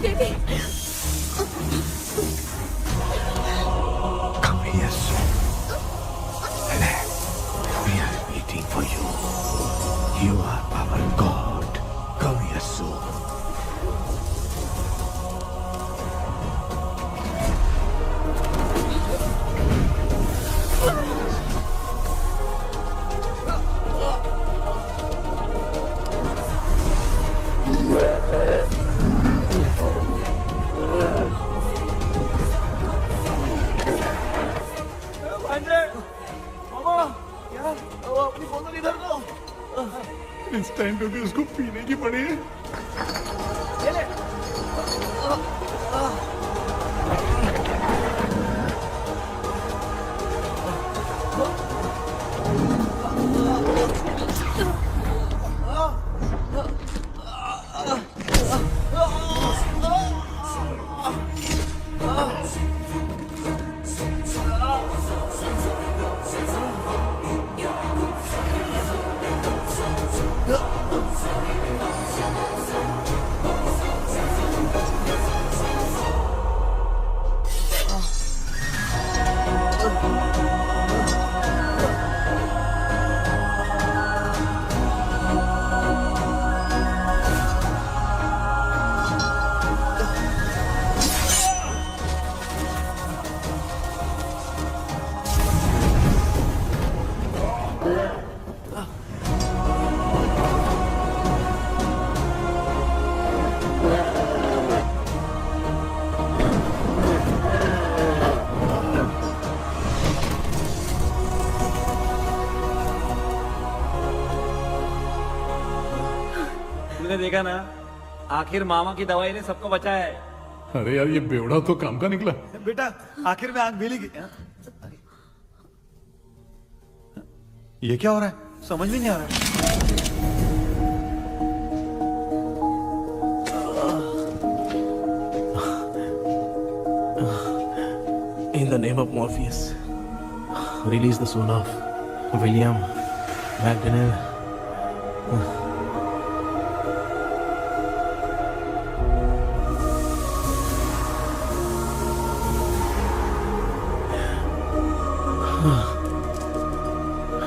Baby, Come here soon. Relax. We are waiting for you. You are our God. Come here soon. इस टाइम पे भी उसको पीने की पड़ी है। तूने देखा ना, आखिर मामा की दवाई ने सबको बचाया है। अरे यार ये बेवड़ा तो काम का निकला। बेटा आखिर में आंख मिली गई। ये क्या हो रहा है, समझ में नहीं आ रहा है। In the name of Morpheus, release the soul of William McDonnell.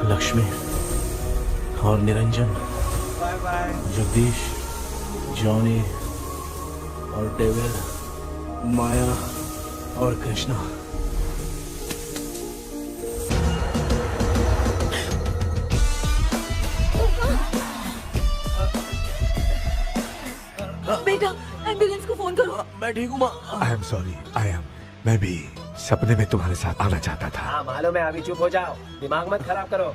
Lakshmi और Niranjan, bye bye. Jagdish, Johnny और डेविड, माया और कृष्णा। बेटा एम्बुलेंस को फोन करो। मैं ठीक हूँ माँ। आई एम सॉरी, मैं भी सपने में तुम्हारे साथ आना चाहता था। हाँ मालूम है, अभी चुप हो जाओ, दिमाग मत खराब करो।